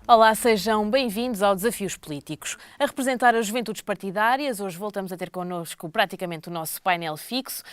Olá, sejam bem-vindos ao Desafios Políticos. A representar as juventudes partidárias, hoje voltamos a ter connosco praticamente o nosso painel fixo.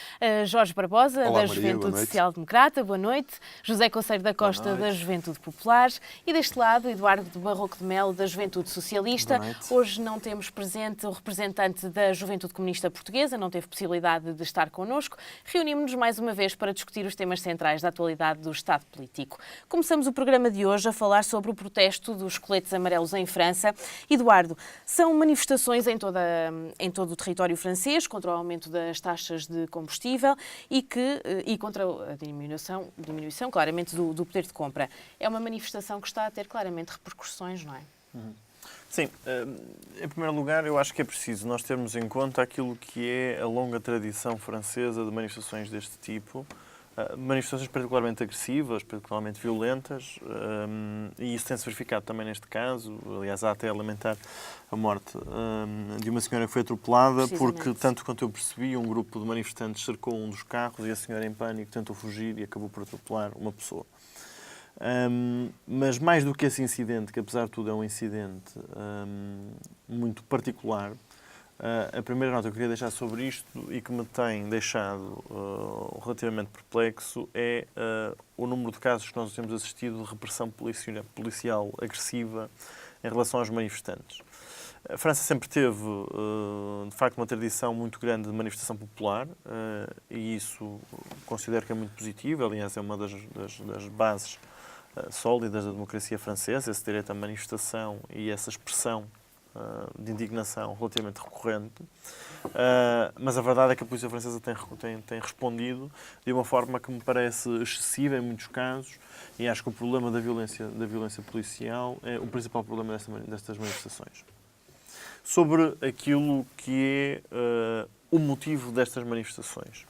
Jorge Barbosa, Olá, da Maria, Juventude Social Democrata, boa noite. José Conceiro da Costa, da Juventude Popular. E deste lado, Eduardo Barroco de Melo, da Juventude Socialista. Hoje não temos presente o representante da Juventude Comunista Portuguesa, não teve possibilidade de estar connosco. Reunimos-nos mais uma vez para discutir os temas centrais da atualidade do Estado político. Começamos o programa de hoje a falar sobre o protesto dos coletes amarelos em França. Eduardo, são manifestações em todo o território francês contra o aumento das taxas de combustível e contra a diminuição claramente, do poder de compra. É uma manifestação que está a ter claramente repercussões, não é? Sim, em primeiro lugar, eu acho que é preciso nós termos em conta aquilo que é a longa tradição francesa de manifestações deste tipo. Manifestações particularmente agressivas, particularmente violentas, e isso tem-se verificado também neste caso. Aliás, há até a lamentar a morte de uma senhora que foi atropelada porque, tanto quanto eu percebi, um grupo de manifestantes cercou um dos carros e a senhora, em pânico, tentou fugir e acabou por atropelar uma pessoa. Mas mais do que esse incidente, que apesar de tudo é um incidente muito particular, a primeira nota que eu queria deixar sobre isto e que me tem deixado relativamente perplexo é o número de casos que nós temos assistido de repressão policial agressiva em relação aos manifestantes. A França sempre teve, de facto, uma tradição muito grande de manifestação popular e isso considero que é muito positivo. Aliás, é uma das bases sólidas da democracia francesa, esse direito à manifestação e essa expressão de indignação relativamente recorrente, mas a verdade é que a polícia francesa tem respondido de uma forma que me parece excessiva em muitos casos e acho que o problema da violência policial é o principal problema destas manifestações. Sobre aquilo que é o motivo destas manifestações,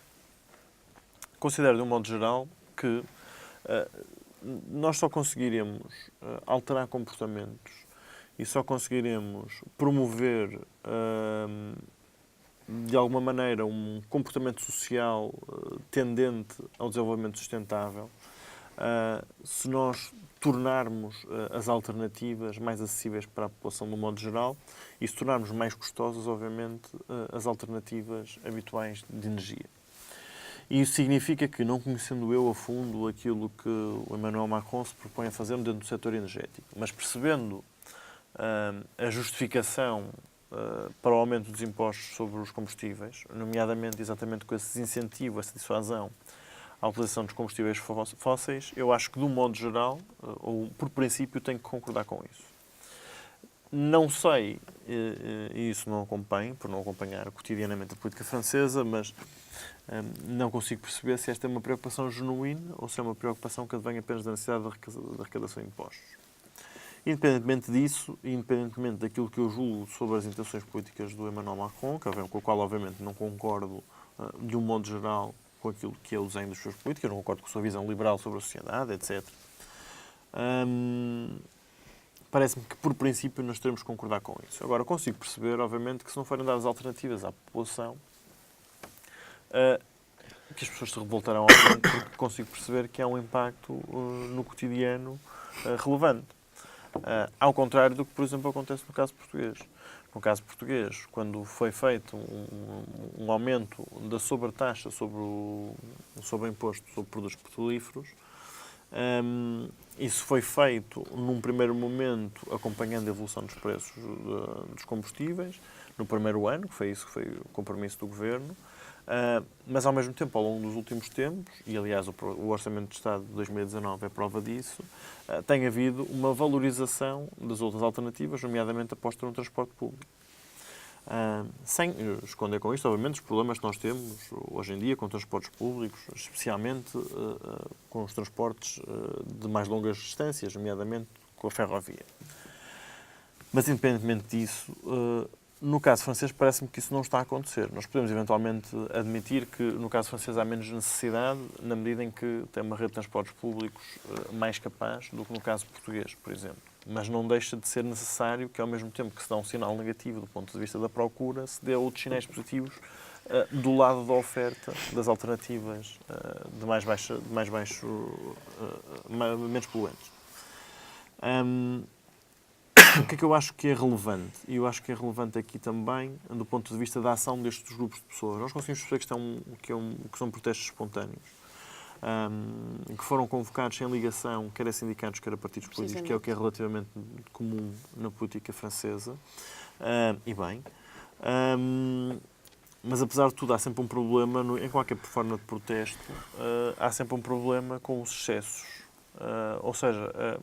considero de um modo geral que nós só conseguiremos alterar comportamentos e só conseguiremos promover, de alguma maneira, um comportamento social tendente ao desenvolvimento sustentável, se nós tornarmos as alternativas mais acessíveis para a população de um modo geral e se tornarmos mais custosas, obviamente, as alternativas habituais de energia. E isso significa que, não conhecendo eu a fundo aquilo que o Emmanuel Macron se propõe a fazer dentro do setor energético, mas percebendo a justificação para o aumento dos impostos sobre os combustíveis, nomeadamente exatamente com esse incentivo, essa dissuasão à utilização dos combustíveis fósseis, eu acho que, de um modo geral, ou por princípio, tenho que concordar com isso. Não sei, e isso não acompanho, por não acompanhar cotidianamente a política francesa, mas não consigo perceber se esta é uma preocupação genuína ou se é uma preocupação que advém apenas da necessidade de arrecadação de impostos. Independentemente disso, e independentemente daquilo que eu julgo sobre as intenções políticas do Emmanuel Macron, com o qual, obviamente, não concordo de um modo geral com aquilo que é o desenho das suas políticas, não concordo com a sua visão liberal sobre a sociedade, etc. Parece-me que, por princípio, nós teremos que concordar com isso. Agora, consigo perceber, obviamente, que se não forem dadas alternativas à população, que as pessoas se revoltarão, porque consigo perceber que há um impacto no cotidiano relevante. Ao contrário do que, por exemplo, acontece no caso português. No caso português, quando foi feito um aumento da sobretaxa sobre o imposto sobre produtos petrolíferos, isso foi feito num primeiro momento acompanhando a evolução dos preços dos combustíveis, no primeiro ano, que foi o compromisso do Governo, mas ao mesmo tempo, ao longo dos últimos tempos, e aliás o Orçamento de Estado de 2019 é prova disso, tem havido uma valorização das outras alternativas, nomeadamente a aposta no transporte público. Sem esconder com isto, obviamente, os problemas que nós temos hoje em dia com transportes públicos, especialmente com os transportes de mais longas distâncias, nomeadamente com a ferrovia. Mas, independentemente disso, no caso francês, parece-me que isso não está a acontecer. Nós podemos, eventualmente, admitir que, no caso francês, há menos necessidade, na medida em que tem uma rede de transportes públicos mais capaz do que no caso português, por exemplo. Mas não deixa de ser necessário que, ao mesmo tempo que se dá um sinal negativo do ponto de vista da procura, se dê outros sinais positivos do lado da oferta das alternativas menos poluentes. O que é que eu acho que é relevante? E eu acho que é relevante aqui também do ponto de vista da ação destes grupos de pessoas. Nós conseguimos perceber que são protestos espontâneos, que foram convocados sem ligação, quer a sindicatos, quer a partidos políticos, que é o que é relativamente comum na política francesa. E bem. Mas, apesar de tudo, há sempre um problema, em qualquer forma de protesto, há sempre um problema com os excessos. Ou seja,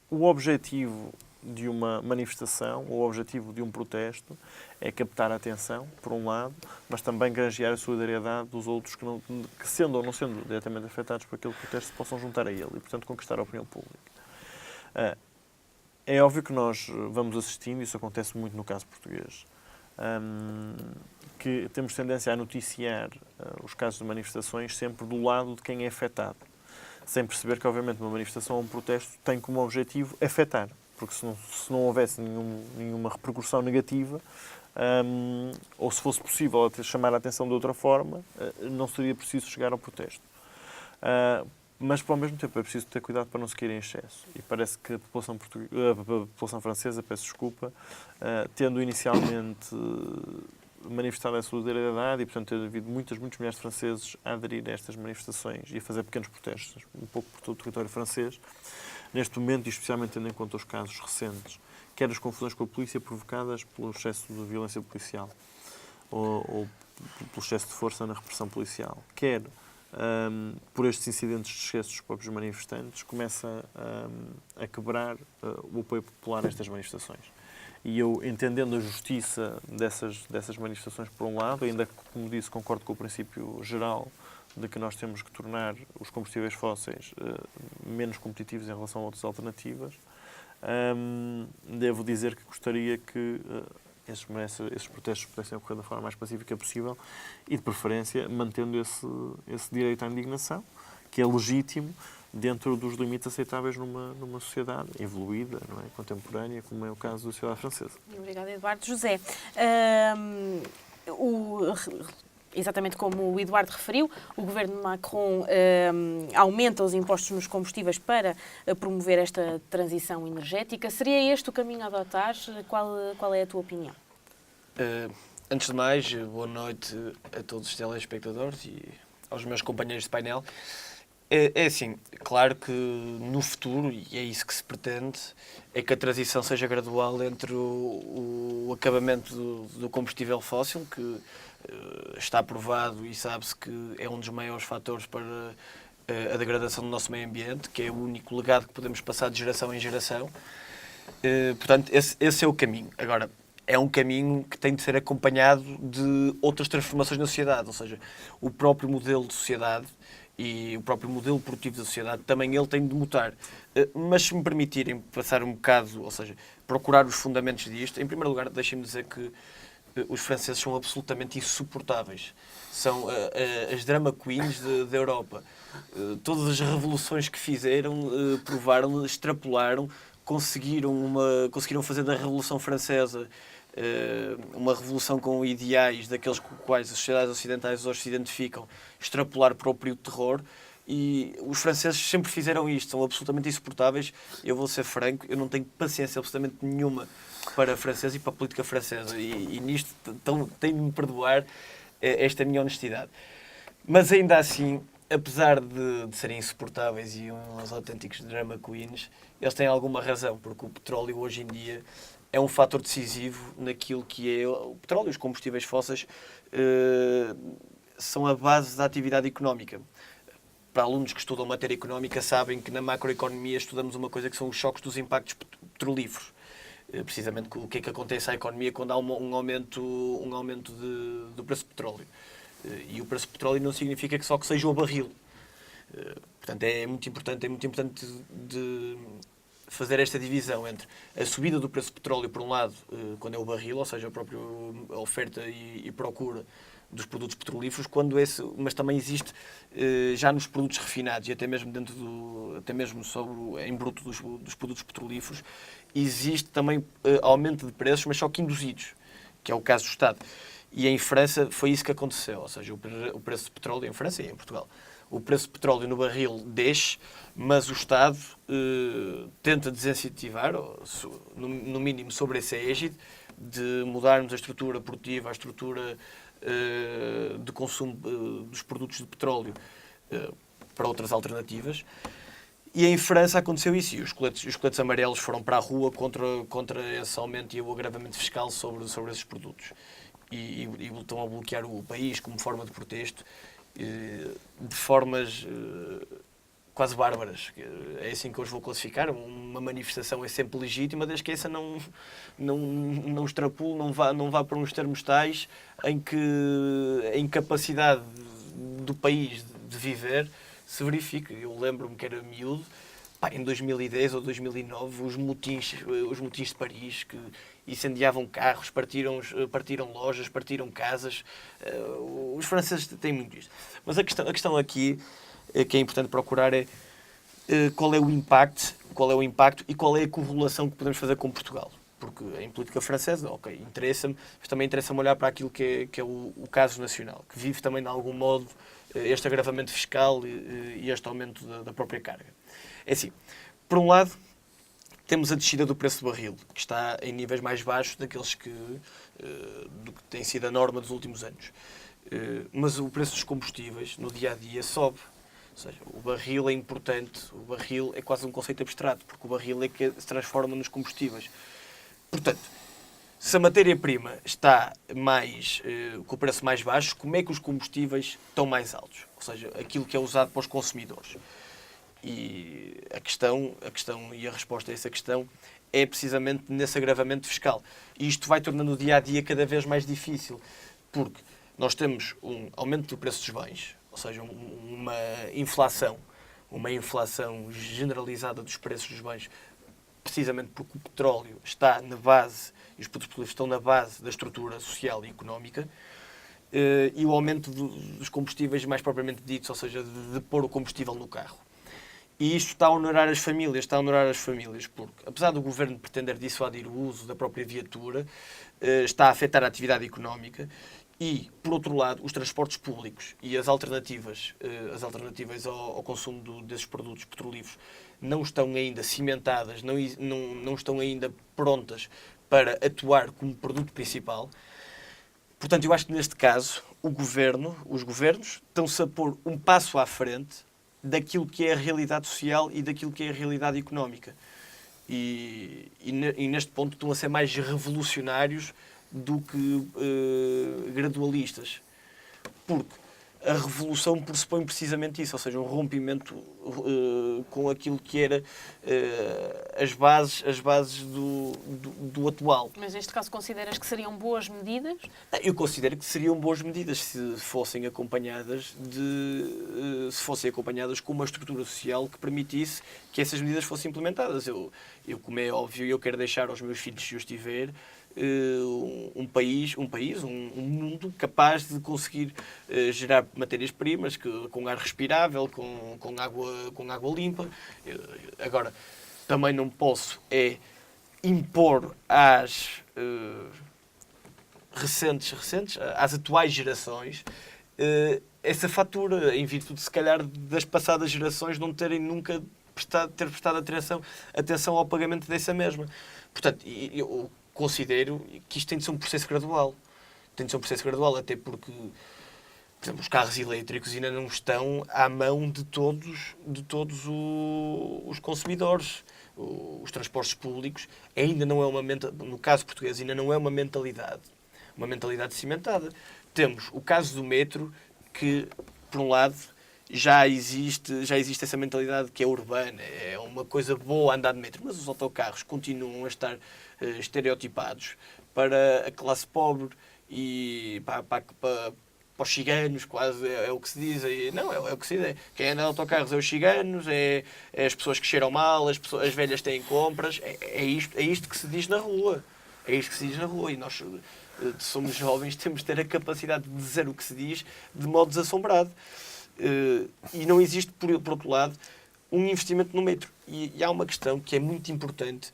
o objetivo de uma manifestação, o objetivo de um protesto é captar a atenção, por um lado, mas também granjear a solidariedade dos outros que sendo ou não sendo diretamente afetados por aquele protesto, se possam juntar a ele e, portanto, conquistar a opinião pública. É óbvio que nós vamos assistindo, isso acontece muito no caso português, que temos tendência a noticiar os casos de manifestações sempre do lado de quem é afetado, sem perceber que, obviamente, uma manifestação ou um protesto tem como objetivo afetar, porque se não houvesse nenhuma repercussão negativa, ou se fosse possível chamar a atenção de outra forma, não seria preciso chegar ao protesto. Mas, ao mesmo tempo, é preciso ter cuidado para não se cair em excesso. E parece que a população francesa, peço desculpa, tendo inicialmente manifestado a solidariedade e, portanto, ter havido muitas mulheres franceses a aderir a estas manifestações e a fazer pequenos protestos, um pouco por todo o território francês, neste momento, e especialmente tendo em conta os casos recentes, quer as confusões com a polícia provocadas pelo excesso de violência policial ou pelo excesso de força na repressão policial, quer por estes incidentes de excesso dos próprios manifestantes, começa a quebrar o apoio popular a estas manifestações. E eu, entendendo a justiça dessas manifestações, por um lado, ainda que, como disse, concordo com o princípio geral de que nós temos que tornar os combustíveis fósseis menos competitivos em relação a outras alternativas, devo dizer que gostaria que esses protestos pudessem ocorrer da forma mais pacífica possível e, de preferência, mantendo esse direito à indignação, que é legítimo dentro dos limites aceitáveis numa sociedade evoluída, não é? Contemporânea, como é o caso da sociedade francesa. Obrigada, Eduardo. José, exatamente como o Eduardo referiu, o governo Macron aumenta os impostos nos combustíveis para promover esta transição energética. Seria este o caminho a adotar? Qual é a tua opinião? Antes de mais, boa noite a todos os telespectadores e aos meus companheiros de painel. É assim, claro que no futuro, e é isso que se pretende, é que a transição seja gradual entre o acabamento do combustível fóssil, que está provado e sabe-se que é um dos maiores fatores para a degradação do nosso meio ambiente, que é o único legado que podemos passar de geração em geração. Portanto, esse é o caminho. Agora, é um caminho que tem de ser acompanhado de outras transformações na sociedade, ou seja, o próprio modelo de sociedade e o próprio modelo produtivo da sociedade, também ele tem de mutar. Mas se me permitirem passar um bocado, ou seja, procurar os fundamentos disto, em primeiro lugar, deixem-me dizer que os franceses são absolutamente insuportáveis. São as drama queens da Europa. Todas as revoluções que fizeram, provaram, extrapolaram, conseguiram fazer da Revolução Francesa uma revolução com ideais daqueles com os quais as sociedades ocidentais hoje se identificam, extrapolar para o período de terror. E os franceses sempre fizeram isto, são absolutamente insuportáveis. Eu vou ser franco, eu não tenho paciência absolutamente nenhuma para a francesa e para a política francesa. E nisto tenho de me perdoar esta minha honestidade. Mas ainda assim, apesar de serem insuportáveis e uns autênticos drama queens, eles têm alguma razão, porque o petróleo hoje em dia é um fator decisivo naquilo que é o petróleo. Os combustíveis fósseis são a base da atividade económica. Para alunos que estudam matéria económica sabem que na macroeconomia estudamos uma coisa que são os choques dos impactos petrolíferos. Precisamente o que é que acontece à economia quando há um aumento do preço do petróleo. E o preço do petróleo não significa que só que seja o barril. Portanto, é muito importante de fazer esta divisão entre a subida do preço do petróleo, por um lado, quando é o barril, ou seja, a própria oferta e procura dos produtos petrolíferos, mas também existe já nos produtos refinados e até mesmo em bruto dos produtos petrolíferos, existe também aumento de preços, mas só que induzidos, que é o caso do Estado. E em França foi isso que aconteceu, ou seja, o preço do petróleo em França e em Portugal. o preço do petróleo no barril desce, mas o Estado tenta desincentivar, no mínimo sobre essa égide, de mudarmos a estrutura produtiva, a estrutura de consumo dos produtos de petróleo para outras alternativas. E em França aconteceu isso, e os coletes amarelos foram para a rua contra esse aumento e o agravamento fiscal sobre esses produtos. E estão a bloquear o país como forma de protesto, de formas quase bárbaras. É assim que eu os vou classificar. Uma manifestação é sempre legítima, desde que essa não extrapole, não vá para uns termos tais em que a incapacidade do país de viver se verifique. Eu lembro-me que era miúdo, em 2010 ou 2009, os motins de Paris, que incendiavam carros, partiram lojas, partiram casas. Os franceses têm muito isto. Mas a questão aqui, que é importante procurar, é qual é o impacto e qual é a correlação que podemos fazer com Portugal. Porque em política francesa, interessa-me, mas também interessa-me olhar para aquilo que é o caso nacional, que vive também, de algum modo, este agravamento fiscal e este aumento da própria carga. É assim, por um lado, temos a descida do preço do barril, que está em níveis mais baixos daqueles do que tem sido a norma dos últimos anos. Mas o preço dos combustíveis, no dia-a-dia, sobe. Ou seja, o barril é importante, o barril é quase um conceito abstrato, porque o barril é que se transforma nos combustíveis. Portanto, se a matéria-prima está com o preço mais baixo, como é que os combustíveis estão mais altos? Ou seja, aquilo que é usado para os consumidores. E a questão e a resposta a essa questão é precisamente nesse agravamento fiscal. E isto vai tornando o dia-a-dia cada vez mais difícil, porque nós temos um aumento do preço dos bens, ou seja, uma inflação generalizada dos preços dos bens, precisamente porque o petróleo está na base, e os produtos petrolíferos estão na base da estrutura social e económica, e o aumento dos combustíveis mais propriamente ditos, ou seja, de pôr o combustível no carro. E isto está a honorar as famílias, porque, apesar do governo pretender dissuadir o uso da própria viatura, está a afetar a atividade económica e, por outro lado, os transportes públicos e as alternativas ao consumo desses produtos petrolíferos não estão ainda cimentadas, não estão ainda prontas para atuar como produto principal. Portanto, eu acho que neste caso os governos estão-se a pôr um passo à frente daquilo que é a realidade social e daquilo que é a realidade económica. E neste ponto estão a ser mais revolucionários do que gradualistas. Porque a revolução pressupõe precisamente isso, ou seja, um rompimento com aquilo que era as bases do atual. Mas neste caso consideras que seriam boas medidas? Eu considero que seriam boas medidas se fossem acompanhadas com uma estrutura social que permitisse que essas medidas fossem implementadas. Eu, como é óbvio, eu quero deixar aos meus filhos, se os tiver, um mundo capaz de conseguir gerar matérias-primas com ar respirável, com água limpa. Agora, também não posso impor às às atuais gerações, essa fatura, em virtude, se calhar, das passadas gerações não terem nunca prestado atenção ao pagamento dessa mesma. Portanto, eu considero que isto tem de ser um processo gradual. Até porque, por exemplo, os carros elétricos ainda não estão à mão de todos os consumidores. Os transportes públicos ainda não é no caso português, ainda não é uma mentalidade cimentada. Temos o caso do metro, que, por um lado, já existe essa mentalidade que é urbana, é uma coisa boa andar de metro, mas os autocarros continuam a estar estereotipados para a classe pobre e para os ciganos, quase é o que se diz. Não, é o que se diz. Quem anda de autocarros é os ciganos, é as pessoas que cheiram mal, as velhas têm compras. É isto que se diz na rua. E nós somos jovens, temos de ter a capacidade de dizer o que se diz de modo desassombrado. E não existe, por outro lado, um investimento no metro. E há uma questão que é muito importante,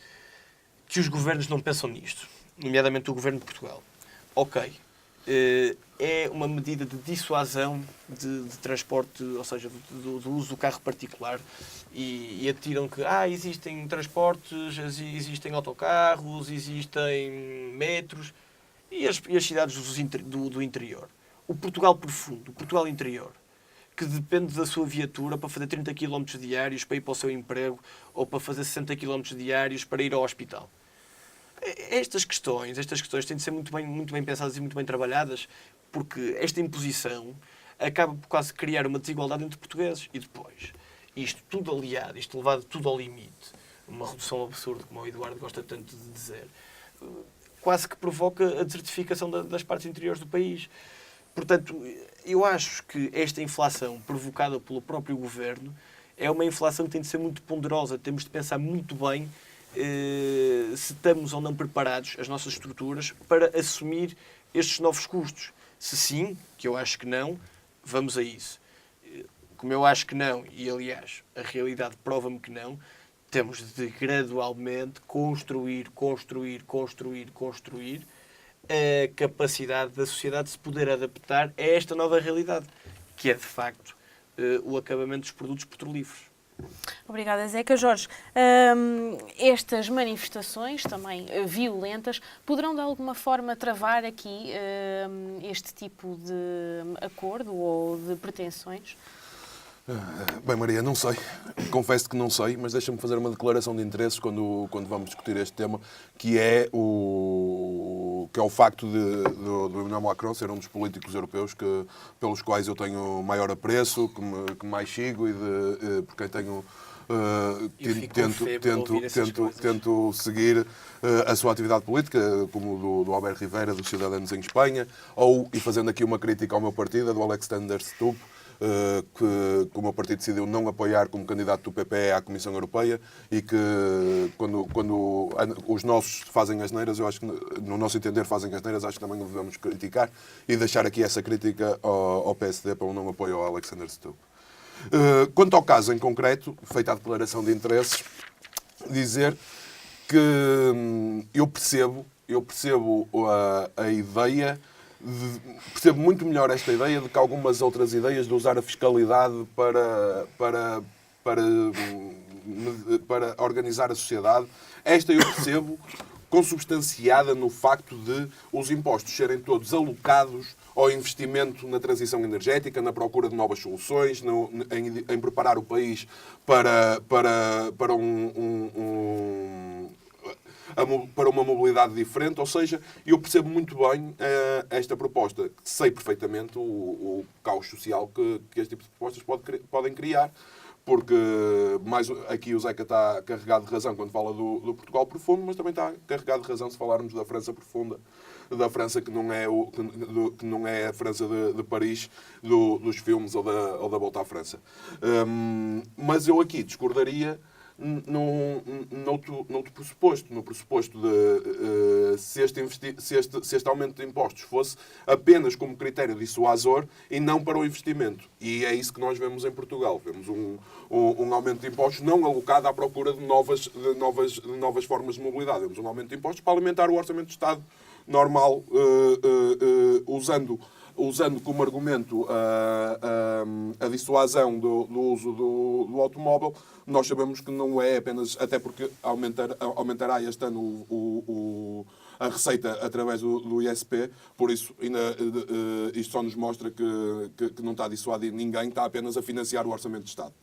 que os governos não pensam nisto, nomeadamente o governo de Portugal. Ok, é uma medida de dissuasão de transporte, ou seja, do uso do carro particular, e atiram que existem transportes, existem autocarros, existem metros, e as cidades do interior. O Portugal profundo, o Portugal interior, que depende da sua viatura para fazer 30 km diários para ir para o seu emprego ou para fazer 60 km diários para ir ao hospital. Estas questões têm de ser muito bem pensadas e muito bem trabalhadas, porque esta imposição acaba por quase criar uma desigualdade entre portugueses. E depois, isto tudo aliado, isto levado tudo ao limite, uma redução absurda, como o Eduardo gosta tanto de dizer, quase que provoca a desertificação das partes interiores do país. Portanto, eu acho que esta inflação provocada pelo próprio governo é uma inflação que tem de ser muito ponderosa. Temos de pensar muito bem se estamos ou não preparados, as nossas estruturas, para assumir estes novos custos. Se sim, que eu acho que não, vamos a isso. Como eu acho que não, e aliás, a realidade prova-me que não, temos de gradualmente construir a capacidade da sociedade de se poder adaptar a esta nova realidade, que é, de facto, o acabamento dos produtos petrolíferos. Obrigada, Zeca. Jorge, estas manifestações, também violentas, poderão de alguma forma travar aqui este tipo de acordo ou de pretensões? Bem, Maria, não sei. Confesso que não sei, mas deixa-me fazer uma declaração de interesses quando vamos discutir este tema, que é o facto do Emmanuel Macron ser um dos políticos europeus pelos quais eu tenho maior apreço, que mais sigo e por quem tenho... Tento seguir a sua atividade política, como do Albert Rivera, dos Cidadãos em Espanha, e fazendo aqui uma crítica ao meu partido, a do Alexander Stubb, que o meu partido decidiu não apoiar como candidato do PPE à Comissão Europeia, e que quando os nossos fazem asneiras, eu acho que no nosso entender fazem asneiras, acho que também o devemos criticar e deixar aqui essa crítica ao PSD para um não apoio ao Alexander Stubb. Quanto ao caso em concreto, feita a declaração de interesses, dizer que eu percebo a ideia, percebo muito melhor esta ideia do que algumas outras ideias de usar a fiscalidade para organizar a sociedade. Esta eu percebo consubstanciada no facto de os impostos serem todos alocados ao investimento na transição energética, na procura de novas soluções, em preparar o país para uma mobilidade diferente. Ou seja, eu percebo muito bem esta proposta. Sei perfeitamente o caos social que este tipo de propostas podem criar, porque aqui o Zeca está carregado de razão quando fala do Portugal profundo, mas também está carregado de razão se falarmos da França profunda, da França que não é a França de Paris, dos filmes ou da Volta à França. Mas eu aqui discordaria noutro pressuposto, no pressuposto de se este aumento de impostos fosse apenas como critério dissuasor e não para o investimento. E é isso que nós vemos em Portugal. Vemos um aumento de impostos não alocado à procura de novas formas de mobilidade. Vemos um aumento de impostos para alimentar o orçamento de Estado normal, usando como argumento a dissuasão do uso do automóvel. Nós sabemos que não é apenas, até porque aumentará este ano a receita através do ISP, por isso isto só nos mostra que não está a dissuadir ninguém, está apenas a financiar o orçamento de Estado.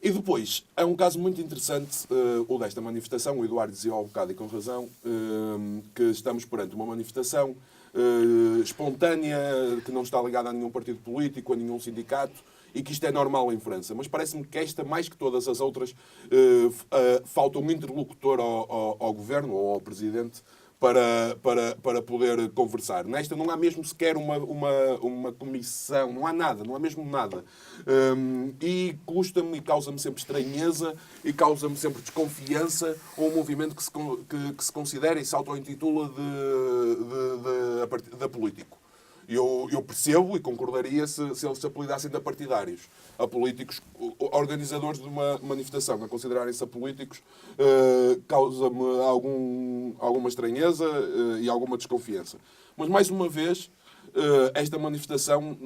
E depois, é um caso muito interessante o desta manifestação. O Eduardo dizia há um bocado e com razão que estamos perante uma manifestação espontânea, que não está ligada a nenhum partido político, a nenhum sindicato, e que isto é normal em França. Mas parece-me que esta, mais que todas as outras, falta um interlocutor ao governo ou ao presidente para poder conversar. Nesta não há mesmo sequer uma comissão, não há nada, não há mesmo nada. E custa-me e causa-me sempre estranheza e causa-me sempre desconfiança um movimento que se considera e se auto-intitula de político. Eu percebo e concordaria se eles se apelidassem de partidários a políticos, organizadores de uma manifestação, a considerarem-se a políticos, causa-me alguma estranheza e alguma desconfiança. Mas, mais uma vez, esta manifestação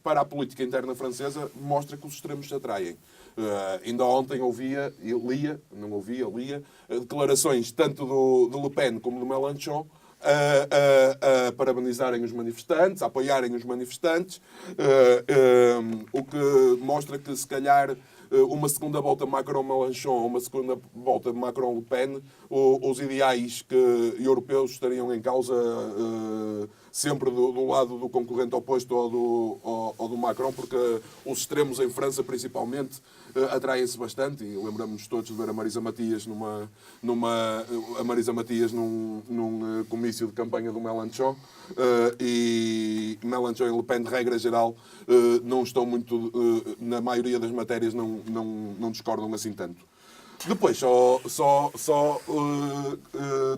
para a política interna francesa mostra que os extremos se atraem. Ainda ontem lia declarações tanto de Le Pen como de Mélenchon a parabenizarem os manifestantes, a apoiarem os manifestantes, o que mostra que, se calhar, uma segunda volta Macron-Mélenchon, uma segunda volta Macron-Le Pen, os ideais europeus estariam em causa sempre do lado do concorrente oposto ou do Macron, porque os extremos em França, principalmente, atraem-se bastante. E lembramos todos de ver a Marisa Matias num comício de campanha do Mélenchon, e Mélenchon e Le Pen, de regra geral, não estão muito, na maioria das matérias, não discordam assim tanto. Depois, só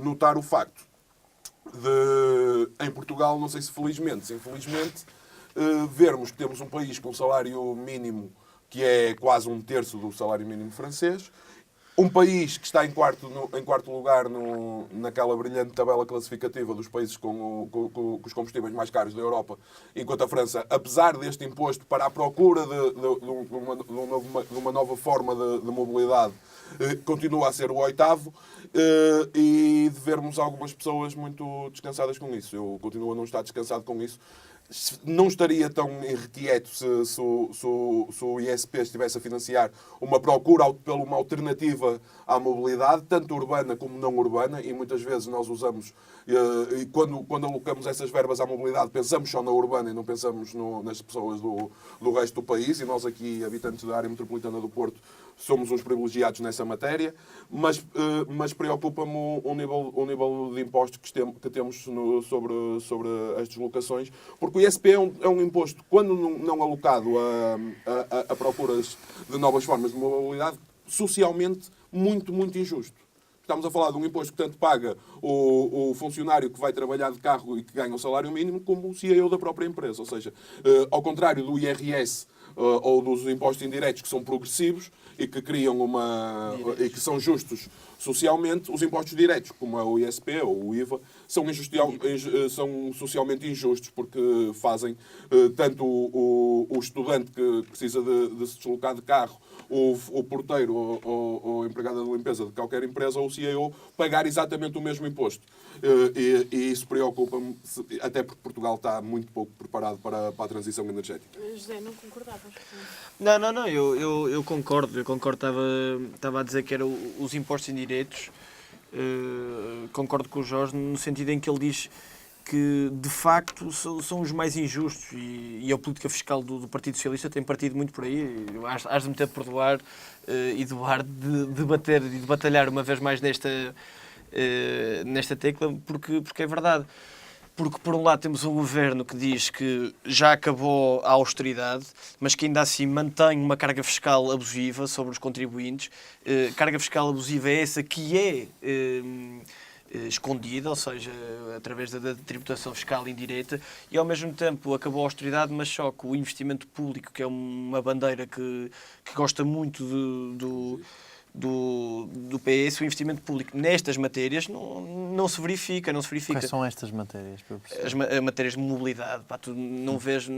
notar o facto em Portugal, não sei se felizmente, se infelizmente, vermos que temos um país com um salário mínimo que é quase um terço do salário mínimo francês, um país que está em quarto lugar naquela brilhante tabela classificativa dos países com os combustíveis mais caros da Europa, enquanto a França, apesar deste imposto para a procura de uma nova forma de mobilidade, continua a ser o 8º, e de vermos algumas pessoas muito descansadas com isso. Eu continuo a não estar descansado com isso. Não estaria tão irrequieto se o ISP estivesse a financiar uma procura por uma alternativa à mobilidade, tanto urbana como não urbana, e muitas vezes nós usamos, e quando alocamos essas verbas à mobilidade, pensamos só na urbana e não pensamos nas pessoas do resto do país, e nós aqui, habitantes da área metropolitana do Porto, somos uns privilegiados nessa matéria, mas preocupa-me o nível de impostos que temos sobre as deslocações, porque o ISP é um imposto, quando não alocado a procuras de novas formas de mobilidade, socialmente muito, muito injusto. Estamos a falar de um imposto que tanto paga o funcionário que vai trabalhar de carro e que ganha o salário mínimo, como o CEO da própria empresa. Ou seja, ao contrário do IRS ou dos impostos indiretos, que são progressivos e que criam e que são justos socialmente, os impostos diretos, como é o ISP ou o IVA, são socialmente injustos, porque fazem tanto o estudante que precisa de se deslocar de carro, o porteiro ou a empregada de limpeza de qualquer empresa ou o CEO pagar exatamente o mesmo imposto. E isso preocupa-me, até porque Portugal está muito pouco preparado para a transição energética. José, não concordavas? Não, eu concordo. Estava a dizer que eram os impostos indiretos. Concordo com o Jorge no sentido em que ele diz que, de facto, são os mais injustos, e a política fiscal do Partido Socialista tem partido muito por aí. Has de me ter de perdoar, Eduardo, de bater e de batalhar uma vez mais nesta tecla, porque é verdade. Porque, por um lado, temos um governo que diz que já acabou a austeridade, mas que ainda assim mantém uma carga fiscal abusiva sobre os contribuintes. Carga fiscal abusiva é essa que é escondida, ou seja, através da tributação fiscal indireta, e ao mesmo tempo acabou a austeridade, mas só que o investimento público, que é uma bandeira que gosta muito do PS, o investimento público nestas matérias não se verifica. Quais são estas matérias? As matérias de mobilidade. Pá, tu não vês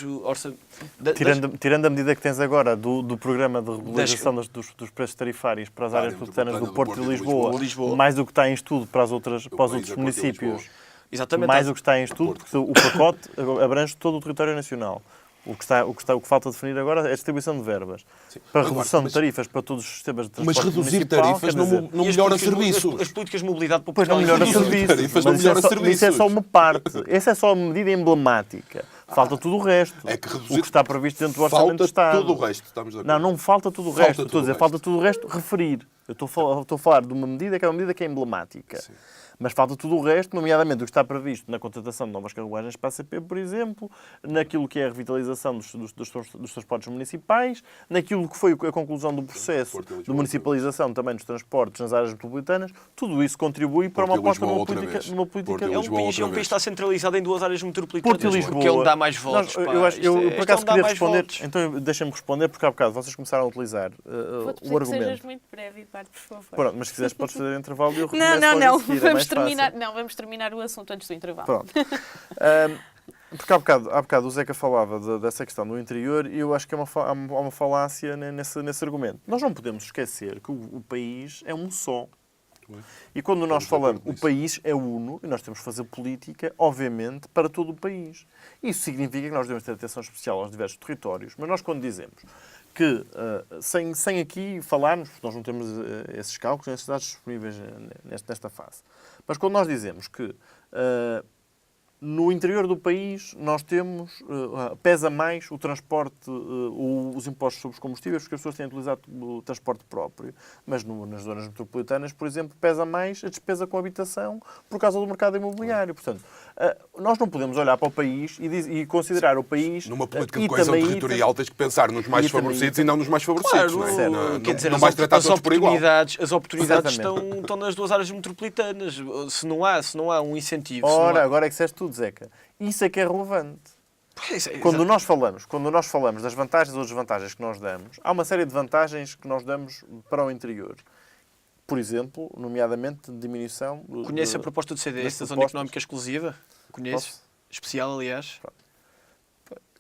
o orçamento. Tirando a medida que tens agora do programa de regularização dos preços tarifários para as áreas metropolitanas do Porto de Lisboa, mais do que está em estudo para os outros municípios, exatamente, mais do que está em estudo, porque o pacote abrange todo o território nacional. O que falta definir agora é a distribuição de verbas. Sim. Para a redução de tarifas para todos os sistemas de transporte municipal. Mas reduzir tarifas não melhora serviços. As políticas de mobilidade popular não melhora serviços. Isso é só uma parte. Essa é só a medida emblemática. Falta tudo o resto. É que o que está previsto dentro do Orçamento do Estado. Falta tudo o resto. Estamos de acordo. Não falta tudo o resto. Estou a dizer, falta tudo o resto referir. Eu estou a falar de uma medida que é uma medida que é emblemática. Sim. Mas falta tudo o resto, nomeadamente o que está previsto na contratação de novas carruagens para a CP, por exemplo, naquilo que é a revitalização dos transportes municipais, naquilo que foi a conclusão do processo de municipalização também dos transportes nas áreas metropolitanas. Tudo isso contribui para uma aposta numa política. É um país que está centralizado em 2 áreas metropolitanas. Porto e Lisboa. Porque é onde dá mais votos. Eu por acaso queria responder, então deixem-me responder, porque há bocado vocês começaram a utilizar o argumento. Sejas muito breve, Eduardo, por favor. Pronto, mas se quiseres podes fazer intervalo e eu Não. Seguir, Vamos terminar o assunto antes do intervalo. Pronto. Porque há bocado o Zeca falava dessa questão do interior e eu acho que há uma falácia nesse argumento. Nós não podemos esquecer que o país é um só. E quando nós falamos, o país é uno e nós temos que fazer política, obviamente, para todo o país. Isso significa que nós devemos ter atenção especial aos diversos territórios. Mas nós quando dizemos que, sem aqui falarmos, porque nós não temos esses cálculos, esses dados disponíveis nesta fase, mas quando nós dizemos que no interior do país nós temos, pesa mais o transporte, os impostos sobre os combustíveis, porque as pessoas têm utilizado o transporte próprio. Mas nas zonas metropolitanas, por exemplo, pesa mais a despesa com habitação por causa do mercado imobiliário. Portanto, nós não podemos olhar para o país e considerar o país... Numa política de coesão territorial tens que pensar nos mais favorecidos e não nos mais favorecidos. Claro, não é? Quer dizer, não vais tratar todos por igual. As oportunidades estão nas 2 áreas metropolitanas. Se não há um incentivo... Agora é que disseste tudo, Zeca. Isso é que é relevante. Quando nós falamos das vantagens ou desvantagens que nós damos, há uma série de vantagens que nós damos para o interior. Por exemplo, nomeadamente, diminuição... Conhece a proposta do CDS, da Zona Económica Exclusiva? Conhece? Especial, aliás.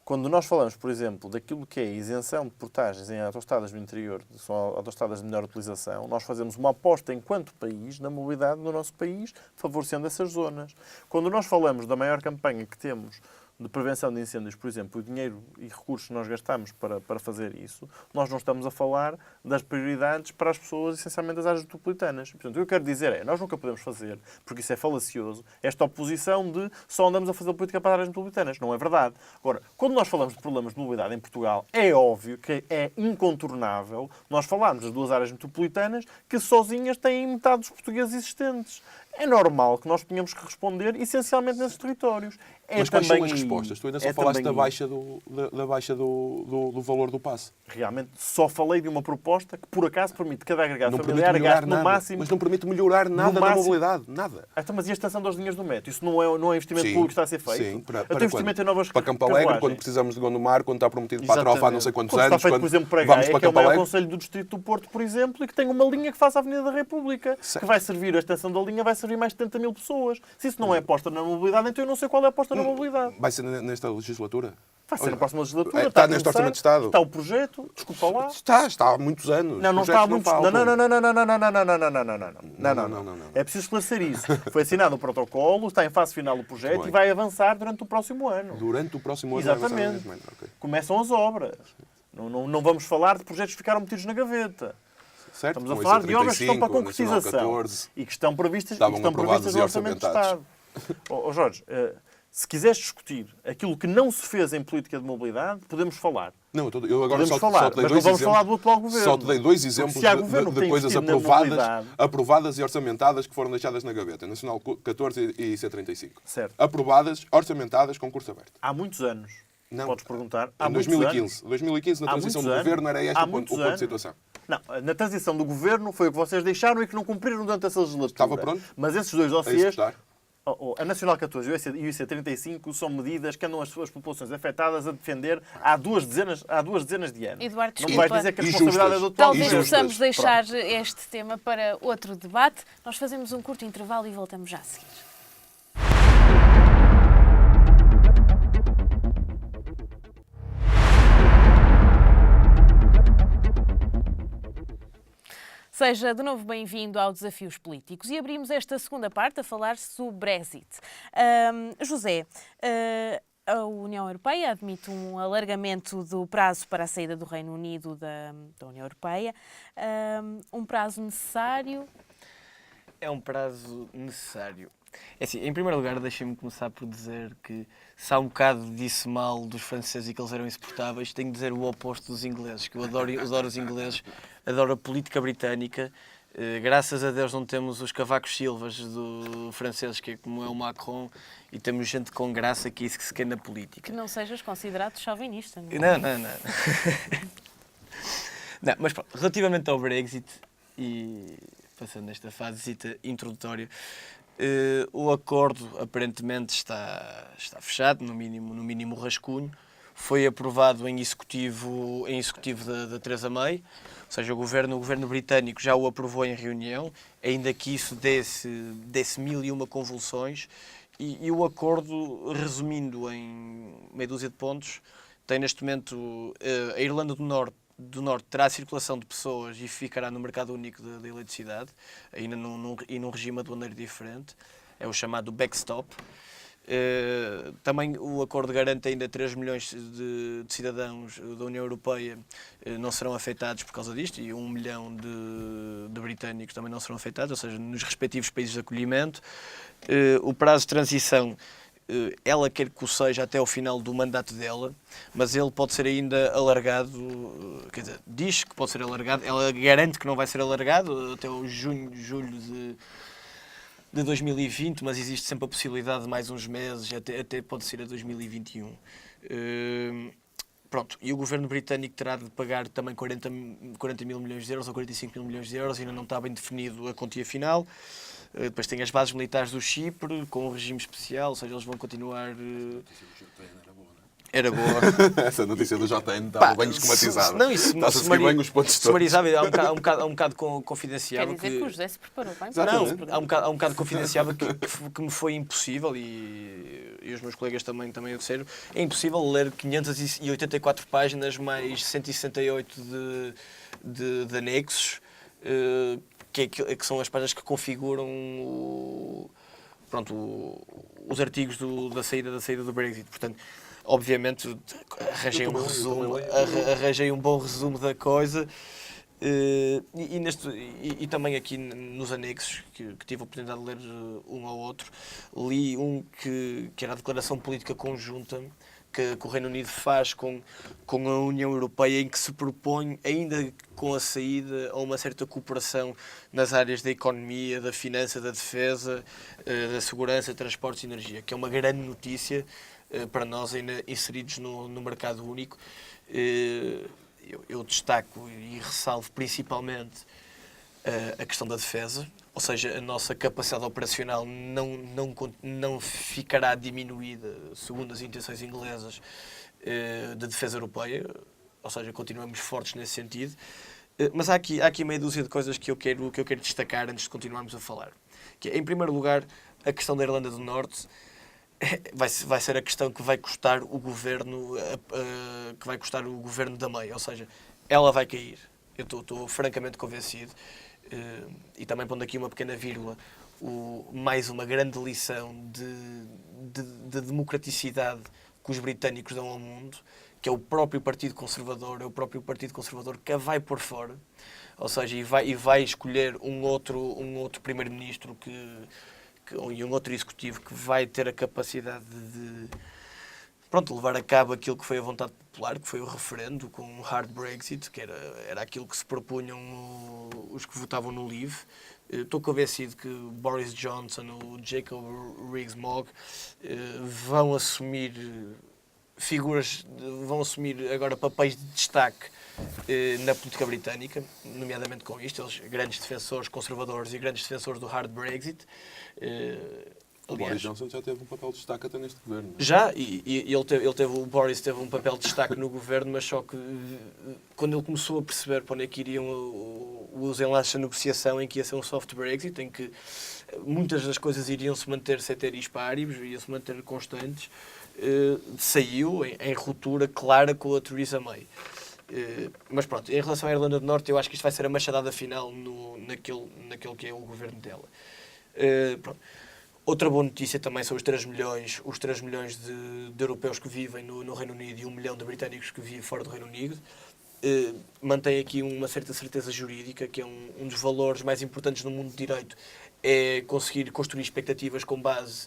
Quando nós falamos, por exemplo, daquilo que é a isenção de portagens em autoestradas do interior, que são autoestradas de melhor utilização, nós fazemos uma aposta enquanto país na mobilidade no nosso país, favorecendo essas zonas. Quando nós falamos da maior campanha que temos de prevenção de incêndios, por exemplo, o dinheiro e recursos que nós gastamos para fazer isso, nós não estamos a falar das prioridades para as pessoas, essencialmente das áreas metropolitanas. Portanto, o que eu quero dizer é, nós nunca podemos fazer, porque isso é falacioso, esta oposição de só andamos a fazer política para as áreas metropolitanas. Não é verdade. Agora, quando nós falamos de problemas de mobilidade em Portugal, é óbvio que é incontornável nós falarmos das 2 áreas metropolitanas que sozinhas têm metade dos portugueses existentes. É normal que nós tenhamos que responder essencialmente nesses territórios. Mas quais são as respostas? Tu ainda só falaste da baixa do valor do passe. Realmente só falei de uma proposta que, por acaso, permite cada agregado familiar gaste no máximo... Mas não permite melhorar nada na mobilidade. Nada. Então, mas e a extensão das linhas do metro? Isso não é investimento público que está a ser feito? Sim, para investimento em novas para Campo Alegre, quando precisamos de Gondomar, quando está prometido para a trofa há não sei quantos quando anos. Está feito, por exemplo, para vamos Gaia, para que é o Campo maior Alegre. concelho do Distrito do Porto, por exemplo, e que tem uma linha que faça a Avenida da República, certo. que vai servir, a extensão da linha vai servir mais de 70 mil pessoas. Se isso não é aposta na mobilidade, então eu não sei qual é a aposta na mobilidade. Vai ser nesta legislatura? Vai ser na próxima legislatura. Está neste Orçamento de Estado. Está o projeto, desculpa lá. Está há muitos anos. Não está há muitos anos. Não. É preciso esclarecer isso. Foi assinado o protocolo, está em fase final o projeto e vai avançar durante o próximo ano. Durante o próximo ano? Exatamente. Começam as obras. Não vamos falar de projetos que ficaram metidos na gaveta. Certo, estamos a falar de obras que estão para concretização e que estão previstas no Orçamento de Estado. Jorge, se quiseres discutir aquilo que não se fez em política de mobilidade, podemos falar. Não, eu agora só te dei mas dois não vamos falar exemplos. do atual governo. Só te dei 2 exemplos de coisas aprovadas e orçamentadas que foram deixadas na gaveta. Nacional 14 e C35. Certo. Aprovadas, orçamentadas, concurso aberto. Há muitos anos. Não. Podes perguntar. Em 2015. 2015, na transição do governo, era este o ponto de situação. Não, na transição do governo foi o que vocês deixaram e que não cumpriram durante essa legislatura. Estava pronto. Mas esses dois dossiês, a Nacional 14 e o IC35 são medidas que andam as suas populações afetadas a defender há duas dezenas de anos. Eduardo, não vais dizer que a responsabilidade é do atual Talvez governo. possamos deixar este tema para outro debate. Nós fazemos um curto intervalo e voltamos já a seguir. Seja de novo bem-vindo ao Desafios Políticos e abrimos esta segunda parte a falar sobre o Brexit. José, a União Europeia admite um alargamento do prazo para a saída do Reino Unido da União Europeia. Um prazo necessário? É um prazo necessário. É assim, em primeiro lugar, deixem-me começar por dizer que se há um bocado disse mal dos franceses e que eles eram insuportáveis, tenho de dizer o oposto dos ingleses, que eu adoro os ingleses, adoro a política britânica, Graças a Deus não temos os cavacos silvas do franceses, que é como é o Macron, e temos gente com graça, que é isso que se quer na política. Que não sejas considerado chauvinista. Não. Não, mas pronto, relativamente ao Brexit, e passando nesta fase introdutória, o acordo aparentemente está fechado, no mínimo rascunho. Foi aprovado em executivo da Theresa May, ou seja, o governo britânico já o aprovou em reunião, ainda que isso desse mil e uma convulsões, e o acordo, resumindo em meia dúzia de pontos, tem neste momento a Irlanda do Norte terá a circulação de pessoas e ficará no mercado único da eletricidade, ainda num regime aduaneiro diferente, é o chamado backstop. Também o acordo garante ainda 3 milhões de cidadãos da União Europeia não serão afetados por causa disto, e 1 milhão de britânicos também não serão afetados, ou seja, nos respectivos países de acolhimento. O prazo de transição, ela quer que o seja até ao final do mandato dela, mas ele pode ser ainda alargado, quer dizer, diz que pode ser alargado, ela garante que não vai ser alargado até o julho de 2020, mas existe sempre a possibilidade de mais uns meses, até pode ser a 2021. Pronto, e o governo britânico terá de pagar também 40 mil milhões de euros ou 45 mil milhões de euros, ainda não está bem definido a quantia final. Depois tem as bases militares do Chipre, com um regime especial, ou seja, eles vão continuar... Era boa. Essa notícia do JN estava bem esquematizada. Não, isso está-se a seguir bem os pontos todos. Sumarizável, há um bocado confidenciável. Quer dizer que o José se preparou bem. Não, há um bocado confidenciável que me foi impossível, e os meus colegas também o disseram, é impossível ler 584 páginas mais 168 de anexos, que são as páginas que configuram os artigos da saída do Brexit. Portanto, obviamente, arranjei um bom resumo da coisa, e também aqui nos anexos, que tive a oportunidade de ler um ao outro, li um que era a declaração política conjunta que o Reino Unido faz com a União Europeia, em que se propõe, ainda com a saída, a uma certa cooperação nas áreas da economia, da finança, da defesa, da segurança, transportes e energia, que é uma grande notícia para nós ainda inseridos no mercado único. Eu destaco e ressalvo principalmente a questão da defesa, ou seja, a nossa capacidade operacional não ficará diminuída, segundo as intenções inglesas, da defesa europeia, ou seja, continuamos fortes nesse sentido. Mas há aqui meia dúzia de coisas que eu quero destacar antes de continuarmos a falar. Que é, em primeiro lugar, a questão da Irlanda do Norte. Vai ser a questão que vai custar o governo da May, ou seja, ela vai cair. Eu estou francamente convencido, e também pondo aqui uma pequena vírgula, mais uma grande lição de democraticidade que os britânicos dão ao mundo, que é o próprio Partido Conservador, que a vai pôr fora, ou seja, e vai escolher um outro primeiro-ministro e um outro executivo que vai ter a capacidade de levar a cabo aquilo que foi a vontade popular, que foi o referendo com um hard Brexit, que era aquilo que se propunham os que votavam no Leave. Estou convencido que Boris Johnson, o Jacob Rees-Mogg vão assumir agora papéis de destaque na política britânica, nomeadamente com isto, eles grandes defensores conservadores e grandes defensores do hard Brexit. O Boris Johnson já teve um papel de destaque até neste governo. Já, o Boris teve um papel de destaque no governo, mas só que quando ele começou a perceber para onde é que iriam os enlaces da negociação, em que ia ser um soft Brexit, em que muitas das coisas iriam se manter ceteris paribus, iam se manter constantes, saiu em ruptura clara com a Theresa May. Mas pronto, em relação à Irlanda do Norte, eu acho que isto vai ser a machadada final naquele que é o governo dela. Pronto. Outra boa notícia também são os 3 milhões de europeus que vivem no Reino Unido e 1 milhão de britânicos que vivem fora do Reino Unido. Mantém aqui uma certa certeza jurídica, que é um dos valores mais importantes no mundo do direito, é conseguir construir expectativas com base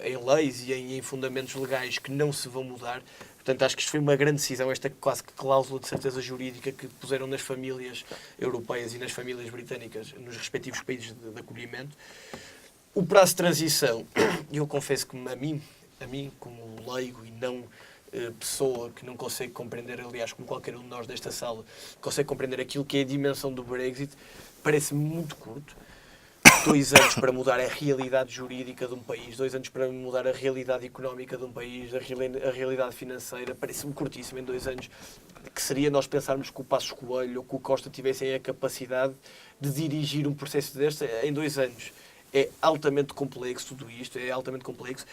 em leis e em fundamentos legais que não se vão mudar. Portanto, acho que isto foi uma grande decisão, esta quase que cláusula de certeza jurídica que puseram nas famílias europeias e nas famílias britânicas, nos respectivos países de acolhimento. O prazo de transição, eu confesso que a mim como leigo e não pessoa que não consegue compreender, aliás, como qualquer um de nós desta sala, consegue compreender aquilo que é a dimensão do Brexit, parece-me muito curto. 2 anos para mudar a realidade jurídica de um país, 2 anos para mudar a realidade económica de um país, a realidade financeira, parece-me curtíssimo em 2 anos, que seria nós pensarmos que o Passos Coelho ou que o Costa tivessem a capacidade de dirigir um processo deste em 2 anos. É altamente complexo tudo isto, é altamente complexo.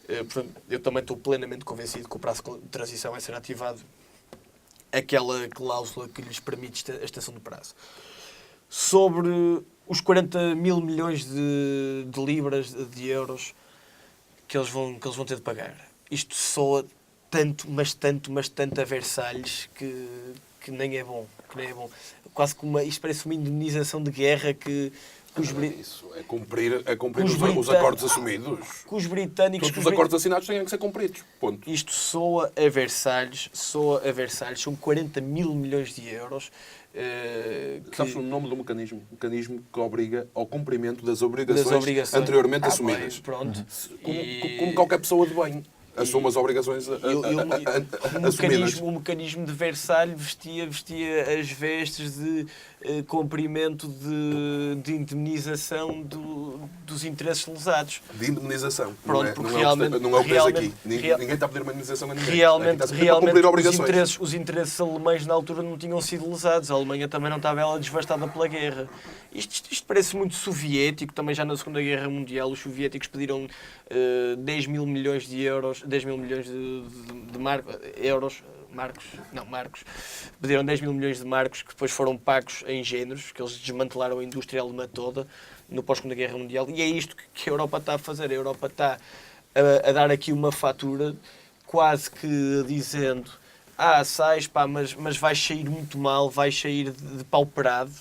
Portanto, eu também estou plenamente convencido que o prazo de transição vai ser ativado aquela cláusula que lhes permite a extensão do prazo. Sobre os 40 mil milhões de libras, de euros, que eles vão ter de pagar. Isto soa tanto, mas tanto a Versalhes que nem é bom. Quase que isto parece uma indemnização de guerra que Isso é cumprir os acordos assumidos. Que os britânicos... Todos os acordos assinados têm que ser cumpridos. Ponto. Isto soa a Versalhes. São 40 mil milhões de euros. Sabes o nome do mecanismo? Mecanismo que obriga ao cumprimento das obrigações anteriormente assumidas. Bem, pronto. Como qualquer pessoa de bem assume as obrigações assumidas. O mecanismo de Versalhes vestia as vestes de cumprimento de indemnização dos interesses lesados. De indemnização. Pronto, não é o peso aqui. Ninguém está a pedir uma indemnização a ninguém. Realmente cumprir obrigações. os interesses alemães na altura não tinham sido lesados. A Alemanha também não estava ela devastada pela guerra. Isto parece muito soviético. Também já na Segunda Guerra Mundial os soviéticos pediram 10 mil milhões de euros, 10 mil milhões de marcos. Pediram 10 mil milhões de marcos que depois foram pagos em géneros, que eles desmantelaram a indústria alemã toda no pós-Segunda Guerra Mundial. E é isto que a Europa está a fazer. A Europa está a dar aqui uma fatura quase que dizendo sais, mas vais sair muito mal, vais sair depauperado.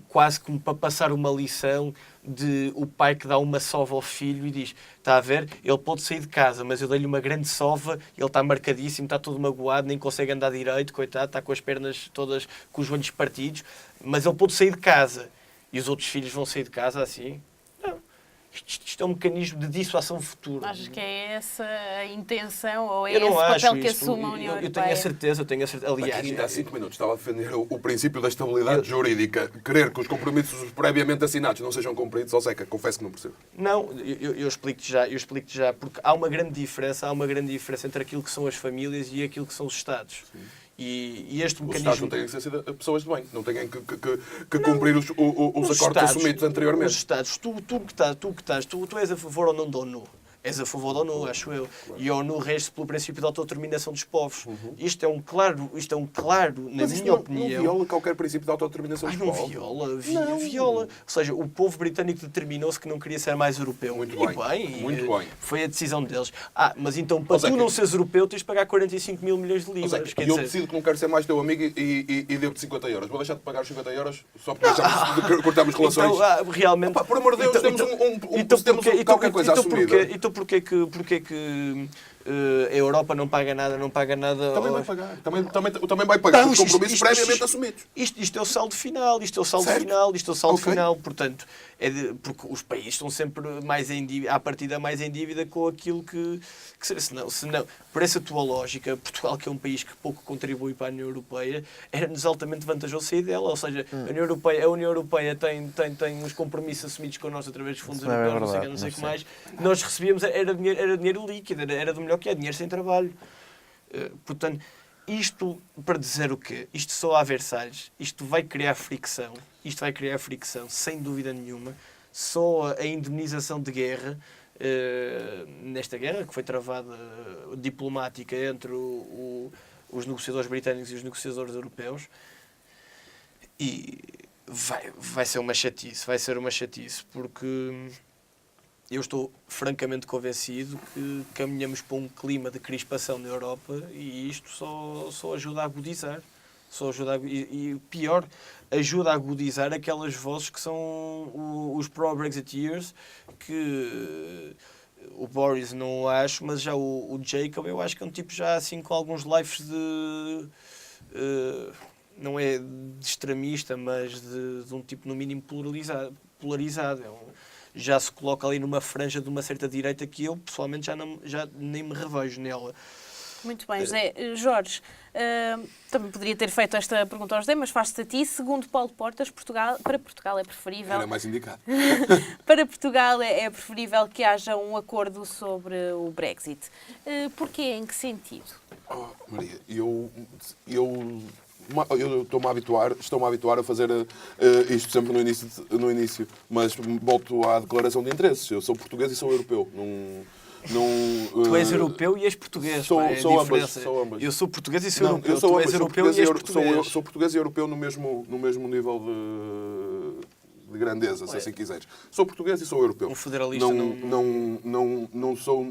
Quase como para passar uma lição de o pai que dá uma sova ao filho e diz, está a ver, ele pode sair de casa, mas eu dei-lhe uma grande sova, ele está marcadíssimo, está todo magoado, nem consegue andar direito, coitado, está com as pernas todas, com os joelhos partidos, mas ele pode sair de casa. E os outros filhos vão sair de casa assim? Não. Isto é um mecanismo de dissuasão futura. Achas que é essa a intenção ou é eu não esse acho papel que isto. assume a União Europeia? Eu tenho a certeza. Aliás, ainda há 5 minutos estava a defender o princípio da estabilidade jurídica. Querer que os compromissos previamente assinados não sejam cumpridos, ou seja, confesso que não percebo. Não, eu explico-te já, porque há uma grande diferença entre aquilo que são as famílias e aquilo que são os Estados. Sim. E este mecanismo... Os Estados não têm que ser pessoas de bem, não têm que cumprir os acordos assumidos anteriormente. Os Estados, tu és a favor ou não da ONU? És a favor da ONU, acho eu. E a ONU rege pelo princípio da autodeterminação dos povos. Isto é um claro, na minha opinião... Não viola qualquer princípio da autodeterminação dos povos. Não viola. Ou seja, o povo britânico determinou-se que não queria ser mais europeu. Muito bem. Foi a decisão deles. Mas então, para tu não seres europeu, tens de pagar 45 mil milhões de libras. Eu decido que não quero ser mais teu amigo e devo-te 50 euros. Vou deixar de pagar os 50 euros só porque cortamos relações. Então, realmente... por amor de Deus, temos qualquer coisa assumida. Então porquê que a Europa não paga nada? Também vai pagar. Também vai pagar os compromissos previamente assumidos. Isto é o saldo final. Portanto, porque os países estão sempre mais em dívida, à partida mais em dívida com aquilo que senão, por essa tua lógica, Portugal, que é um país que pouco contribui para a União Europeia, era-nos altamente vantajoso sair dela. Ou seja, a União Europeia tem uns compromissos assumidos connosco através dos fundos europeus, não sei o que mais. Nós recebíamos, era dinheiro líquido, era do melhor que é, dinheiro sem trabalho. Portanto, isto para dizer o quê? Isto só há Versalhes, isto vai criar fricção, sem dúvida nenhuma. Só a indemnização de guerra, nesta guerra que foi travada diplomática entre os negociadores britânicos e os negociadores europeus, e vai ser uma chatice, porque eu estou francamente convencido que caminhamos para um clima de crispação na Europa e isto só ajuda a agudizar. E pior, ajuda a agudizar aquelas vozes que são os pro-Brexiteers que O Boris não o acho, mas já o Jacob eu acho que é um tipo já assim com alguns lives de... não é de extremista, mas de um tipo no mínimo polarizado. Já se coloca ali numa franja de uma certa direita que eu pessoalmente já nem me revejo nela. Muito bem, José. Jorge, também poderia ter feito esta pergunta ao José, mas faz-se a ti. Segundo Paulo Portas, para Portugal é preferível... Era mais indicado. Para Portugal é preferível que haja um acordo sobre o Brexit. Porquê? Em que sentido? Maria, eu estou-me a habituar a fazer isto sempre no início, mas volto à declaração de interesses. Eu sou português e sou europeu. Tu és europeu e és português. Sou ambas. Eu sou português e sou Não, europeu. eu sou Tu ambas, és sou europeu e és português. Sou português e europeu no mesmo nível de grandeza, se assim quiseres. Sou português e sou europeu. Um federalista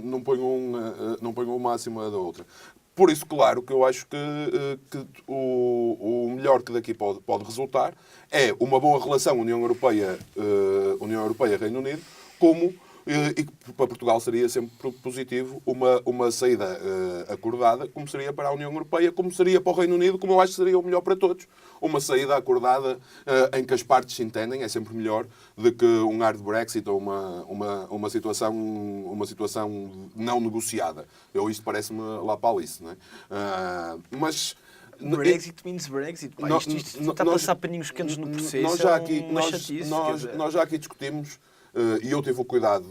não ponho uma acima da outra. Por isso, claro, que eu acho que o melhor que daqui pode resultar é uma boa relação União Europeia-Reino Unido, e para Portugal seria sempre positivo uma saída acordada, como seria para a União Europeia, como seria para o Reino Unido, como eu acho que seria o melhor para todos. Uma saída acordada em que as partes se entendem é sempre melhor do que um hard Brexit ou uma situação não negociada. Isto parece-me lá para Alice, não é? Mas... Brexit means Brexit. Pá, isto está a passar paninhos quentes no processo. Nós já aqui discutimos... E eu tive o cuidado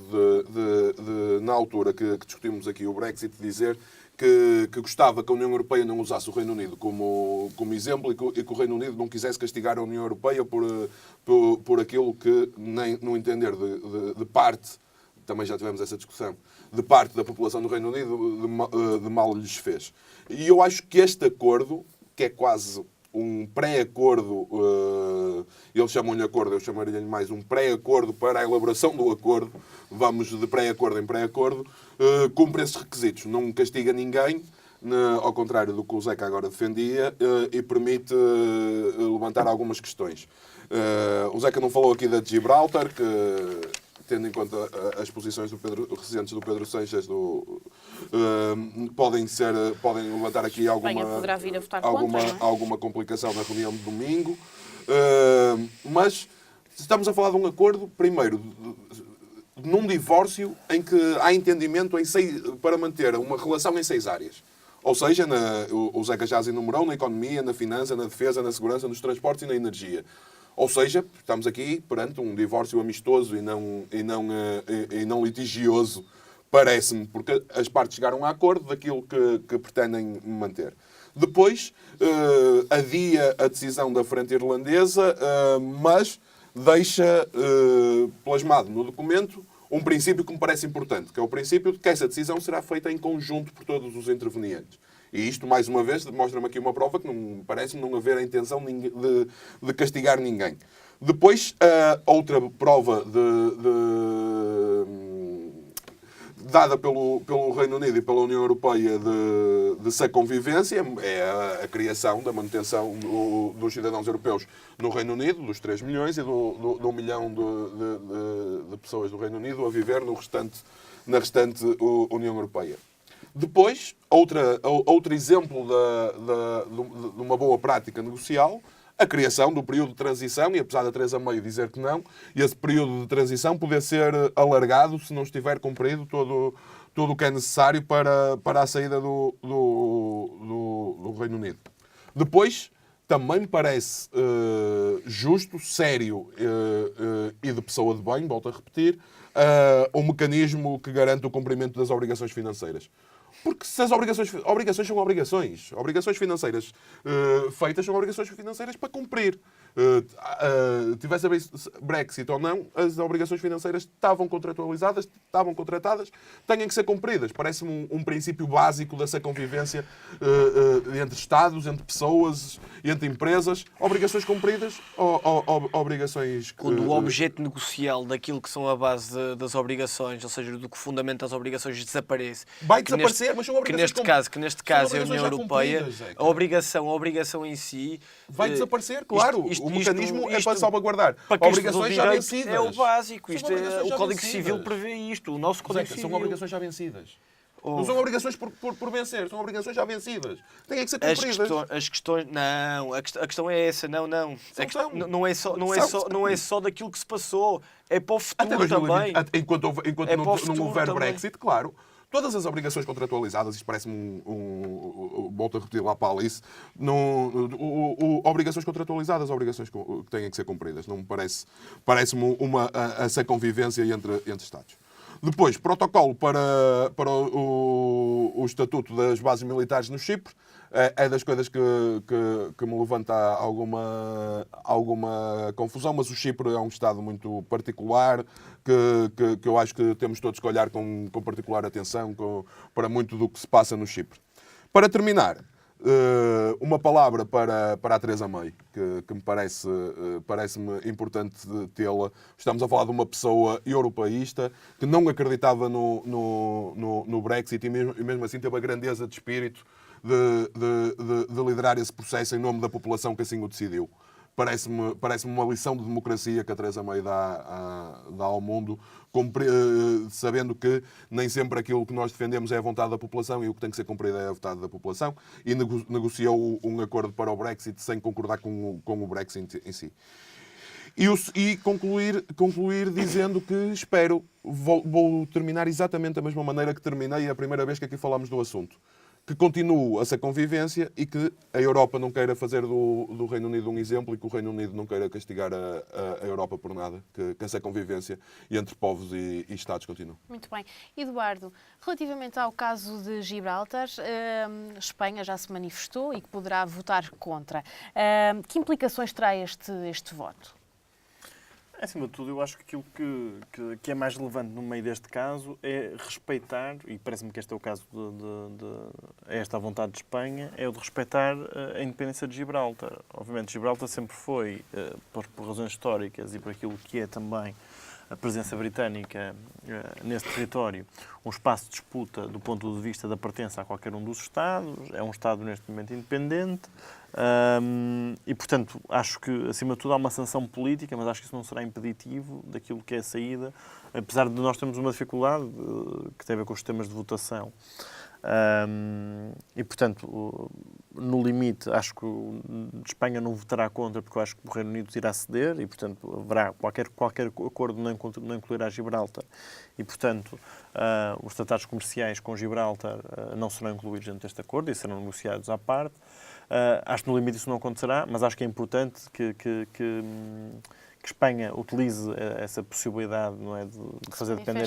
na altura que discutimos aqui o Brexit, de dizer que gostava que a União Europeia não usasse o Reino Unido como exemplo e que o Reino Unido não quisesse castigar a União Europeia por aquilo que, nem no entender de parte, também já tivemos essa discussão, de parte da população do Reino Unido de mal lhes fez. E eu acho que este acordo, que é quase um pré-acordo, eles chamam-lhe acordo, eu chamaria-lhe mais um pré-acordo para a elaboração do acordo, vamos de pré-acordo em pré-acordo, cumpre esses requisitos, não castiga ninguém, ao contrário do que o Zeca agora defendia, e permite levantar algumas questões. O Zeca não falou aqui da Gibraltar, que, tendo em conta as posições recentes do Pedro Sanches, podem levantar aqui alguma complicação na reunião de domingo. Mas estamos a falar de um acordo, primeiro, num divórcio em que há entendimento para manter uma relação em 6 áreas. Ou seja, o Zeca já as enumerou, na economia, na finança, na defesa, na segurança, nos transportes e na energia. Ou seja, estamos aqui perante um divórcio amistoso e não litigioso, parece-me, porque as partes chegaram a acordo daquilo que pretendem manter. Depois, adia a decisão da frente irlandesa, mas deixa plasmado no documento um princípio que me parece importante, que é o princípio de que essa decisão será feita em conjunto por todos os intervenientes. E isto, mais uma vez, mostra-me aqui uma prova que parece-me não haver a intenção de castigar ninguém. Depois, outra prova dada pelo Reino Unido e pela União Europeia de sua convivência é a criação da manutenção dos cidadãos europeus no Reino Unido, dos 3 milhões e do 1 milhão de pessoas do Reino Unido a viver na restante União Europeia. Depois, outro exemplo de uma boa prática negocial, a criação do período de transição, e apesar da Teresa May dizer que não, esse período de transição poder ser alargado se não estiver cumprido todo o que é necessário para a saída do Reino Unido. Depois, também me parece justo, sério e de pessoa de bem, volto a repetir, um mecanismo que garante o cumprimento das obrigações financeiras. Porque se as obrigações são obrigações financeiras feitas são obrigações financeiras para cumprir. Tivesse Brexit ou não, as obrigações financeiras estavam contratualizadas, estavam contratadas, têm que ser cumpridas. Parece-me um princípio básico dessa convivência entre Estados, entre pessoas, entre empresas. Obrigações cumpridas ou obrigações... Quando o objeto negocial daquilo que são a base das obrigações, ou seja, do que fundamenta as obrigações, desaparece. Vai desaparecer, mas são obrigações que neste caso é a União Europeia, a obrigação em si... Vai desaparecer, claro. O mecanismo é para salvaguardar obrigações já vencidas. É o básico. São obrigações O já Código vencidas. Civil prevê isto. O nosso Código Zeca, Civil... são obrigações já vencidas. Não são obrigações por vencer, são obrigações já vencidas. Têm que ser cumpridas. As questões... Não, a questão é essa. Não. Não é só daquilo que se passou. É para o futuro também. Enquanto não houver também. Brexit, claro. Todas as obrigações contratualizadas, isto parece-me volto a repetir lá para a Alice, obrigações contratualizadas, obrigações que têm que ser cumpridas. Não me parece-me essa convivência entre Estados. Depois, protocolo para o Estatuto das Bases Militares no Chipre. É das coisas que me levanta alguma confusão, mas o Chipre é um Estado muito particular, que eu acho que temos todos que olhar com particular atenção para muito do que se passa no Chipre. Para terminar, uma palavra para a Theresa May, que me parece-me importante tê-la. Estamos a falar de uma pessoa europeísta que não acreditava no Brexit e mesmo assim teve a grandeza de espírito de liderar esse processo em nome da população que assim o decidiu. Parece-me uma lição de democracia que a Theresa May dá ao mundo, sabendo que nem sempre aquilo que nós defendemos é a vontade da população e o que tem que ser cumprido é a vontade da população, e negociou um acordo para o Brexit sem concordar com o Brexit em si. E concluir dizendo que espero, vou terminar exatamente da mesma maneira que terminei a primeira vez que aqui falámos do assunto, que continue essa convivência e que a Europa não queira fazer do Reino Unido um exemplo e que o Reino Unido não queira castigar a Europa por nada, que essa convivência entre povos e Estados continue. Muito bem. Eduardo, relativamente ao caso de Gibraltar, Espanha já se manifestou e que poderá votar contra. Que implicações terá este voto? Acima de tudo, eu acho que aquilo que é mais relevante no meio deste caso é respeitar, e parece-me que este é o caso esta vontade de Espanha, é o de respeitar a independência de Gibraltar. Obviamente, Gibraltar sempre foi, por razões históricas e por aquilo que é também a presença britânica nesse território, um espaço de disputa do ponto de vista da pertença a qualquer um dos Estados, é um Estado neste momento independente, e, portanto, acho que, acima de tudo, há uma sanção política, mas acho que isso não será impeditivo daquilo que é a saída, apesar de nós termos uma dificuldade que tem a ver com os sistemas de votação. E, portanto, no limite, acho que Espanha não votará contra, porque eu acho que o Reino Unido irá ceder e, portanto, haverá qualquer acordo não incluirá Gibraltar e, portanto, os tratados comerciais com Gibraltar não serão incluídos dentro deste acordo e serão negociados à parte. Acho que no limite isso não acontecerá, mas acho que é importante que Espanha utilize essa possibilidade, não é, de fazer depender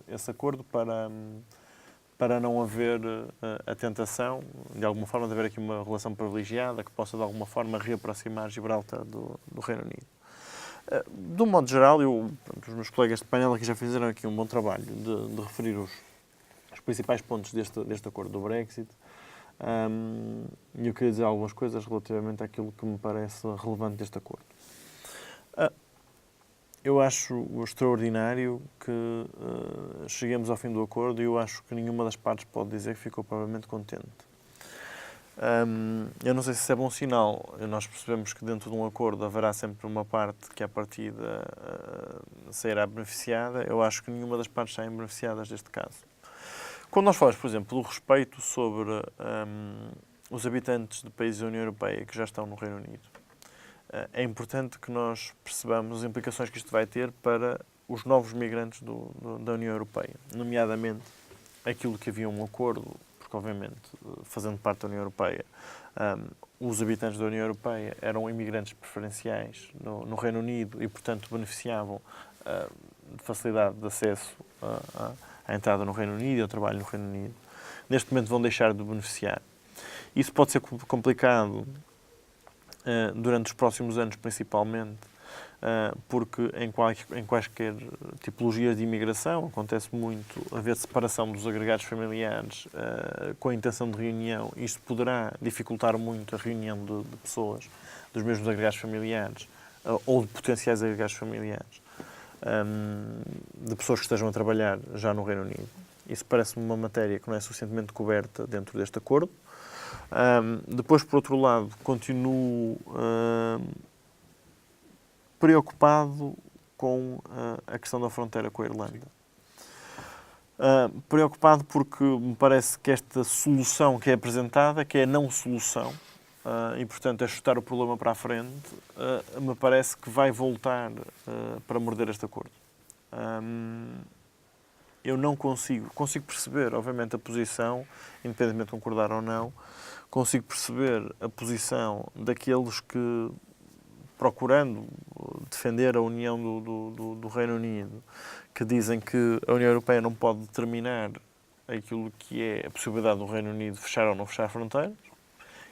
esse acordo para não haver a tentação, de alguma forma, de haver aqui uma relação privilegiada que possa, de alguma forma, reaproximar Gibraltar do Reino Unido. De um modo geral, os meus colegas de painel aqui já fizeram aqui um bom trabalho de referir os principais pontos deste acordo do Brexit. E eu queria dizer algumas coisas relativamente àquilo que me parece relevante deste acordo. Eu acho extraordinário que cheguemos ao fim do acordo e eu acho que nenhuma das partes pode dizer que ficou provavelmente contente. Eu não sei se isso é bom sinal. Nós percebemos que dentro de um acordo haverá sempre uma parte que, à partida, sairá beneficiada. Eu acho que nenhuma das partes saem beneficiadas deste caso. Quando nós falamos, por exemplo, do respeito sobre os habitantes de países da União Europeia que já estão no Reino Unido, é importante que nós percebamos as implicações que isto vai ter para os novos migrantes da União Europeia, nomeadamente aquilo que havia um acordo, porque, obviamente, fazendo parte da União Europeia, os habitantes da União Europeia eram imigrantes preferenciais no Reino Unido e, portanto, beneficiavam de facilidade de acesso à entrada no Reino Unido e ao trabalho no Reino Unido. Neste momento vão deixar de beneficiar. Isso pode ser complicado durante os próximos anos, principalmente, porque em quaisquer tipologias de imigração acontece muito haver separação dos agregados familiares com a intenção de reunião. Isto poderá dificultar muito a reunião de pessoas dos mesmos agregados familiares ou de potenciais agregados familiares, de pessoas que estejam a trabalhar já no Reino Unido. Isso parece-me uma matéria que não é suficientemente coberta dentro deste acordo. Depois, por outro lado, continuo preocupado com a questão da fronteira com a Irlanda. Preocupado porque me parece que esta solução que é apresentada, que é a não solução, e portanto é chutar o problema para a frente, me parece que vai voltar para morder este acordo. Eu não consigo perceber, obviamente, a posição, independentemente de concordar ou não, consigo perceber a posição daqueles que, procurando defender a união do Reino Unido, que dizem que a União Europeia não pode determinar aquilo que é a possibilidade do Reino Unido fechar ou não fechar fronteiras.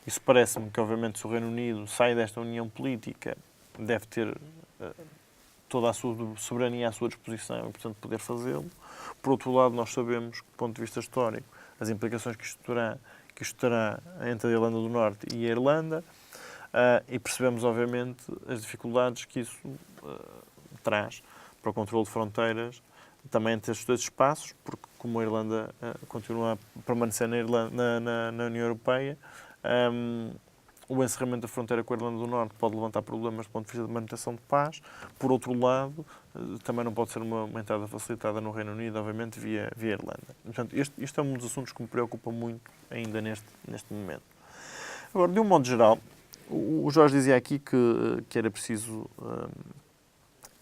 Isso parece-me que, obviamente, se o Reino Unido sai desta união política, deve ter toda a sua soberania à sua disposição e, portanto, poder fazê-lo. Por outro lado, nós sabemos, do ponto de vista histórico, as implicações que isto terá entre a Irlanda do Norte e a Irlanda, e percebemos, obviamente, as dificuldades que isso traz para o controle de fronteiras, também entre estes dois espaços, porque como a Irlanda continua a permanecer na União Europeia, o encerramento da fronteira com a Irlanda do Norte pode levantar problemas do ponto de vista de manutenção de paz. Por outro lado, também não pode ser uma entrada facilitada no Reino Unido, obviamente, via Irlanda. Portanto, este é um dos assuntos que me preocupa muito ainda neste momento. Agora, de um modo geral, o Jorge dizia aqui que era preciso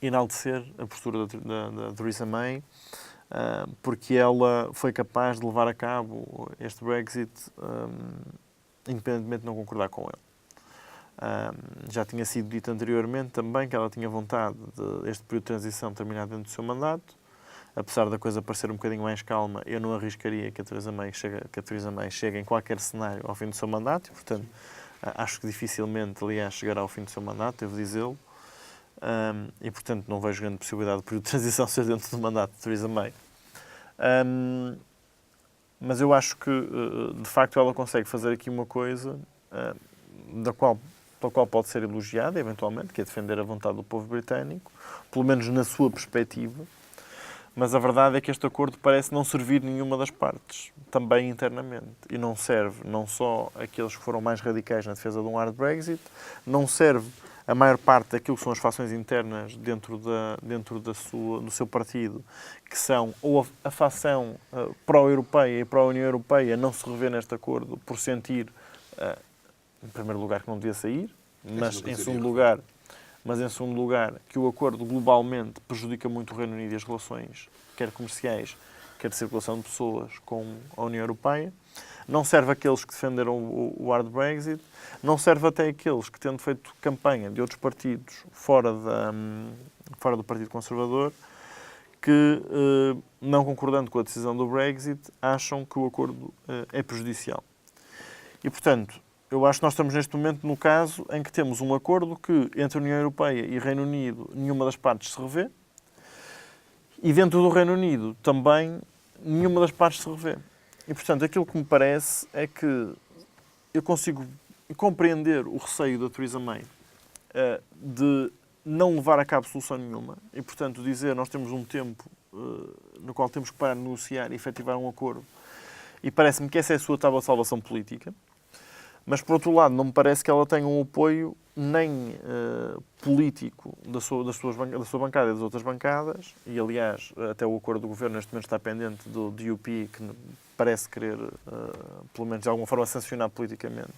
enaltecer a postura da Theresa May, porque ela foi capaz de levar a cabo este Brexit independentemente de não concordar com ele. Já tinha sido dito anteriormente também que ela tinha vontade de este período de transição terminar dentro do seu mandato. Apesar da coisa parecer um bocadinho mais calma, eu não arriscaria que a Theresa May chegue em qualquer cenário ao fim do seu mandato. E, portanto, acho que dificilmente, aliás, chegará ao fim do seu mandato, devo dizê-lo. E, portanto, não vejo grande possibilidade do período de transição ser dentro do mandato de Theresa May. Mas eu acho que, de facto, ela consegue fazer aqui uma coisa pela qual pode ser elogiada, eventualmente, que é defender a vontade do povo britânico, pelo menos na sua perspectiva. Mas a verdade é que este acordo parece não servir nenhuma das partes, também internamente. E não serve não só aqueles que foram mais radicais na defesa de um hard Brexit, não serve a maior parte daquilo que são as fações internas dentro do seu partido, que são ou a fação pró-europeia e pró-União Europeia não se revê neste acordo por sentir, em primeiro lugar, que não devia sair, mas em segundo lugar, que o acordo globalmente prejudica muito o Reino Unido e as relações, quer comerciais, quer de circulação de pessoas, com a União Europeia. Não serve àqueles que defenderam o hard Brexit, não serve até àqueles que, tendo feito campanha de outros partidos fora do Partido Conservador, que, não concordando com a decisão do Brexit, acham que o acordo é prejudicial. E, portanto, eu acho que nós estamos neste momento no caso em que temos um acordo que, entre a União Europeia e Reino Unido, nenhuma das partes se revê, e dentro do Reino Unido também nenhuma das partes se revê. E, portanto, aquilo que me parece é que eu consigo compreender o receio da Theresa May de não levar a cabo solução nenhuma e, portanto, dizer nós temos um tempo no qual temos que parar de negociar e efetivar um acordo. E parece-me que essa é a sua tábua de salvação política. Mas, por outro lado, não me parece que ela tenha um apoio nem político da sua bancada e das outras bancadas. E, aliás, até o acordo do governo neste momento está pendente do DUP, que parece querer, pelo menos de alguma forma, sancionar politicamente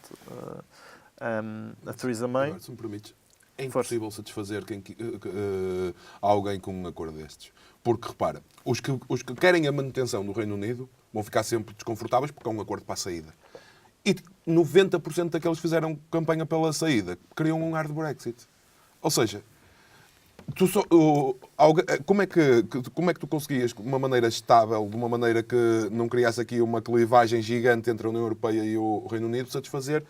a Theresa May. Agora, se me permites, é impossível satisfazer alguém com um acordo destes. Porque, repara, os que querem a manutenção do Reino Unido vão ficar sempre desconfortáveis porque é um acordo para a saída. E 90% daqueles que fizeram campanha pela saída queriam um hard Brexit. Ou seja, como é que tu conseguias, de uma maneira estável, de uma maneira que não criasse aqui uma clivagem gigante entre a União Europeia e o Reino Unido, satisfazer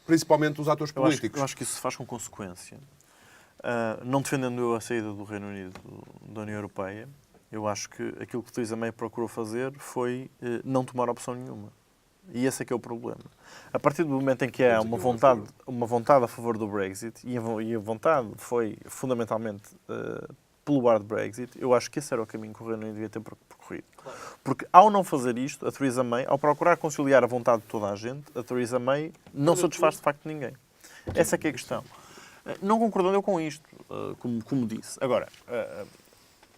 principalmente os atores políticos? Eu acho que isso se faz com consequência. Não defendendo eu a saída do Reino Unido da União Europeia, eu acho que aquilo que Theresa May procurou fazer foi não tomar opção nenhuma. E esse é que é o problema. A partir do momento em que há uma vontade a favor do Brexit, e a vontade foi fundamentalmente pelo hard Brexit, eu acho que esse era o caminho que o Reino Unido devia ter percorrido. Claro. Porque ao não fazer isto, a Theresa May, ao procurar conciliar a vontade de toda a gente, a Theresa May não satisfaz de facto ninguém. Essa é que é a questão. Não concordando eu com isto, como disse. Agora,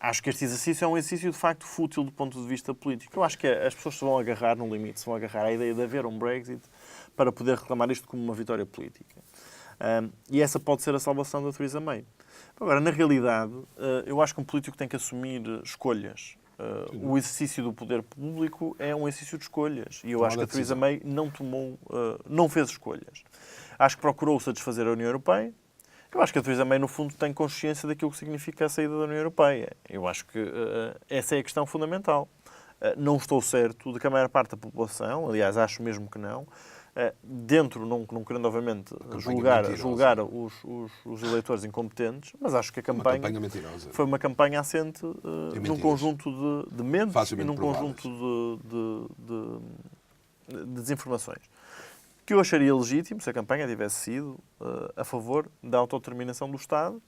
acho que este exercício é um exercício de facto fútil do ponto de vista político. Eu acho que as pessoas se vão agarrar no limite, se vão agarrar à ideia de haver um Brexit para poder reclamar isto como uma vitória política. E essa pode ser a salvação da Theresa May. Agora, na realidade, eu acho que um político tem que assumir escolhas. O exercício do poder público é um exercício de escolhas. E eu acho que a Theresa May não fez escolhas. Acho que procurou satisfazer a União Europeia. Eu acho que a Theresa May, no fundo, tem consciência daquilo que significa a saída da União Europeia. Eu acho que essa é a questão fundamental. Não estou certo de que a maior parte da população, aliás, acho mesmo que não, dentro, não querendo obviamente julgar os eleitores incompetentes, mas acho que a campanha foi uma campanha assente num conjunto de medos e num conjunto de desinformações. Que eu acharia legítimo se a campanha tivesse sido a favor da autodeterminação do Estado.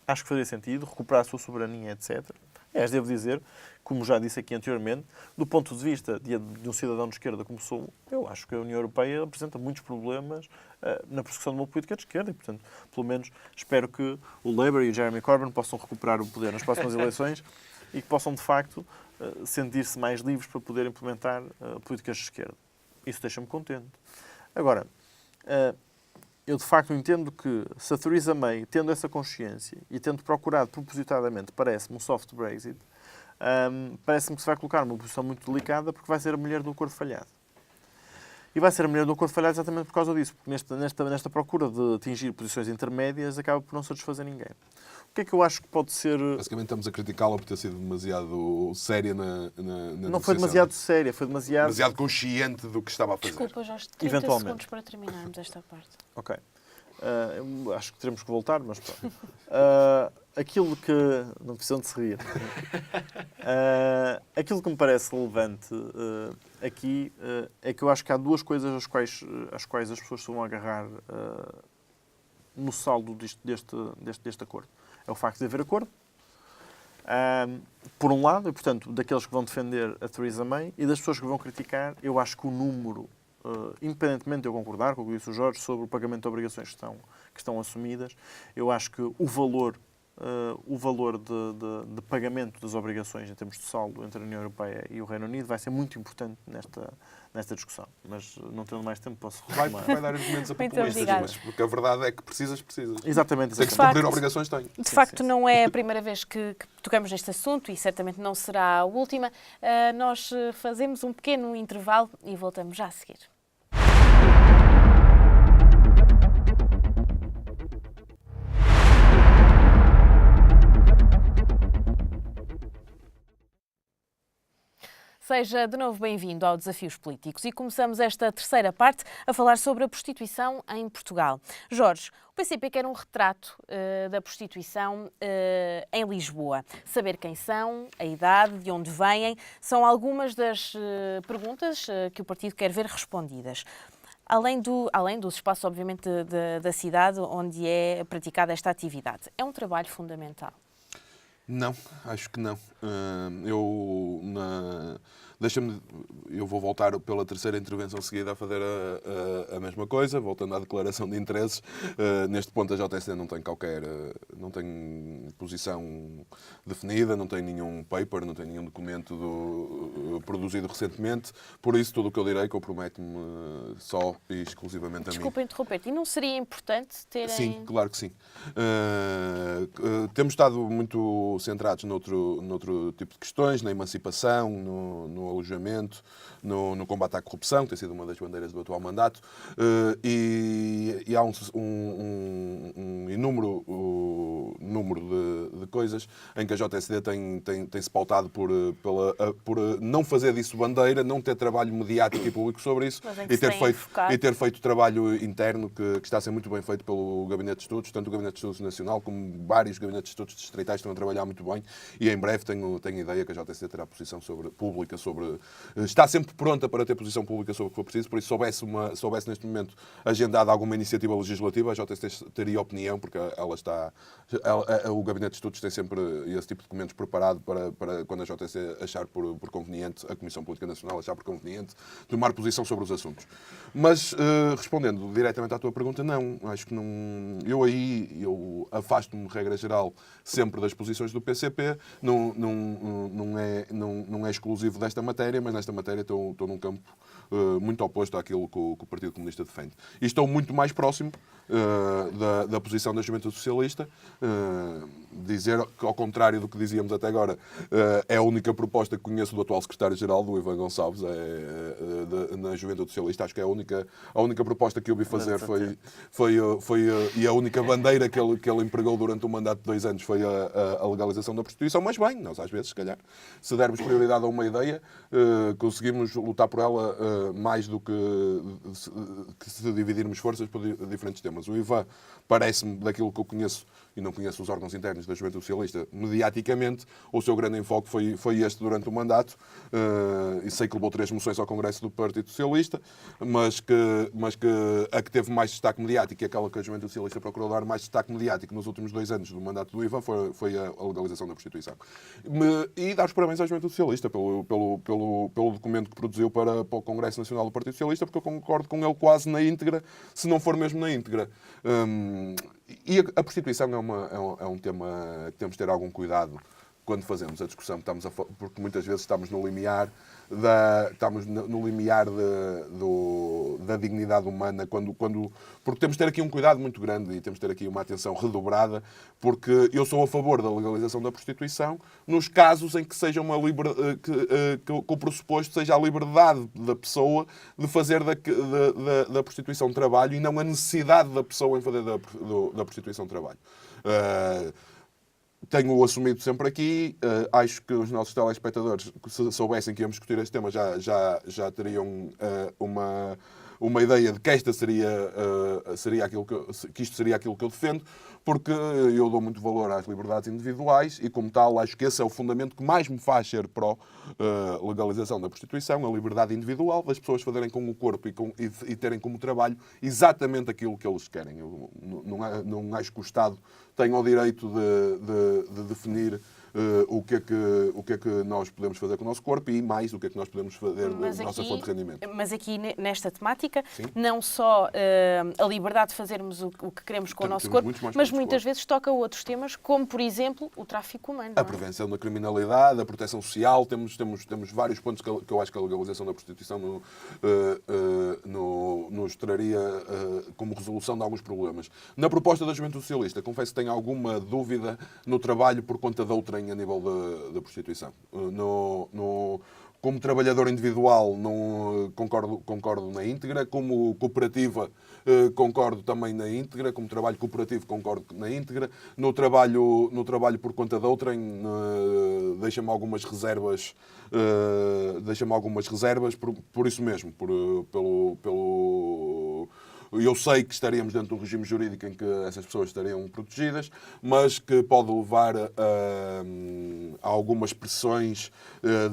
Acho que faria sentido recuperar a sua soberania, etc. Aliás, devo dizer, como já disse aqui anteriormente, do ponto de vista de um cidadão de esquerda como sou, eu acho que a União Europeia apresenta muitos problemas na persecução de uma política de esquerda e, portanto, pelo menos espero que o Labour e o Jeremy Corbyn possam recuperar o poder nas próximas eleições e que possam, de facto, sentir-se mais livres para poder implementar políticas de esquerda. Isso deixa-me contente. Agora, eu de facto entendo que se a Theresa May, tendo essa consciência e tendo procurado propositadamente, parece-me, um soft Brexit, parece-me que se vai colocar numa posição muito delicada porque vai ser a mulher do acordo falhado. E vai ser a mulher do acordo falhado exatamente por causa disso, porque nesta procura de atingir posições intermédias acaba por não satisfazer ninguém. O que é que eu acho que pode ser... Basicamente estamos a criticá-la por ter sido demasiado séria na Não foi demasiado séria, foi demasiado consciente do que estava a fazer. Desculpa, Jorge, 30 segundos para terminarmos esta parte. Ok. Acho que teremos que voltar, mas pronto. Aquilo que... Não precisam de se rir. Aquilo que me parece relevante aqui é que eu acho que há duas coisas às quais as pessoas se vão agarrar no saldo deste acordo. É o facto de haver acordo, por um lado, e portanto, daqueles que vão defender a Theresa May e das pessoas que vão criticar, eu acho que o número, independentemente de eu concordar com o que disse o Jorge sobre o pagamento de obrigações que estão assumidas, eu acho que o valor de pagamento das obrigações em termos de saldo entre a União Europeia e o Reino Unido vai ser muito importante nesta discussão. Mas não tendo mais tempo, posso retomar. Vai dar argumentos a populistas, mas porque a verdade é que precisas. Exatamente. Tem que se cumprir obrigações, tem. De facto, não é a primeira vez que tocamos neste assunto e certamente não será a última. Nós fazemos um pequeno intervalo e voltamos já a seguir. Seja de novo bem-vindo ao Desafios Políticos e começamos esta terceira parte a falar sobre a prostituição em Portugal. Jorge, o PCP quer um retrato da prostituição em Lisboa. Saber quem são, a idade, de onde vêm, são algumas das perguntas que o partido quer ver respondidas. Além dos espaços, obviamente, da cidade onde é praticada esta atividade. É um trabalho fundamental. Não, acho que não. Eu vou voltar pela terceira intervenção seguida a fazer a mesma coisa, voltando à declaração de interesses. Neste ponto a JSD não tem posição definida, não tem nenhum paper, não tem nenhum documento produzido recentemente, por isso tudo o que eu direi que eu prometo-me só e exclusivamente a mim. Desculpa interromper-te, e não seria importante terem... Sim, claro que sim. Temos estado muito centrados noutro tipo de questões, na emancipação, no alojamento, no combate à corrupção, que tem sido uma das bandeiras do atual mandato, e há um inúmero de coisas em que a JSD tem-se pautado por não fazer disso bandeira, não ter trabalho mediático e público sobre isso e ter feito trabalho interno que está a ser muito bem feito pelo Gabinete de Estudos, tanto o Gabinete de Estudos Nacional como vários Gabinetes de Estudos distritais estão a trabalhar muito bem e em breve tenho a ideia que a JSD terá posição pública sobre está sempre pronta para ter posição pública sobre o que for preciso, por isso soubesse neste momento agendada alguma iniciativa legislativa, a JST teria opinião, porque o Gabinete de Estudos tem sempre esse tipo de documentos preparado para quando a JST achar por conveniente, a Comissão Política Nacional achar por conveniente, tomar posição sobre os assuntos. Mas, respondendo diretamente à tua pergunta, não, acho que não. Eu afasto-me, regra geral, sempre das posições do PCP, não é exclusivo desta matéria, mas nesta matéria estou num campo muito oposto àquilo que o Partido Comunista defende. E estou muito mais próximo da posição da Juventude Socialista. Dizer que, ao contrário do que dizíamos até agora, é a única proposta que conheço do atual secretário-geral, do Ivan Gonçalves, na Juventude Socialista. Acho que é a única proposta que eu vi fazer e a única bandeira que ele empregou durante um mandato de 2 anos foi a legalização da prostituição. Mas bem, nós às vezes, se calhar, se dermos prioridade a uma ideia, conseguimos lutar por ela mais do que se dividirmos forças por diferentes temas. O Ivan parece-me, daquilo que eu conheço, e não conheço os órgãos internos da Juventude Socialista, mediaticamente, o seu grande enfoque foi este durante o mandato, e sei que levou 3 moções ao Congresso do Partido Socialista, mas que a que teve mais destaque mediático e aquela que a Juventude Socialista procurou dar mais destaque mediático nos últimos 2 anos do mandato do Ivan foi a legalização da prostituição. E dar os parabéns à Juventude Socialista pelo documento que produziu para o Congresso Nacional do Partido Socialista, porque eu concordo com ele quase na íntegra, se não for mesmo na íntegra. E a prostituição é um tema que temos de ter algum cuidado quando fazemos a discussão, porque muitas vezes estamos no limiar da dignidade humana, porque temos de ter aqui um cuidado muito grande e temos de ter aqui uma atenção redobrada, porque eu sou a favor da legalização da prostituição nos casos em que seja que o pressuposto seja a liberdade da pessoa de fazer da prostituição trabalho e não a necessidade da pessoa em fazer da prostituição trabalho. Tenho assumido sempre aqui. Acho que os nossos telespectadores, se soubessem que íamos discutir este tema, já teriam uma ideia de que isto seria aquilo que eu defendo, porque eu dou muito valor às liberdades individuais e, como tal, acho que esse é o fundamento que mais me faz ser pró-legalização da prostituição, a liberdade individual, das pessoas fazerem com o corpo e terem como trabalho exatamente aquilo que eles querem. Eu não acho que o Estado tenha o direito de definir o que é que nós podemos fazer com o nosso corpo e mais o que é que nós podemos fazer da nossa fonte de rendimento. Mas aqui, nesta temática, Sim. não só a liberdade de fazermos o que queremos com o nosso corpo, mas muitas vezes toca outros temas, como, por exemplo, o tráfico humano. A prevenção da criminalidade, a proteção social, temos vários pontos que eu acho que a legalização da prostituição nos traria como resolução de alguns problemas. Na proposta da Juventude Socialista, confesso que tenho alguma dúvida no trabalho por conta de outrem a nível da prostituição. Como trabalhador individual, não concordo na íntegra. Como cooperativa, concordo também na íntegra. Como trabalho cooperativo, concordo na íntegra. No trabalho por conta de outrem, deixa-me algumas reservas. Por isso mesmo, eu sei que estaríamos dentro de um regime jurídico em que essas pessoas estariam protegidas, mas que pode levar a algumas pressões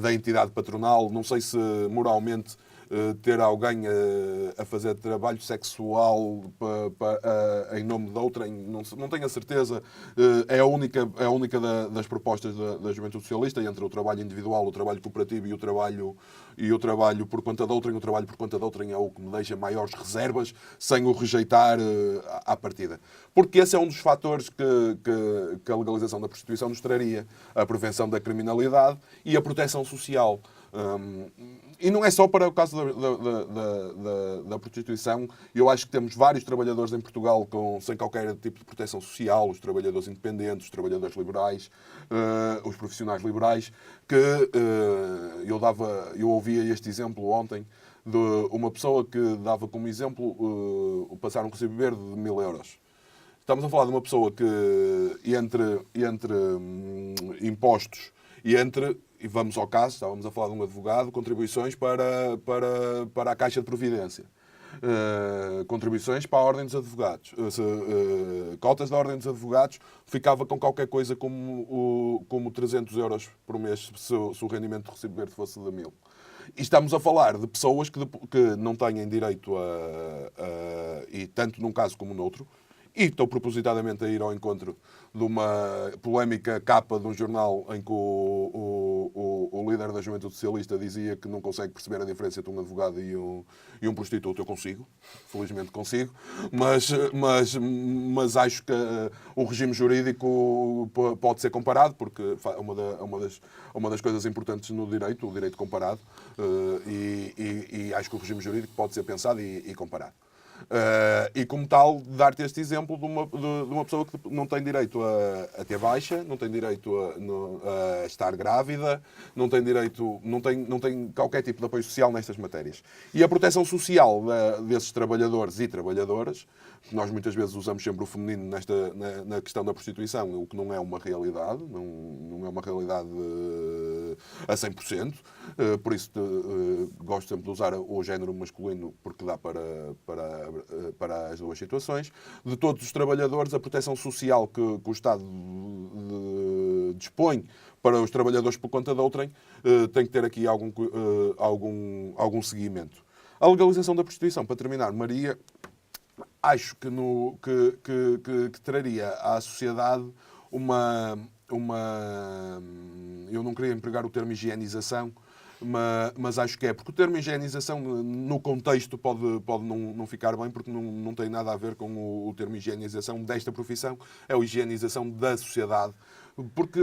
da entidade patronal. Não sei se moralmente ter alguém a fazer trabalho sexual em nome de outrem, não tenho a certeza. É a única das propostas da Juventude Socialista, entre o trabalho individual, o trabalho cooperativo e o trabalho por conta de outrem. O trabalho por conta de outrem é o que me deixa maiores reservas, sem o rejeitar à partida. Porque esse é um dos fatores que a legalização da prostituição nos traria. A prevenção da criminalidade e a proteção social. E não é só para o caso da prostituição. Eu acho que temos vários trabalhadores em Portugal sem qualquer tipo de proteção social, os trabalhadores independentes, os trabalhadores liberais, os profissionais liberais, que eu ouvia este exemplo ontem de uma pessoa que dava como exemplo passar um recibo verde de 1000 euros. Estamos a falar de uma pessoa que entre impostos e vamos ao caso, estávamos a falar de um advogado, contribuições para a Caixa de Providência, contribuições para a Ordem dos Advogados, cotas da Ordem dos Advogados, ficava com qualquer coisa como 300 euros por mês se o rendimento do recibo verde fosse de 1000. E estamos a falar de pessoas que não têm direito e tanto num caso como no outro, e estou propositadamente a ir ao encontro de uma polémica capa de um jornal em que o líder da Juventude Socialista dizia que não consegue perceber a diferença entre um advogado e um prostituto. Eu consigo, felizmente consigo, mas acho que o regime jurídico pode ser comparado, porque é uma das coisas importantes no direito, o direito comparado, e acho que o regime jurídico pode ser pensado e comparado. E como tal, dar-te este exemplo de uma pessoa que não tem direito a ter baixa, não tem direito a estar grávida, não tem qualquer tipo de apoio social nestas matérias. E a proteção social desses trabalhadores e trabalhadoras, que nós muitas vezes usamos sempre o feminino na questão da prostituição, o que não é uma realidade, não é uma realidade a 100%, por isso gosto sempre de usar o género masculino, porque dá para as duas situações. De todos os trabalhadores, a proteção social que o Estado dispõe para os trabalhadores por conta de outrem tem que ter aqui algum seguimento. A legalização da prostituição, para terminar, Maria, acho que traria à sociedade eu não queria empregar o termo higienização, mas acho que é, porque o termo higienização no contexto pode não ficar bem, porque não tem nada a ver com o termo higienização desta profissão, é a higienização da sociedade, porque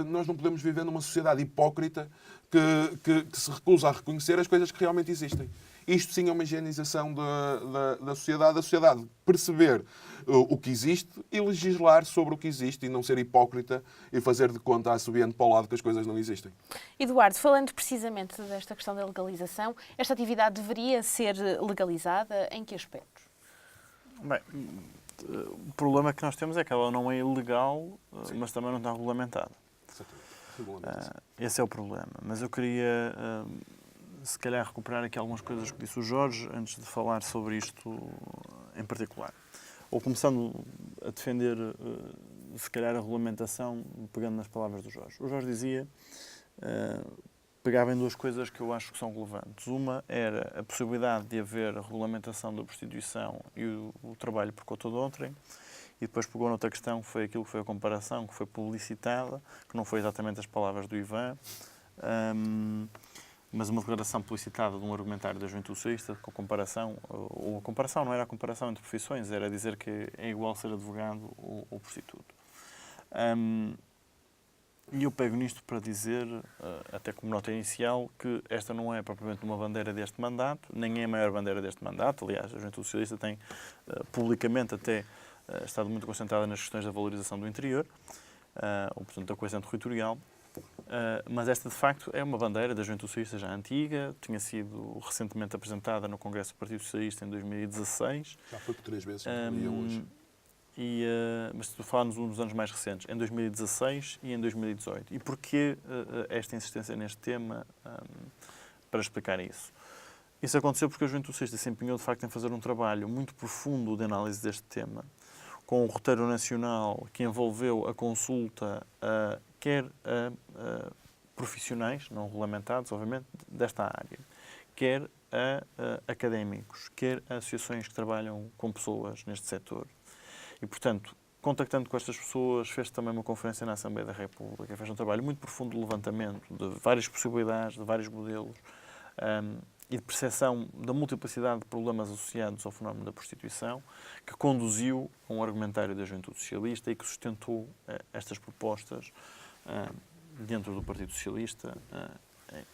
nós não podemos viver numa sociedade hipócrita que se recusa a reconhecer as coisas que realmente existem. Isto sim é uma higienização da sociedade, a sociedade perceber o que existe e legislar sobre o que existe e não ser hipócrita e fazer de conta, assobiando para o lado que as coisas não existem. Eduardo, falando precisamente desta questão da legalização, esta atividade deveria ser legalizada em que aspectos? Bem, o problema que nós temos é que ela não é ilegal, mas também não está regulamentada. Esse é o problema. Mas eu queria, se calhar, recuperar aqui algumas coisas que disse o Jorge antes de falar sobre isto em particular. Ou começando a defender, se calhar, a regulamentação, pegando nas palavras do Jorge. O Jorge dizia, pegava em duas coisas que eu acho que são relevantes. Uma era a possibilidade de haver a regulamentação da prostituição e o trabalho por conta de outrem. E depois pegou noutra questão, que foi aquilo que foi a comparação, que foi publicitada, que não foi exatamente as palavras do Ivan, mas uma declaração publicitada de um argumentário da Juventude Socialista com comparação, ou a comparação não era a comparação entre profissões, era dizer que é igual ser advogado ou prostituto. E eu pego nisto para dizer, até como nota inicial, que esta não é propriamente uma bandeira deste mandato, nem é a maior bandeira deste mandato. Aliás, a Juventude Socialista tem publicamente até estado muito concentrada nas questões da valorização do interior, ou portanto da coesão territorial. Mas esta, de facto, é uma bandeira da Juventude Socialista já antiga, tinha sido recentemente apresentada no Congresso do Partido Socialista em 2016. Já foi por 3 vezes, e hoje. Mas estou a falar nos anos mais recentes, em 2016 e em 2018. E porquê esta insistência neste tema para explicar isso? Isso aconteceu porque a Juventude Socialista se empenhou, de facto, em fazer um trabalho muito profundo de análise deste tema, com um roteiro nacional que envolveu a consulta quer a profissionais, não regulamentados, obviamente, desta área, quer a académicos, quer a associações que trabalham com pessoas neste setor. E, portanto, contactando com estas pessoas, fez também uma conferência na Assembleia da República, fez um trabalho muito profundo de levantamento de várias possibilidades, de vários modelos, e de percepção da multiplicidade de problemas associados ao fenómeno da prostituição, que conduziu a um argumentário da Juventude Socialista e que sustentou estas propostas dentro do Partido Socialista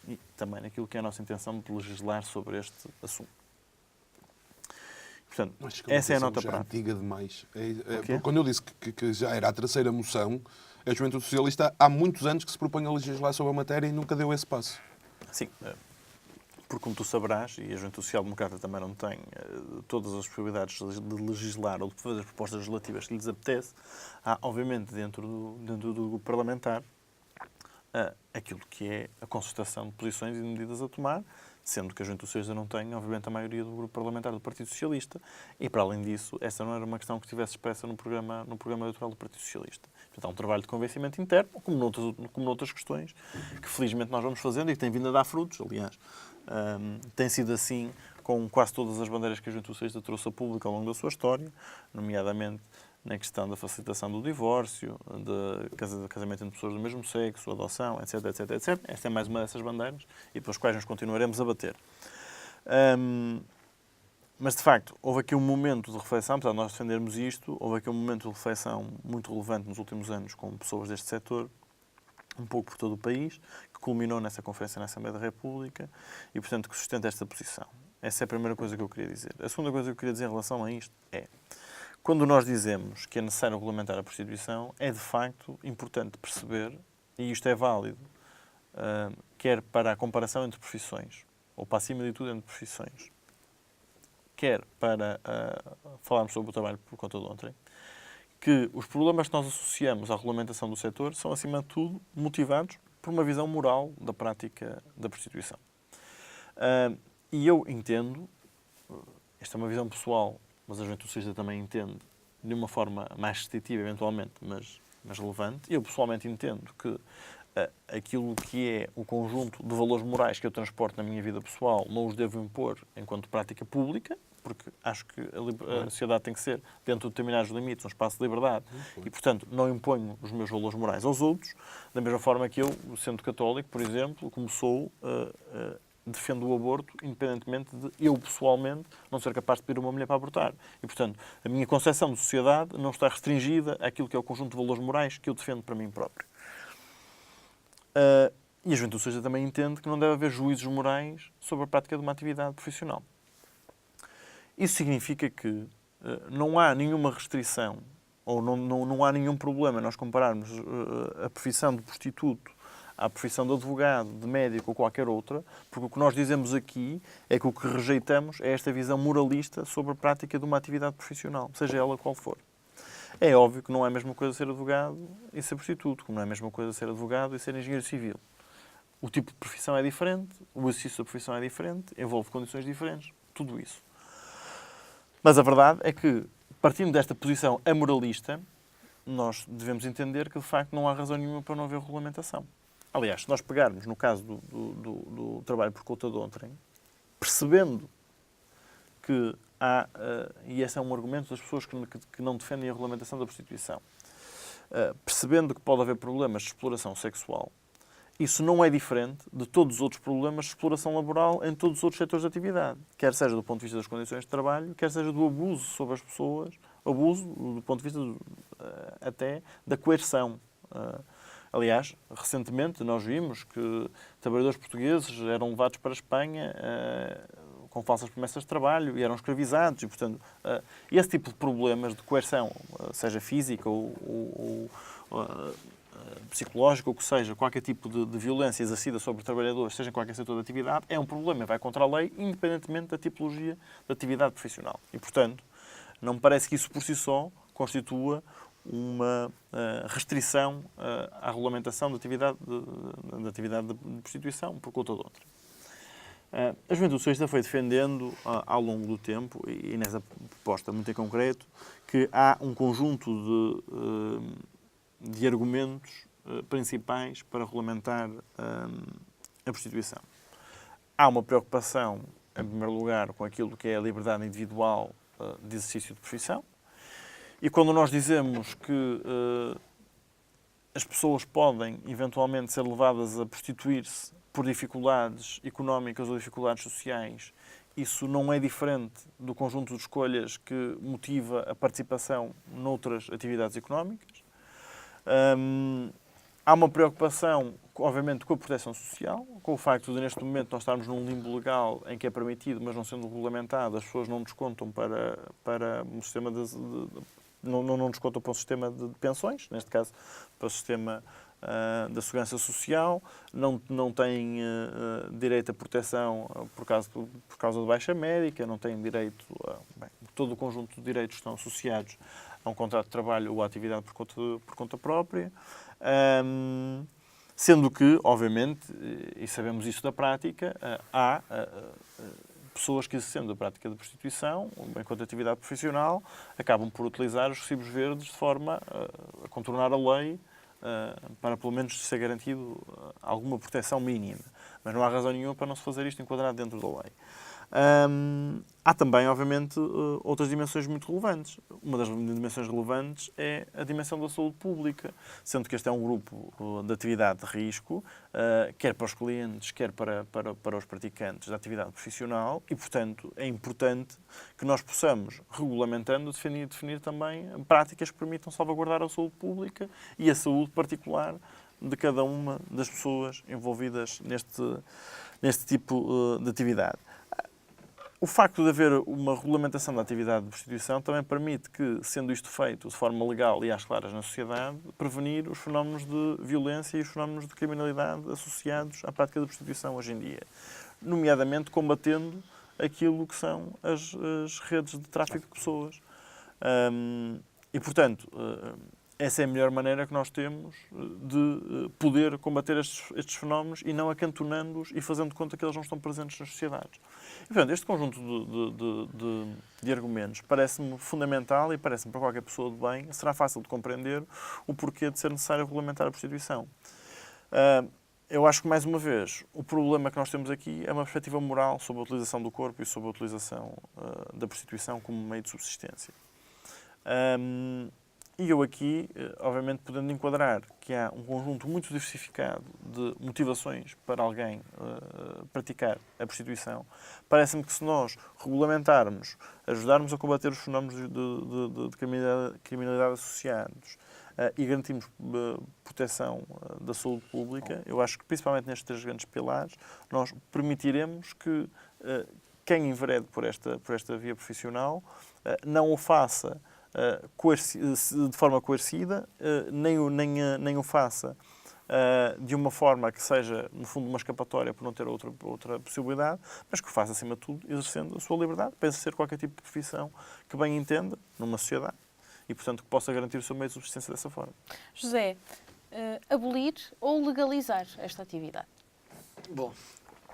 e também naquilo que é a nossa intenção de legislar sobre este assunto. Portanto, essa é a nota prática. Antiga demais. Quando eu disse que já era a terceira moção, a Juventude Socialista há muitos anos que se propõe a legislar sobre a matéria e nunca deu esse passo. Sim, porque como tu saberás, e a Juventude Social Democrata também não tem todas as possibilidades de legislar ou de fazer propostas legislativas que lhes apetece, há, obviamente, dentro do grupo parlamentar, aquilo que é a concertação de posições e de medidas a tomar, sendo que a Juventude Socialista não tem, obviamente, a maioria do grupo parlamentar do Partido Socialista, e, para além disso, essa não era uma questão que estivesse expressa no programa eleitoral do Partido Socialista. Portanto, há um trabalho de convencimento interno, como noutras questões, que felizmente nós vamos fazendo e que tem vindo a dar frutos, aliás. Tem sido assim com quase todas as bandeiras que a Juventude Socialista trouxe a público ao longo da sua história, nomeadamente na questão da facilitação do divórcio, de casamento entre pessoas do mesmo sexo, adoção, etc, etc, etc. Esta é mais uma dessas bandeiras e pelas quais nos continuaremos a bater. Mas, de facto, houve aqui um momento de reflexão, apesar de nós defendermos isto, houve aqui um momento de reflexão muito relevante nos últimos anos com pessoas deste setor, um pouco por todo o país, que culminou nessa conferência na Assembleia da República e, portanto, que sustenta esta posição. Essa é a primeira coisa que eu queria dizer. A segunda coisa que eu queria dizer em relação a isto é: quando nós dizemos que é necessário regulamentar a prostituição, é de facto importante perceber, e isto é válido, quer para a comparação entre profissões, ou para a similitude entre profissões, quer para falarmos sobre o trabalho por conta de outrem, que os problemas que nós associamos à regulamentação do setor são, acima de tudo, motivados por uma visão moral da prática da prostituição. E eu entendo, esta é uma visão pessoal, mas a Juventude Socialista também entende, de uma forma mais restritiva, eventualmente, mas relevante. Eu, pessoalmente, entendo que aquilo que é o conjunto de valores morais que eu transporto na minha vida pessoal não os devo impor enquanto prática pública, porque acho que a sociedade tem que ser, dentro de determinados limites, um espaço de liberdade e, portanto, não imponho os meus valores morais aos outros, da mesma forma que eu, sendo católico, por exemplo, como sou, defendo o aborto, independentemente de eu, pessoalmente, não ser capaz de pedir uma mulher para abortar. E, portanto, a minha concepção de sociedade não está restringida àquilo que é o conjunto de valores morais que eu defendo para mim próprio. E a Juventude Socialista também entende que não deve haver juízos morais sobre a prática de uma atividade profissional. Isso significa que não há nenhuma restrição ou não há nenhum problema nós compararmos a profissão de prostituto à profissão de advogado, de médico ou qualquer outra, porque o que nós dizemos aqui é que o que rejeitamos é esta visão moralista sobre a prática de uma atividade profissional, seja ela qual for. É óbvio que não é a mesma coisa ser advogado e ser prostituto, como não é a mesma coisa ser advogado e ser engenheiro civil. O tipo de profissão é diferente, o exercício da profissão é diferente, envolve condições diferentes, tudo isso. Mas a verdade é que, partindo desta posição amoralista, nós devemos entender que, de facto, não há razão nenhuma para não haver regulamentação. Aliás, se nós pegarmos no caso do trabalho por conta de outrem, percebendo que há, e esse é um argumento das pessoas que não defendem a regulamentação da prostituição, percebendo que pode haver problemas de exploração sexual, isso não é diferente de todos os outros problemas de exploração laboral em todos os outros setores de atividade, quer seja do ponto de vista das condições de trabalho, quer seja do abuso sobre as pessoas, abuso do ponto de vista até da coerção. Aliás, recentemente nós vimos que trabalhadores portugueses eram levados para a Espanha com falsas promessas de trabalho e eram escravizados. E, portanto, esse tipo de problemas de coerção, seja física ou psicológica, ou que seja, qualquer tipo de violência exercida sobre trabalhadores, seja em qualquer setor de atividade, é um problema, vai contra a lei, independentemente da tipologia de atividade profissional. E, portanto, não me parece que isso por si só constitua uma restrição à regulamentação da atividade de prostituição por conta de outra. A Juventude Socialista foi defendendo ao longo do tempo, e nessa proposta muito em concreto, que há um conjunto de argumentos principais para regulamentar a prostituição. Há uma preocupação, em primeiro lugar, com aquilo que é a liberdade individual de exercício de profissão. E quando nós dizemos que as pessoas podem, eventualmente, ser levadas a prostituir-se por dificuldades económicas ou dificuldades sociais, isso não é diferente do conjunto de escolhas que motiva a participação noutras atividades económicas. Há uma preocupação, obviamente, com a proteção social, com o facto de, neste momento, nós estarmos num limbo legal em que é permitido, mas não sendo regulamentado, as pessoas não descontam para um sistema não descontam para um sistema de pensões, neste caso para o sistema da segurança social, não têm direito à proteção por causa de baixa médica, não têm direito todo o conjunto de direitos estão associados a um contrato de trabalho ou à atividade por conta própria. Sendo que, obviamente, e sabemos isso da prática, há pessoas que, exercendo a prática da prostituição, enquanto atividade profissional, acabam por utilizar os recibos verdes de forma a contornar a lei para, pelo menos, ser garantido alguma proteção mínima. Mas não há razão nenhuma para não se fazer isto enquadrado dentro da lei. Há também, obviamente, outras dimensões muito relevantes. Uma das dimensões relevantes é a dimensão da saúde pública, sendo que este é um grupo de atividade de risco, quer para os clientes, quer para os praticantes da atividade profissional, e, portanto, é importante que nós possamos, regulamentando, definir também práticas que permitam salvaguardar a saúde pública e a saúde particular de cada uma das pessoas envolvidas neste tipo de atividade. O facto de haver uma regulamentação da atividade de prostituição também permite que, sendo isto feito de forma legal e às claras na sociedade, prevenir os fenómenos de violência e os fenómenos de criminalidade associados à prática da prostituição hoje em dia, nomeadamente combatendo aquilo que são as redes de tráfico de pessoas. E, portanto, essa é a melhor maneira que nós temos de poder combater estes fenómenos e não acantonando-os e fazendo de conta que eles não estão presentes nas sociedades. E, portanto, este conjunto de argumentos parece-me fundamental e parece-me para qualquer pessoa de bem, será fácil de compreender o porquê de ser necessário regulamentar a prostituição. Eu acho que, mais uma vez, o problema que nós temos aqui é uma perspectiva moral sobre a utilização do corpo e sobre a utilização da prostituição como meio de subsistência. E eu aqui, obviamente, podendo enquadrar que há um conjunto muito diversificado de motivações para alguém praticar a prostituição, parece-me que se nós regulamentarmos, ajudarmos a combater os fenómenos de criminalidade associados e garantirmos proteção da saúde pública, eu acho que, principalmente nestes 3 grandes pilares, nós permitiremos que quem enverede por esta via profissional não o faça de forma coercida, nem o faça de uma forma que seja, no fundo, uma escapatória por não ter outra possibilidade, mas que o faça, acima de tudo, exercendo a sua liberdade, pensa ser qualquer tipo de profissão que bem entenda numa sociedade e, portanto, que possa garantir o seu meio de subsistência dessa forma. José, abolir ou legalizar esta atividade? Bom,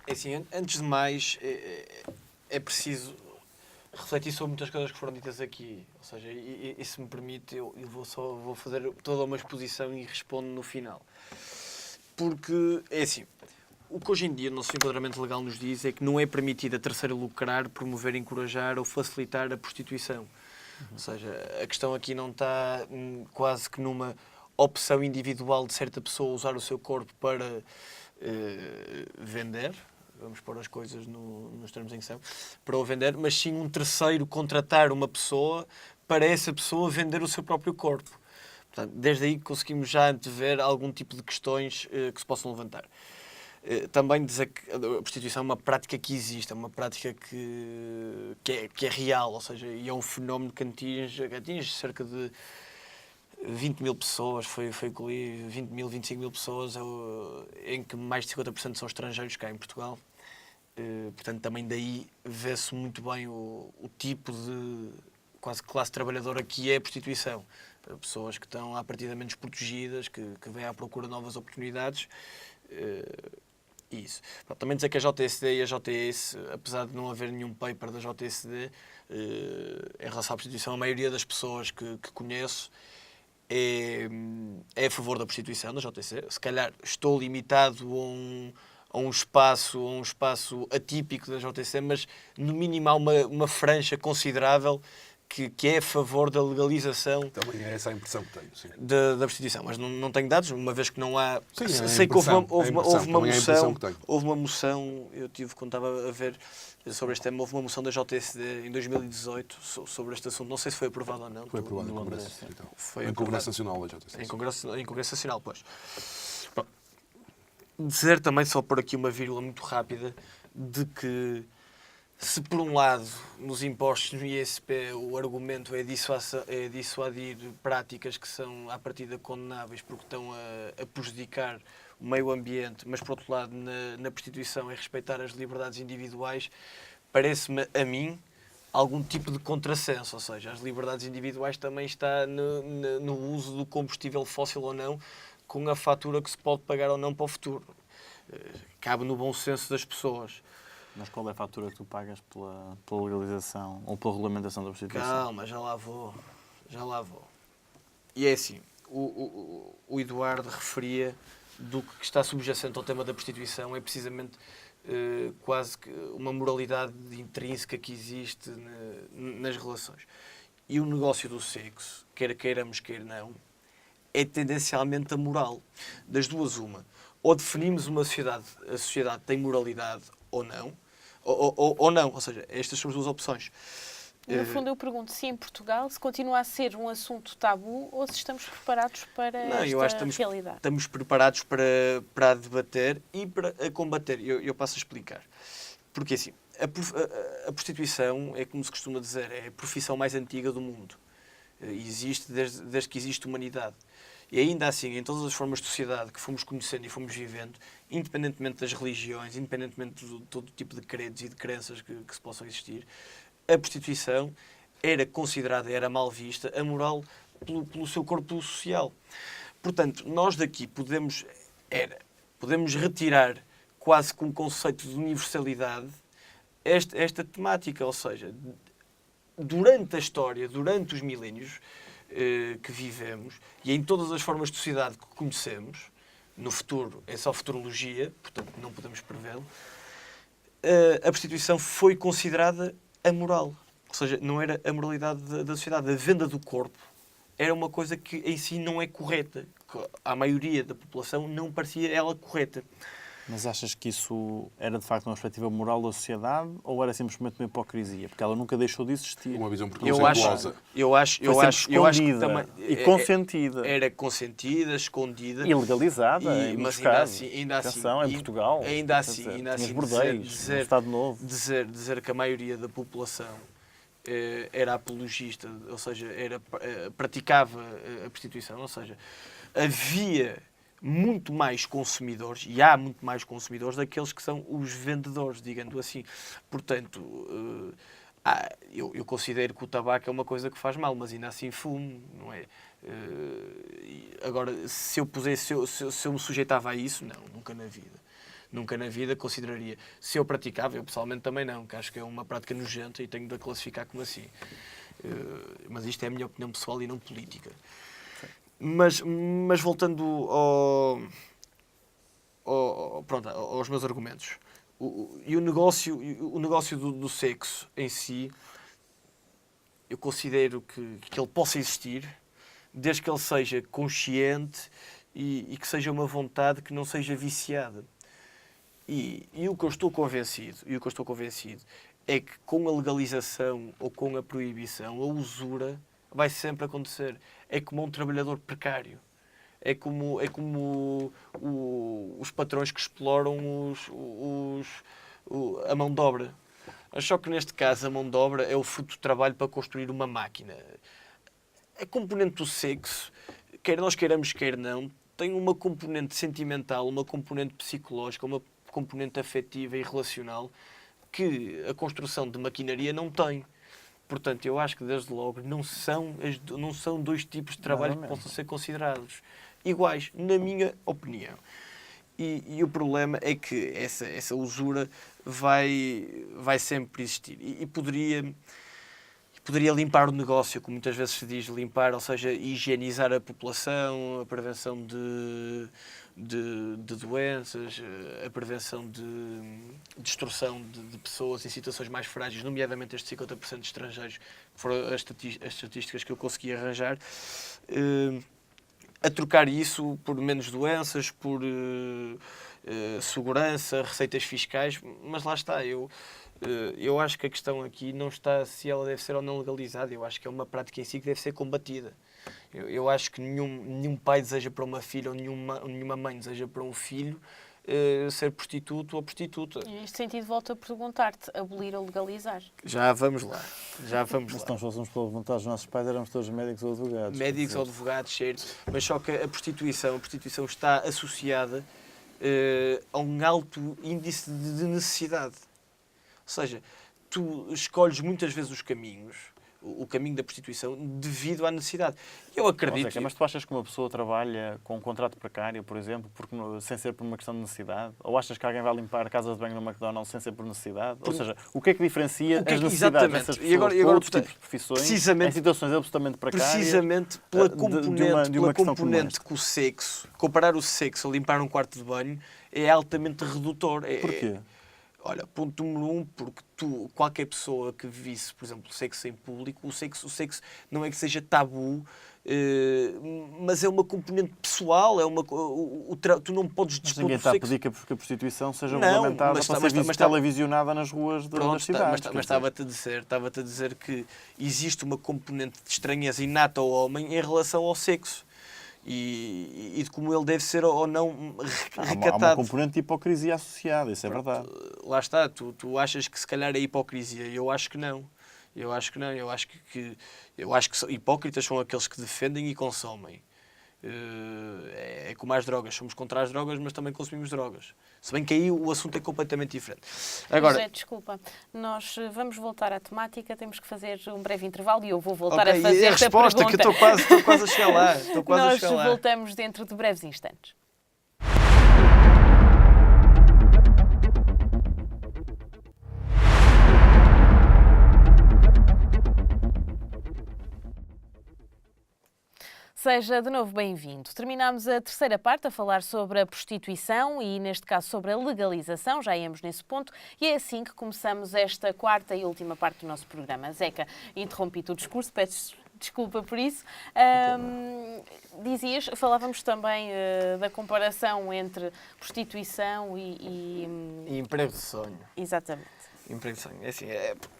é assim, antes de mais, é preciso refletir sobre muitas coisas que foram ditas aqui. Ou seja, e se me permite, eu vou fazer toda uma exposição e respondo no final. Porque, é assim, o que hoje em dia o nosso enquadramento legal nos diz é que não é permitido a terceiro lucrar, promover, encorajar ou facilitar a prostituição. Ou seja, a questão aqui não está quase que numa opção individual de certa pessoa usar o seu corpo para vender, vamos pôr as coisas nos termos em que são, para o vender, mas sim um terceiro contratar uma pessoa para essa pessoa vender o seu próprio corpo. Portanto, desde aí conseguimos já antever algum tipo de questões que se possam levantar. Também dizer que a prostituição é uma prática que existe, é uma prática que é real, ou seja, e é um fenómeno que atinge cerca de 20 mil pessoas, foi 20 mil, 25 mil pessoas, em que mais de 50% são estrangeiros cá em Portugal. Portanto, também daí vê-se muito bem o tipo de quase classe trabalhadora que é a prostituição. Pessoas que estão à partida menos protegidas, que vêm à procura de novas oportunidades. Isso. Também dizer que a JSD e a JTS, apesar de não haver nenhum paper da JSD, em relação à prostituição, a maioria das pessoas que conheço é a favor da prostituição da JTC. Se calhar estou limitado a um espaço atípico da JTC, mas no mínimo há uma franja considerável que é a favor da legalização. Também é essa a impressão que tenho, sim. Da prostituição, mas não tenho dados, uma vez que não há... Sim, sei que houve uma moção, eu tive, quando estava a ver sobre este tema, houve uma moção da JSD em 2018 sobre este assunto, não sei se foi aprovado ou não. Foi aprovado em Congresso. Então. Foi em Congresso Nacional da JSD. Em Congresso Nacional, pois. Bom, dizer também, só por aqui uma vírgula muito rápida, de que se por um lado, nos impostos no ISP, o argumento é dissuadir práticas que são à partida condenáveis porque estão a prejudicar o meio ambiente, mas por outro lado, na prostituição é respeitar as liberdades individuais, parece-me a mim algum tipo de contrassenso, ou seja, as liberdades individuais também está no uso do combustível fóssil ou não. com a fatura que se pode pagar ou não para o futuro. Cabe no bom senso das pessoas. Mas qual é a fatura que tu pagas pela legalização ou pela regulamentação da prostituição? Calma, já lá vou. E é assim, o Eduardo referia do que está subjacente ao tema da prostituição é precisamente quase que uma moralidade intrínseca que existe nas relações. E o negócio do sexo, quer queiramos, quer não, é tendencialmente amoral. Das duas, uma. Ou definimos uma sociedade, a sociedade tem moralidade ou não, ou não. Ou seja, estas são as duas opções. No fundo, eu pergunto se em Portugal se continua a ser um assunto tabu ou se estamos preparados para eu acho que realidade. Estamos preparados para a debater e para a combater. Eu passo a explicar. Porque assim, a prostituição é, como se costuma dizer, é a profissão mais antiga do mundo. Existe desde que existe humanidade. E ainda assim, em todas as formas de sociedade que fomos conhecendo e fomos vivendo, independentemente das religiões, independentemente de todo tipo de credos e de crenças que se possam existir, a prostituição era considerada, era mal vista, amoral pelo seu corpo social. Portanto, nós daqui podemos retirar quase com um conceito de universalidade esta temática, ou seja, durante a história, durante os milénios que vivemos e em todas as formas de sociedade que conhecemos, no futuro é só futurologia, portanto não podemos prevê-lo, a prostituição foi considerada amoral. Ou seja, não era a moralidade da sociedade. A venda do corpo era uma coisa que em si não é correta. À maioria da população não parecia ela correta. Mas achas que isso era de facto uma perspectiva moral da sociedade ou era simplesmente uma hipocrisia? Porque ela nunca deixou de existir. Uma visão Eu acho que também e consentida. Era consentida, escondida E legalizada, mas ainda assim, em Portugal. Ainda assim, bordéis, no Estado Novo. Dizer que a maioria da população era apologista, ou seja, praticava a prostituição, ou seja, havia muito mais consumidores, e há muito mais consumidores daqueles que são os vendedores, digamos assim. Portanto, eu considero que o tabaco é uma coisa que faz mal, mas ainda assim fumo, não é? Agora, se eu me sujeitava a isso, não, nunca na vida. Nunca na vida consideraria. Se eu praticava, eu pessoalmente também não, que acho que é uma prática nojenta e tenho de a classificar como assim. Mas isto é a minha opinião pessoal e não política. Mas voltando aos meus argumentos. O negócio do sexo em si, eu considero que ele possa existir, desde que ele seja consciente e que seja uma vontade que não seja viciada. E o que eu estou convencido é que com a legalização ou com a proibição, a usura vai sempre acontecer. É como um trabalhador precário. É como os patrões que exploram a mão de obra. Só que neste caso a mão de obra é o fruto do trabalho para construir uma máquina. A componente do sexo, quer nós queiramos, quer não, tem uma componente sentimental, uma componente psicológica, uma componente afetiva e relacional que a construção de maquinaria não tem. Portanto, eu acho que, desde logo, não são dois tipos de trabalho que possam ser considerados iguais, na minha opinião. E o problema é que essa usura vai sempre existir. E poderia limpar o negócio, como muitas vezes se diz, limpar, ou seja, higienizar a população, a prevenção de doenças, a prevenção de destruição de pessoas em situações mais frágeis, nomeadamente estes 50% de estrangeiros, que foram as estatísticas que eu consegui arranjar, a trocar isso por menos doenças, por segurança, receitas fiscais, mas lá está, eu acho que a questão aqui não está se ela deve ser ou não legalizada, eu acho que é uma prática em si que deve ser combatida. Eu acho que nenhum pai deseja para uma filha ou nenhuma mãe deseja para um filho ser prostituto ou prostituta. E neste sentido, volto a perguntar-te, abolir ou legalizar? Já vamos lá. Mas se nós fôssemos pela vontade dos nossos pais, éramos todos médicos ou advogados. Médicos ou advogados, certo. Mas só que a prostituição está associada a um alto índice de necessidade. Ou seja, tu escolhes muitas vezes os caminhos o caminho da prostituição devido à necessidade. Eu acredito... Mas tu achas que uma pessoa trabalha com um contrato precário, por exemplo, sem ser por uma questão de necessidade? Ou achas que alguém vai limpar casas de banho no McDonald's sem ser por necessidade? Ou seja, o que é que diferencia as necessidades dessas pessoas com outros tipos de profissões em situações absolutamente precárias? Precisamente pela uma componente que o sexo, comparar o sexo a limpar um quarto de banho, é altamente redutor. Porquê? Olha, ponto número 1, porque qualquer pessoa que visse, por exemplo, sexo em público, o sexo não é que seja tabu, mas é uma componente pessoal, tu não podes dispor do Ninguém está a sexo. pedir que a prostituição seja regulamentada para ser televisionada nas ruas das cidades. Mas estava-te a dizer que existe uma componente de estranheza inata ao homem em relação ao sexo. E de como ele deve ser ou não recatado. Há uma componente de hipocrisia associada, isso é verdade. Lá está, tu achas que se calhar é hipocrisia. Eu acho que não. Eu acho que hipócritas são aqueles que defendem e consomem. É como as drogas. Somos contra as drogas, mas também consumimos drogas. Se bem que aí o assunto é completamente diferente. Agora, José, desculpa. Nós vamos voltar à temática, temos que fazer um breve intervalo e eu vou voltar a fazer esta resposta, pergunta. Que estou quase a chegar lá. Nós voltamos dentro de breves instantes. Seja de novo bem-vindo. Terminámos a terceira parte a falar sobre a prostituição e, neste caso, sobre a legalização. Já íamos nesse ponto. E é assim que começamos esta quarta e última parte do nosso programa. Zeca, interrompi-te o discurso, peço desculpa por isso. Falávamos também da comparação entre prostituição e emprego de sonho. Exatamente. Emprego de sonho. É assim,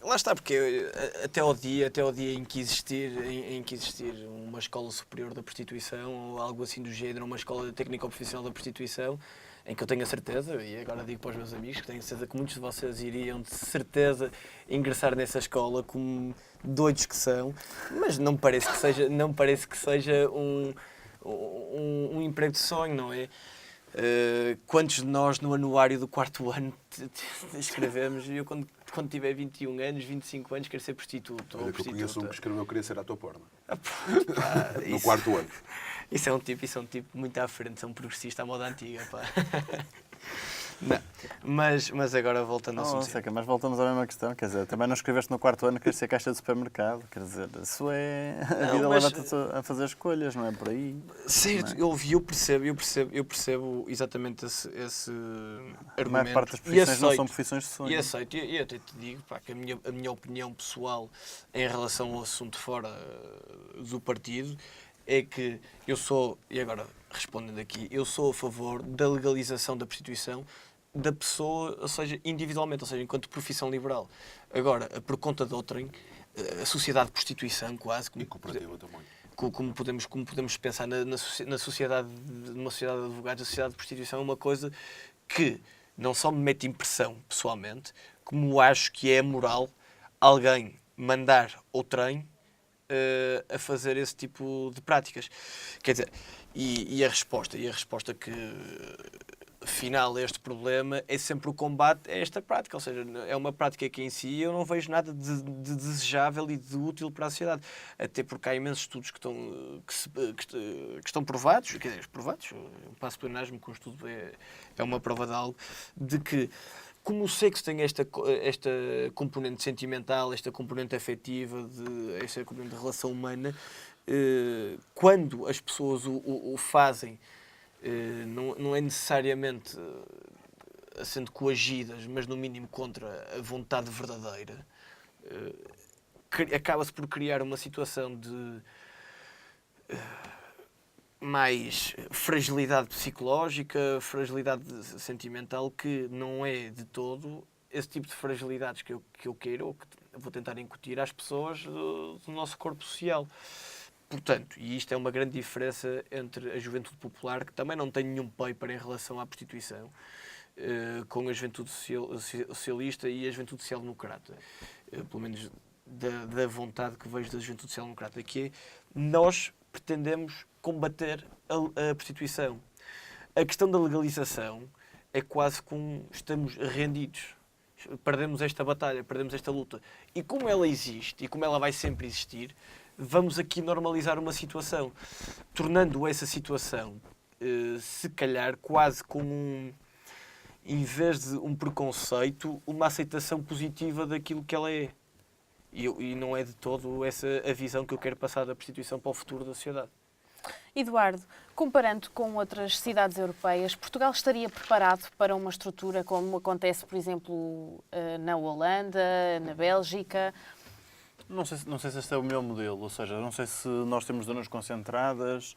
lá está, porque até ao dia em que existir uma escola superior da prostituição ou algo assim do género, uma escola técnico-profissional da prostituição, em que eu tenho a certeza, e agora digo para os meus amigos, que tenho a certeza que muitos de vocês iriam de certeza ingressar nessa escola como doidos que são, mas não parece que seja um emprego de sonho, não é? Quantos de nós no anuário do quarto ano escrevemos, eu quando tiver 21 anos, 25 anos, quero ser prostituto. Olha, que eu conheço um que escreveu, eu queria ser ator porno. No Isso, quarto ano. Isso é um tipo muito à frente, é um progressista à moda antiga, pá. Não, mas agora voltando ao assunto. Mas voltamos à mesma questão, quer dizer, também não escreveste no quarto ano que queres ser caixa de supermercado, quer dizer, isso é... A vida leva-te a fazer escolhas, não é por aí? Certo, eu percebo exatamente esse argumento. A maior parte das profissões não são profissões de sonho. E aceito, e até te digo, pá, que a minha opinião pessoal em relação ao assunto fora do partido é que eu sou, e agora respondendo aqui, eu sou a favor da legalização da prostituição da pessoa, ou seja, individualmente, ou seja, enquanto profissão liberal. Agora, por conta de outrem, a sociedade de prostituição quase... E cooperativa também. Como podemos pensar na sociedade, numa sociedade de advogados, a sociedade de prostituição é uma coisa que não só me mete impressão, pessoalmente, como acho que é moral alguém mandar outrem a fazer esse tipo de práticas. Quer dizer, e a resposta que final a este problema é sempre o combate a esta prática, ou seja, é uma prática que em si eu não vejo nada de desejável e de útil para a sociedade, até porque há imensos estudos que estão provados, quer dizer, provados, o passo pleonasmo com o estudo é uma prova de algo, de que como o sexo tem esta componente sentimental, esta componente afetiva, esta componente de relação humana, quando as pessoas o fazem, não é necessariamente sendo coagidas, mas no mínimo contra a vontade verdadeira, acaba-se por criar uma situação de mais fragilidade psicológica, fragilidade sentimental, que não é de todo esse tipo de fragilidades que eu quero ou que vou tentar incutir às pessoas do nosso corpo social. Portanto, e isto é uma grande diferença entre a juventude popular, que também não tem nenhum paper em relação à prostituição, com a juventude socialista e a juventude social-democrata. Pelo menos da vontade que vejo da juventude social-democrata, que é nós pretendemos combater a prostituição. A questão da legalização é quase como estamos rendidos. perdemos esta batalha, perdemos esta luta. E como ela existe e como ela vai sempre existir, vamos aqui normalizar uma situação, tornando essa situação, se calhar, quase como em vez de um preconceito, uma aceitação positiva daquilo que ela é. E não é de todo essa a visão que eu quero passar da prostituição para o futuro da sociedade. Eduardo, comparando com outras cidades europeias, Portugal estaria preparado para uma estrutura como acontece, por exemplo, na Holanda, na Bélgica? Não sei se este é o meu modelo, ou seja, não sei se nós temos zonas concentradas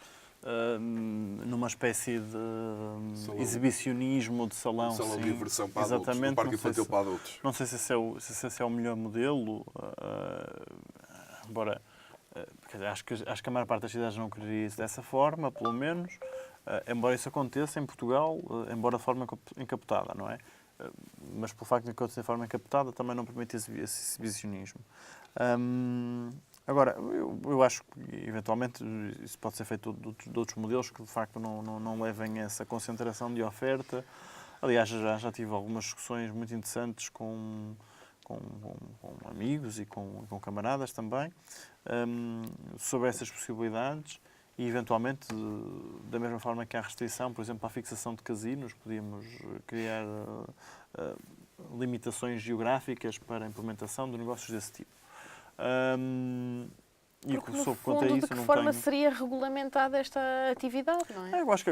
numa espécie de exibicionismo de salão. Salão de sim, diversão para exatamente, adultos, um parque infantil para adultos. Não sei se esse é o melhor modelo, embora acho que a maior parte das cidades não quereria isso dessa forma, pelo menos, embora isso aconteça em Portugal, embora de forma encapotada, não é? Mas pelo facto de acontecer de forma encapotada também não permite esse exibicionismo. Agora, eu acho que eventualmente isso pode ser feito de outros modelos que de facto não levem a essa concentração de oferta. Aliás, já tive algumas discussões muito interessantes com amigos e com camaradas também sobre essas possibilidades e eventualmente, da mesma forma que há restrição, por exemplo, para a fixação de casinos, podíamos criar limitações geográficas para a implementação de negócios desse tipo. Porque, no fundo, de que forma seria regulamentada esta atividade, não é? Eu acho que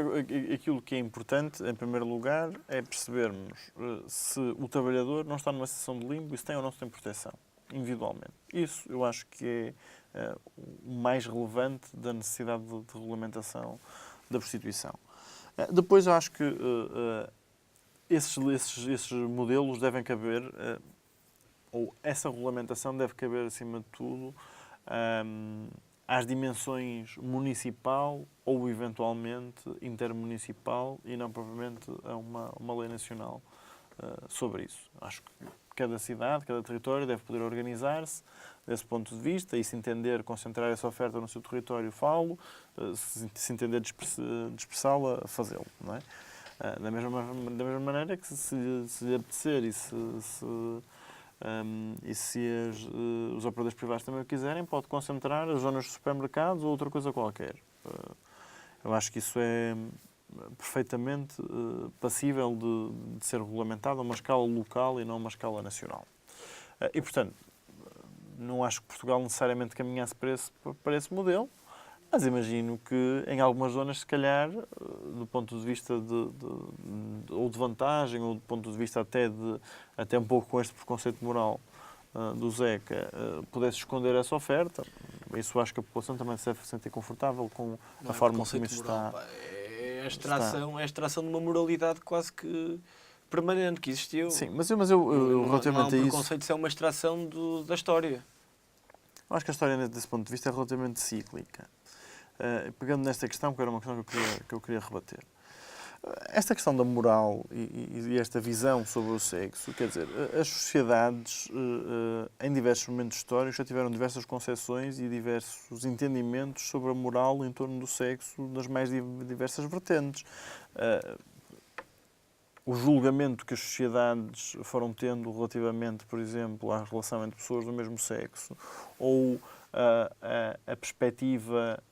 aquilo que é importante, em primeiro lugar, é percebermos se o trabalhador não está numa situação de limbo e se tem ou não tem proteção, individualmente. Isso eu acho que é o mais relevante da necessidade de regulamentação da prostituição. Depois eu acho que esses modelos devem caber, ou essa regulamentação deve caber, acima de tudo, às dimensões municipal ou, eventualmente, intermunicipal e não propriamente a uma lei nacional sobre isso. Acho que cada cidade, cada território deve poder organizar-se desse ponto de vista e, se entender concentrar essa oferta no seu território, falo, se entender dispersá-la, fazê-lo, não é? Da mesma maneira que se lhe apetecer e se os operadores privados também o quiserem, pode concentrar as zonas de supermercados ou outra coisa qualquer. Eu acho que isso é perfeitamente passível de ser regulamentado a uma escala local e não a uma escala nacional. E, portanto, não acho que Portugal necessariamente caminhasse para esse modelo, mas imagino que em algumas zonas, se calhar, do ponto de vista ou de vantagem, ou do ponto de vista até um pouco com este preconceito moral do Zeca, pudesse esconder essa oferta. Isso acho que a população também se deve sentir confortável com a forma como isso está. É a extração de uma moralidade quase que permanente que existiu. Sim, mas eu relativamente a isso... O preconceito é uma extração da história. Eu acho que a história, desse ponto de vista, é relativamente cíclica. Pegando nesta questão, que era uma questão que eu queria rebater. Esta questão da moral e esta visão sobre o sexo, quer dizer, as sociedades, em diversos momentos históricos, já tiveram diversas concepções e diversos entendimentos sobre a moral em torno do sexo nas mais diversas vertentes. O julgamento que as sociedades foram tendo relativamente, por exemplo, à relação entre pessoas do mesmo sexo, ou a perspectiva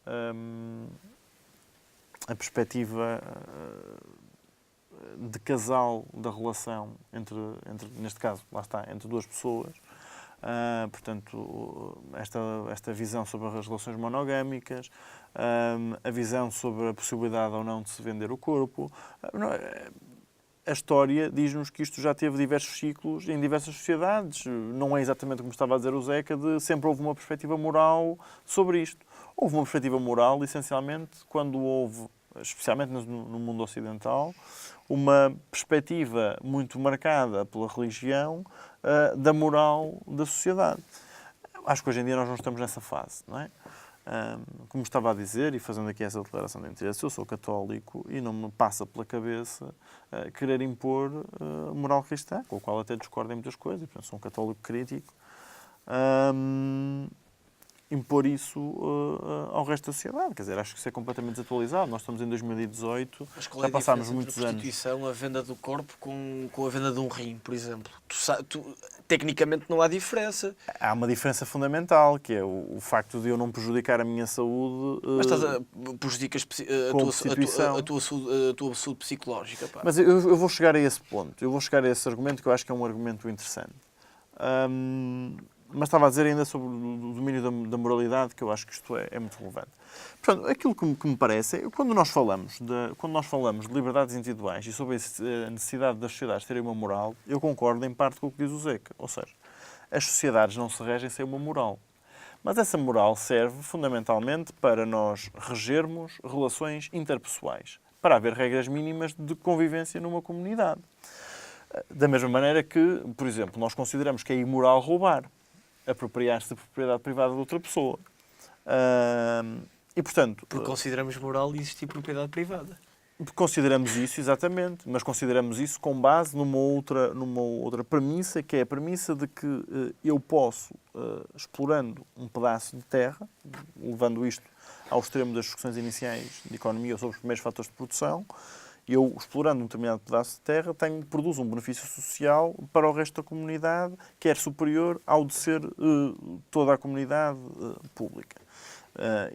de casal da relação entre, neste caso, lá está, entre duas pessoas. Portanto, esta visão sobre as relações monogâmicas, a visão sobre a possibilidade ou não de se vender o corpo. A história diz-nos que isto já teve diversos ciclos em diversas sociedades. Não é exatamente como estava a dizer o Zeca, de sempre houve uma perspectiva moral sobre isto. Houve uma perspectiva moral, essencialmente, quando houve, especialmente no mundo ocidental, uma perspectiva muito marcada pela religião da moral da sociedade. Acho que hoje em dia nós não estamos nessa fase, não é? Como estava a dizer, e fazendo aqui essa declaração de interesse, eu sou católico e não me passa pela cabeça querer impor moral cristã, com a qual até discordo em muitas coisas, portanto, sou um católico crítico. impor isso ao resto da sociedade. Quer dizer, acho que isso é completamente desatualizado. Nós estamos em 2018, Mas qual já é a passámos diferença muitos entre a anos. prostituição, a venda do corpo com a venda de um rim, por exemplo? Tecnicamente não há diferença. Há uma diferença fundamental, que é o facto de eu não prejudicar a minha saúde. Mas prejudicas prostituição. a tua saúde psicológica. Pá. Mas eu vou chegar a esse ponto. Eu vou chegar a esse argumento que eu acho que é um argumento interessante. Mas estava a dizer ainda sobre o domínio da moralidade, que eu acho que isto é muito relevante. Portanto, aquilo que me parece é quando nós falamos de liberdades individuais e sobre a necessidade das sociedades terem uma moral, eu concordo em parte com o que diz o Zeca. Ou seja, as sociedades não se regem sem uma moral. Mas essa moral serve fundamentalmente para nós regermos relações interpessoais, para haver regras mínimas de convivência numa comunidade. Da mesma maneira que, por exemplo, nós consideramos que é imoral roubar, apropriar-se de propriedade privada de outra pessoa. E, portanto... Porque consideramos moral existir propriedade privada. Consideramos isso, exatamente, mas consideramos isso com base numa outra premissa, que é a premissa de que eu posso, explorando um pedaço de terra, levando isto ao extremo das discussões iniciais de economia sobre os primeiros fatores de produção, eu, explorando um determinado pedaço de terra, produzo um benefício social para o resto da comunidade que é superior ao de ser toda a comunidade pública.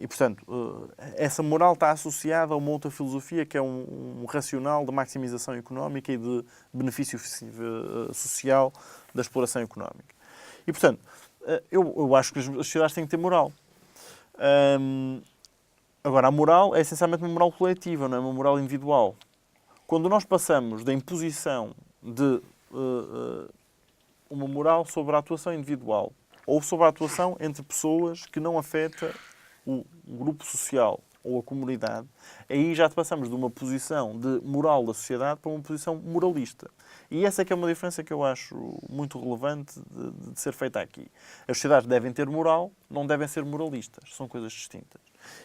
E, portanto, essa moral está associada a uma outra filosofia que é um racional de maximização económica e de benefício social da exploração económica. E, portanto, eu acho que as sociedades têm que ter moral. Agora, a moral é essencialmente uma moral coletiva, não é uma moral individual. Quando nós passamos da imposição de uma moral sobre a atuação individual ou sobre a atuação entre pessoas que não afeta o grupo social ou a comunidade, aí já passamos de uma posição de moral da sociedade para uma posição moralista. E essa é que é uma diferença que eu acho muito relevante de ser feita aqui. As sociedades devem ter moral, não devem ser moralistas. São coisas distintas.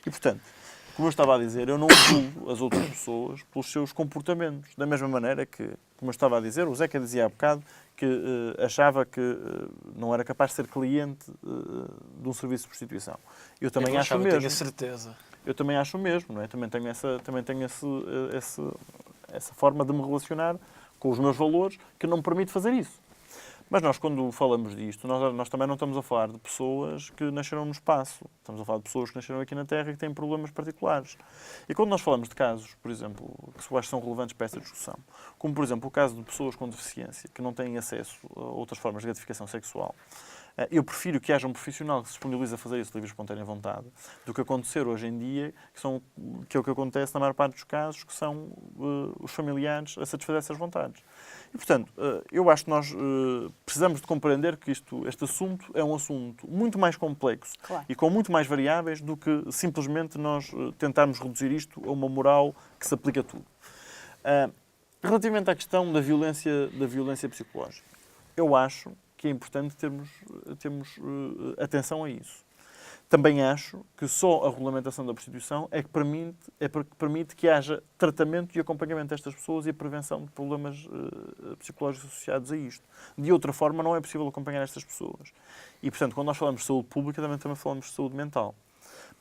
E, portanto, como eu estava a dizer, eu não julgo as outras pessoas pelos seus comportamentos. Da mesma maneira que, como eu estava a dizer, o Zeca dizia há bocado que achava que não era capaz de ser cliente de um serviço de prostituição. Eu também acho o mesmo. Tenho a certeza. Eu também acho o mesmo, não é? Também tenho essa forma de me relacionar com os meus valores que não me permite fazer isso. Mas nós, quando falamos disto, nós também não estamos a falar de pessoas que nasceram no espaço. Estamos a falar de pessoas que nasceram aqui na Terra e que têm problemas particulares. E quando nós falamos de casos, por exemplo, que eu acho que são relevantes para esta discussão, como, por exemplo, o caso de pessoas com deficiência que não têm acesso a outras formas de gratificação sexual, eu prefiro que haja um profissional que se disponibilize a fazer isso de livre e espontânea vontade do que acontecer hoje em dia, que é o que acontece na maior parte dos casos, que são os familiares a satisfazer essas vontades. E, portanto, eu acho que nós precisamos de compreender que este assunto é um assunto muito mais complexo, claro, e com muito mais variáveis do que simplesmente nós tentarmos reduzir isto a uma moral que se aplica a tudo. Relativamente à questão da violência psicológica, eu acho que é importante termos atenção a isso. Também acho que só a regulamentação da prostituição é que permite que haja tratamento e acompanhamento destas pessoas e a prevenção de problemas psicológicos associados a isto. De outra forma, não é possível acompanhar estas pessoas. E, portanto, quando nós falamos de saúde pública, também falamos de saúde mental.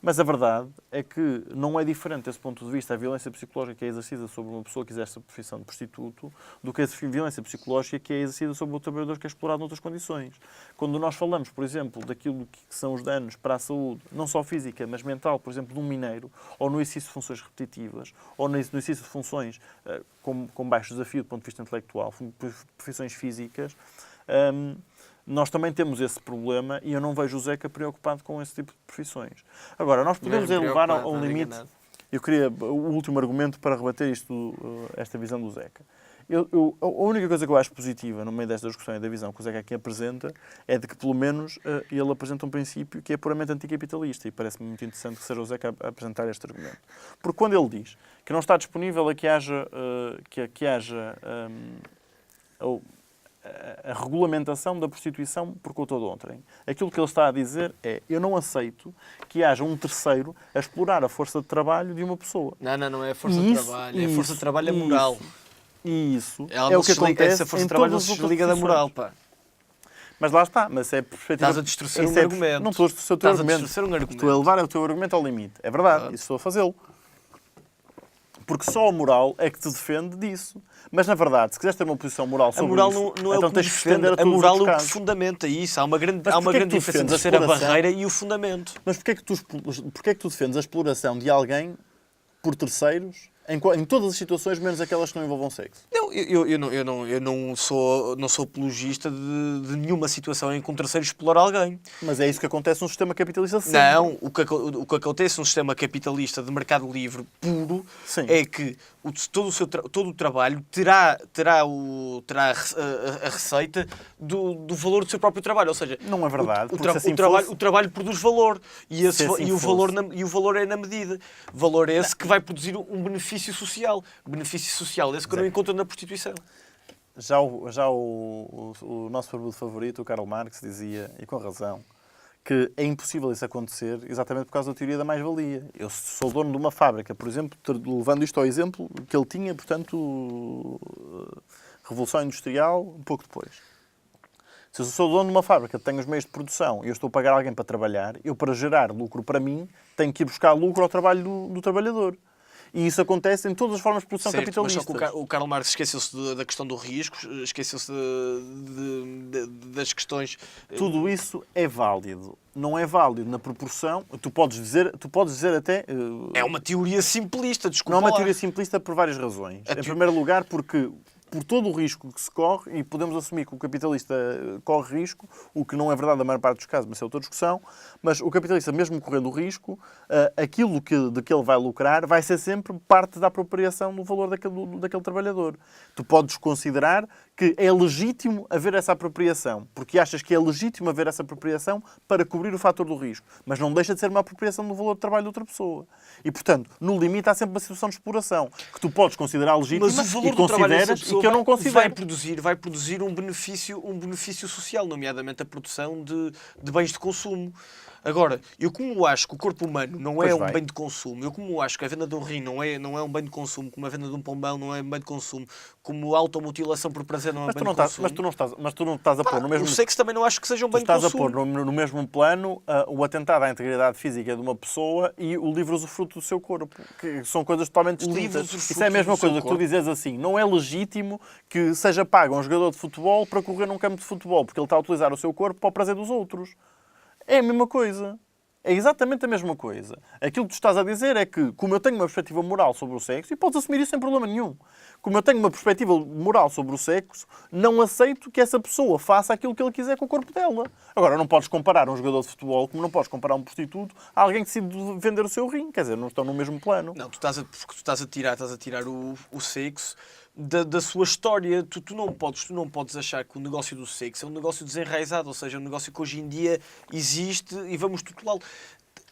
Mas a verdade é que não é diferente, desse ponto de vista, a violência psicológica que é exercida sobre uma pessoa que exerce a profissão de prostituto do que a violência psicológica que é exercida sobre o trabalhador que é explorado noutras condições. Quando nós falamos, por exemplo, daquilo que são os danos para a saúde, não só física, mas mental, por exemplo, de um mineiro, ou no exercício de funções repetitivas, ou no exercício de funções com baixo desafio do ponto de vista intelectual, profissões físicas, nós também temos esse problema e eu não vejo o Zeca preocupado com esse tipo de profissões. Agora, nós podemos levar a um limite... Eu queria o último argumento para rebater esta visão do Zeca. A única coisa que eu acho positiva no meio desta discussão e da visão que o Zeca aqui apresenta é de que, pelo menos, ele apresenta um princípio que é puramente anticapitalista e parece-me muito interessante que seja o Zeca a apresentar este argumento. Porque quando ele diz que não está disponível a que haja a regulamentação da prostituição por conta de outrem. Aquilo que ele está a dizer é: eu não aceito que haja um terceiro a explorar a força de trabalho de uma pessoa. Não é a força de trabalho. A força de trabalho é moral. Isso é o que acontece. Essa força de trabalho não se desliga da moral, pá. Mas lá está, mas é perspectiva... Estás a distorcer isso um argumento. Não estou a distorcer o teu Estás a argumento. distorcer um argumento. Estou a levar o teu argumento ao limite. É verdade, isso estou a fazê-lo. Porque só a moral é que te defende disso. Mas, na verdade, se quiseres ter uma posição moral sobre A moral isso, não é então o que tens me que defende, estender a a todos os moral é outros o que casos. fundamenta isso. Há uma grande, Mas há uma porquê grande que tu diferença entre defendes a ser a exploração? barreira e o fundamento. Mas porquê é que tu defendes a exploração de alguém por terceiros em todas as situações, menos aquelas que não envolvam sexo? Não, eu não sou apologista de nenhuma situação em que um terceiro explora alguém. Mas é isso que acontece num sistema capitalista sempre. Não, o que acontece num sistema capitalista de mercado livre puro Sim. é que todo o trabalho terá a receita do valor do seu próprio trabalho. Ou seja, Não é verdade, porque se assim o trabalho produz valor e o valor é na medida. Valor esse que vai produzir um benefício social. Benefício social esse que eu não encontro na prostituição. Já o nosso barbudo favorito, o Karl Marx, dizia, e com razão, que é impossível isso acontecer exatamente por causa da teoria da mais-valia. Eu sou dono de uma fábrica, por exemplo, levando isto ao exemplo que ele tinha, portanto, Revolução Industrial, um pouco depois. Se eu sou dono de uma fábrica, tenho os meios de produção e eu estou a pagar alguém para trabalhar, eu, para gerar lucro para mim, tenho que ir buscar lucro ao trabalho do trabalhador. E isso acontece em todas as formas de produção capitalistas. Mas só que o Karl Marx esqueceu-se da questão do risco, esqueceu-se das questões... Tudo isso é válido. Não é válido na proporção... Tu podes dizer até... É uma teoria simplista, desculpa Não é uma lá. teoria simplista por várias razões. Em primeiro lugar, porque por todo o risco que se corre, e podemos assumir que o capitalista corre risco, o que não é verdade na maior parte dos casos, mas é outra discussão, mas o capitalista, mesmo correndo o risco, aquilo de que ele vai lucrar vai ser sempre parte da apropriação do valor daquele trabalhador. Tu podes considerar que é legítimo haver essa apropriação, porque achas que é legítimo haver essa apropriação para cobrir o fator do risco, mas não deixa de ser uma apropriação do valor de trabalho de outra pessoa. E, portanto, no limite há sempre uma situação de exploração, que tu podes considerar legítima mas o valor e do trabalho dessa consideras pessoa e que eu não considero. vai produzir um benefício social, nomeadamente a produção de bens de consumo. Agora, eu como acho que o corpo humano não é um bem de consumo, eu como acho que a venda de um rim não é um bem de consumo, como a venda de um pombão não é um bem de consumo, como a automutilação por prazer não é um bem de consumo... Mas tu não estás a pôr no mesmo... O sexo também não acho que seja um bem de consumo. consumo. Estás a pôr no mesmo plano o atentado à integridade física de uma pessoa e o livre usufruto do seu corpo, que são coisas totalmente distintas. Isso é a mesma coisa que tu dizes assim, não é legítimo que seja pago a um jogador de futebol para correr num campo de futebol, porque ele está a utilizar o seu corpo para o prazer dos outros. É a mesma coisa. É exatamente a mesma coisa. Aquilo que tu estás a dizer é que, como eu tenho uma perspectiva moral sobre o sexo, e podes assumir isso sem problema nenhum, como eu tenho uma perspectiva moral sobre o sexo, não aceito que essa pessoa faça aquilo que ele quiser com o corpo dela. Agora, não podes comparar um jogador de futebol, como não podes comparar um prostituto, a alguém que decide vender o seu rim. Quer dizer, não estão no mesmo plano. Não, tu estás a tirar o sexo da sua história. Tu não podes achar que o negócio do sexo é um negócio desenraizado, ou seja, um negócio que hoje em dia existe e vamos tutelá-lo.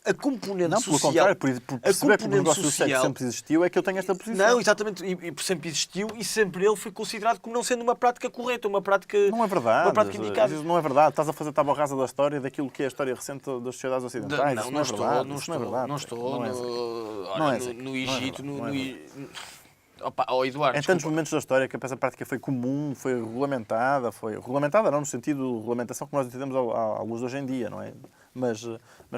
A componente não, social... Pelo contrário, por perceber que o negócio do sexo sempre existiu, é que eu tenho esta posição. Não, exatamente, e sempre existiu e sempre ele foi considerado como não sendo uma prática correta, uma prática... Não é verdade. Uma prática indicada. Não é verdade. Estás a fazer tábua rasa da história, daquilo que é a história recente das sociedades ocidentais. Não estou. No Egito, Eduardo, em tantos momentos da história que essa prática foi comum, foi regulamentada não no sentido de regulamentação que nós entendemos à luz de hoje em dia, não é? Mas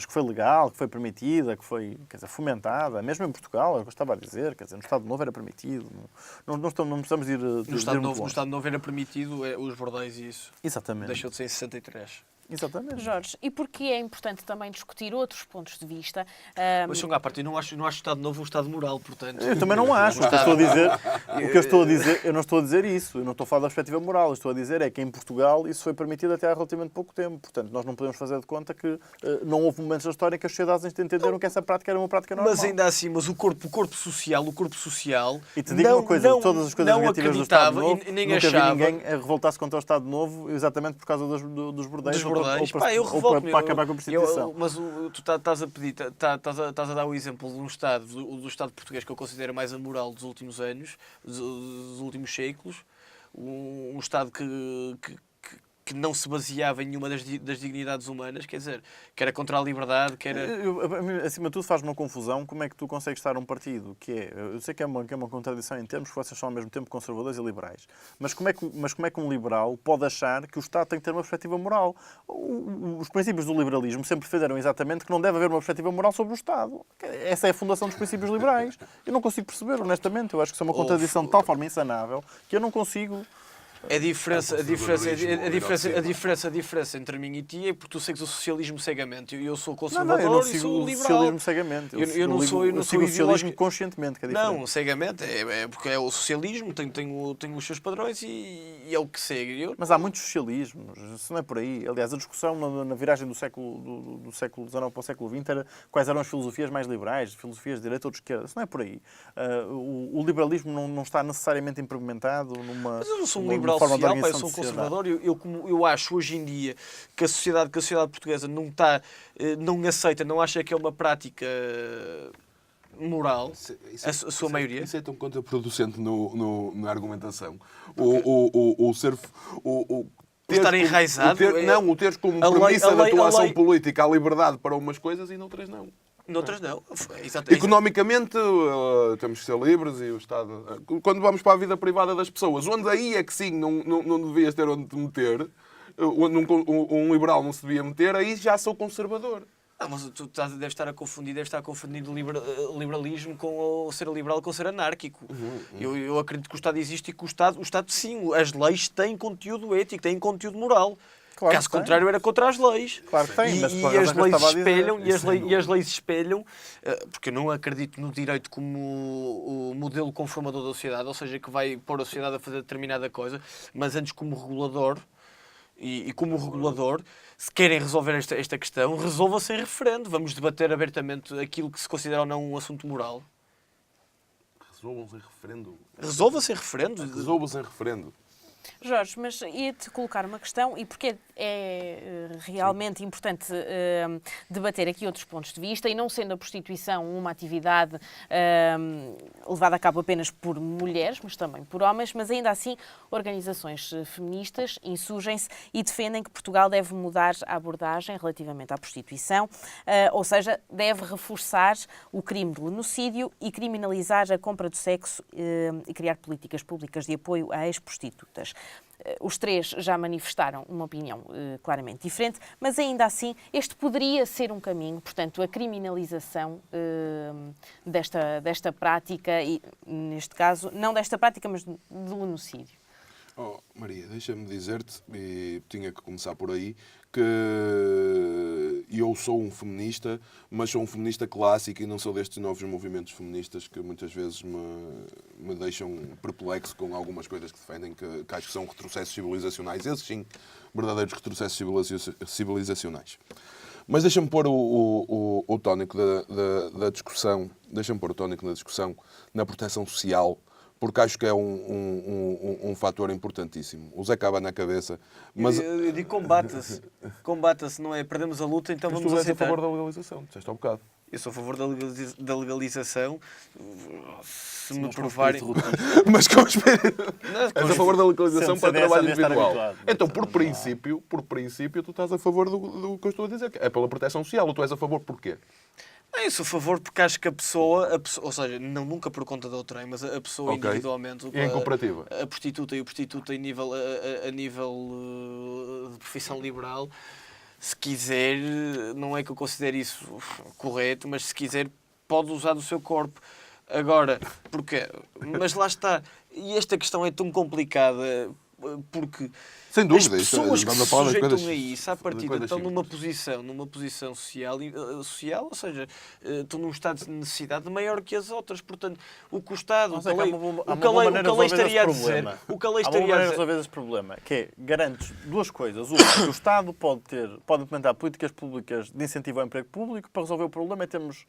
que foi legal, que foi permitida, que foi, quer dizer, fomentada, mesmo em Portugal, é o que eu estava a dizer, quer dizer, no Estado Novo era permitido, não precisamos ir no Estado Novo era permitido os bordéis e isso. Exatamente. Deixou de ser em 63. Exatamente. Jorge, e porquê é importante também discutir outros pontos de vista? Mas, só à parte, eu não acho o Estado Novo um Estado moral, portanto... Eu também não acho. O que eu estou a dizer, eu não estou a dizer isso. Eu não estou a falar da perspectiva moral. Eu estou a dizer é que em Portugal isso foi permitido até há relativamente pouco tempo. Portanto, nós não podemos fazer de conta que não houve momentos da história em que as sociedades entenderam que essa prática era uma prática normal. Mas ainda assim, o corpo social... E te digo uma coisa, todas as coisas negativas do Estado Novo, nunca vi ninguém a revoltar-se contra o Estado Novo exatamente por causa dos bordéis. Ou para acabar com a prostituição. Mas tu estás a pedir, estás a dar o exemplo de um Estado, do Estado português que eu considero mais amoral dos últimos anos, dos últimos séculos, um Estado que que não se baseava em nenhuma das dignidades humanas, quer dizer, que era contra a liberdade, que era... Acima de tudo faz uma confusão como é que tu consegues estar um partido que é... Eu sei que é uma contradição em termos, que vocês são ao mesmo tempo conservadores e liberais. Mas como é que um liberal pode achar que o Estado tem que ter uma perspectiva moral? Os princípios do liberalismo sempre defenderam exatamente que não deve haver uma perspectiva moral sobre o Estado. Essa é a fundação dos princípios liberais. Eu não consigo perceber, honestamente. Eu acho que isso é uma contradição de tal forma insanável que eu não consigo... A diferença entre mim e ti é porque tu segues o socialismo cegamente. Eu sou conservador eu não e sigo sou o liberal. socialismo cegamente. Eu não sou sigo o socialismo conscientemente, que é diferente. Não, cegamente é porque é o socialismo, tem os seus padrões e é o que segue. Mas há muitos socialismos, isso não é por aí. Aliás, a discussão na viragem do século XIX para o século XX era quais eram as filosofias mais liberais, filosofias de direita ou de esquerda. Isso não é por aí. O liberalismo não está necessariamente implementado numa... Mas eu não sou um liberal social, eu sou um conservador. Eu acho hoje em dia que a sociedade portuguesa não aceita, não acha que é uma prática moral, a sua maioria. Isso é tão contraproducente na argumentação. Estar enraizado. O teres como premissa da tua ação política a liberdade para umas coisas e noutras não. Noutras não. Economicamente temos que ser livres e o Estado... Quando vamos para a vida privada das pessoas, onde aí é que sim não devias ter onde te meter, um liberal não se devia meter, aí já sou conservador. Mas tu deves estar a confundir liberalismo com o ser liberal com ser anárquico. Eu acredito que o Estado existe e que o Estado sim, as leis têm conteúdo ético, têm conteúdo moral. Claro, caso contrário, era contra as leis. Claro que tem, mas as leis espelham, porque eu não acredito no direito como o modelo conformador da sociedade, ou seja, que vai pôr a sociedade a fazer determinada coisa, mas antes como regulador. E como regulador, se querem resolver esta questão, resolva-se em referendo. Vamos debater abertamente aquilo que se considera ou não um assunto moral. Resolvam-se em referendo. Resolva-se em referendo. Resolvam-se em referendo. Jorge, mas ia-te colocar uma questão, e porque é realmente importante debater aqui outros pontos de vista, e não sendo a prostituição uma atividade levada a cabo apenas por mulheres, mas também por homens, mas ainda assim organizações feministas insurgem-se e defendem que Portugal deve mudar a abordagem relativamente à prostituição, ou seja, deve reforçar o crime de genocídio e criminalizar a compra de sexo e criar políticas públicas de apoio a ex-prostitutas. Os três já manifestaram uma opinião claramente diferente, mas ainda assim este poderia ser um caminho, portanto, a criminalização desta prática, e neste caso, não desta prática, mas do genocídio. Oh, Maria, deixa-me dizer-te, e tinha que começar por aí, que eu sou um feminista, mas sou um feminista clássico e não sou destes novos movimentos feministas que muitas vezes me deixam perplexo com algumas coisas que defendem, que acho que são retrocessos civilizacionais. Esses sim, verdadeiros retrocessos civilizacionais. Mas deixa-me pôr o tónico da discussão, na proteção social, porque acho que é um fator importantíssimo. O Zé acaba na cabeça. Mas... Eu digo combata-se, não é? Perdemos a luta, então mas vamos aceitar. tu és a favor da legalização, disseste há um bocado. Eu sou a favor da legalização, se me provarem... Mas com espírito... És a favor da legalização para trabalho individual. Então, por princípio, tu estás a favor do que eu estou a dizer. É pela proteção social. Ou tu és a favor porquê? Eu sou a favor porque acho que a pessoa, ou seja, não nunca por conta da outrem, mas a pessoa individualmente... E em comparativa? A prostituta e o prostituto a nível de profissão liberal, se quiser, não é que eu considere isso correto, mas se quiser pode usar do seu corpo. Agora, porque... Mas lá está. E esta questão é tão complicada porque... Sem dúvida, as pessoas que se sujeitam a isso, à partida, estão numa posição social, ou seja, estão num estado de necessidade maior que as outras. Portanto, o que o Estado, o que a lei estaria a dizer... Há uma maneira de resolver esse problema, que é, garantes duas coisas. Uma, que o Estado pode implementar políticas públicas de incentivo ao emprego público. Para resolver o problema é termos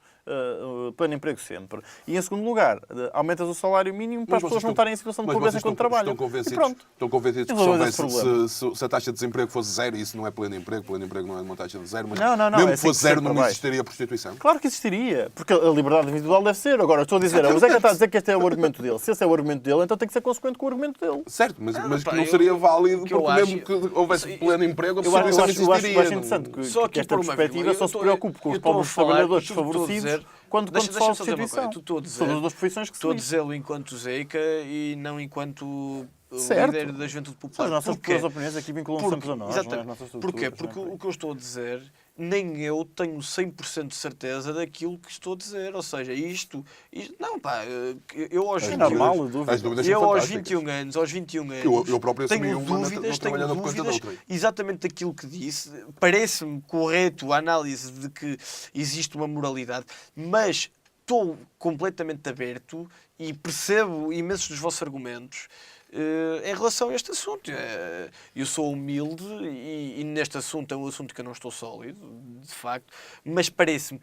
pleno emprego sempre. E, em segundo lugar, aumentas o salário mínimo para as pessoas não estarem em situação de pobreza quando trabalham. Estão resolver isto, Resolver esse problema. se a taxa de desemprego fosse zero, e isso não é pleno emprego não é uma taxa de zero, mas Não, mesmo é que fosse zero não sempre existiria a prostituição. Claro que existiria, porque a liberdade individual deve ser. Agora, estou a dizer, o Zeca está a dizer que este é o argumento dele. Se esse é o argumento dele, então tem que ser consequente com o argumento dele. Certo, mas pá, que não seria válido, que eu porque acho- mesmo que houvesse pleno emprego, a Eu prostituição acho existiria. interessante que, Só que aqui esta por uma perspectiva vírgula, só se preocupe com os pobres trabalhadores desfavorecidos quando se fala de prostituição. Estou a dizer, São as duas profissões que se estou a lixam. dizê-lo enquanto Zeica e não enquanto Certo. líder da Juventude As Popular. nossas Porquê? duas opiniões aqui vinculam sempre a nós, não é? As Exatamente. nossas Porquê? estruturas, Porque não é? o que eu estou a dizer, nem eu tenho 100% de certeza daquilo que estou a dizer. Ou seja, isto não, pá, eu aos É 21 normal, a anos, dúvida. As dúvidas são eu aos fantásticas. 21 anos, Eu próprio assumi tenho uma dúvidas, trabalhando por conta da outra. exatamente daquilo que disse. Parece-me correto a análise de que existe uma moralidade, mas estou completamente aberto e percebo imensos dos vossos argumentos em relação a este assunto. Eu sou humilde e neste assunto é um assunto que eu não estou sólido, de facto, mas parece-me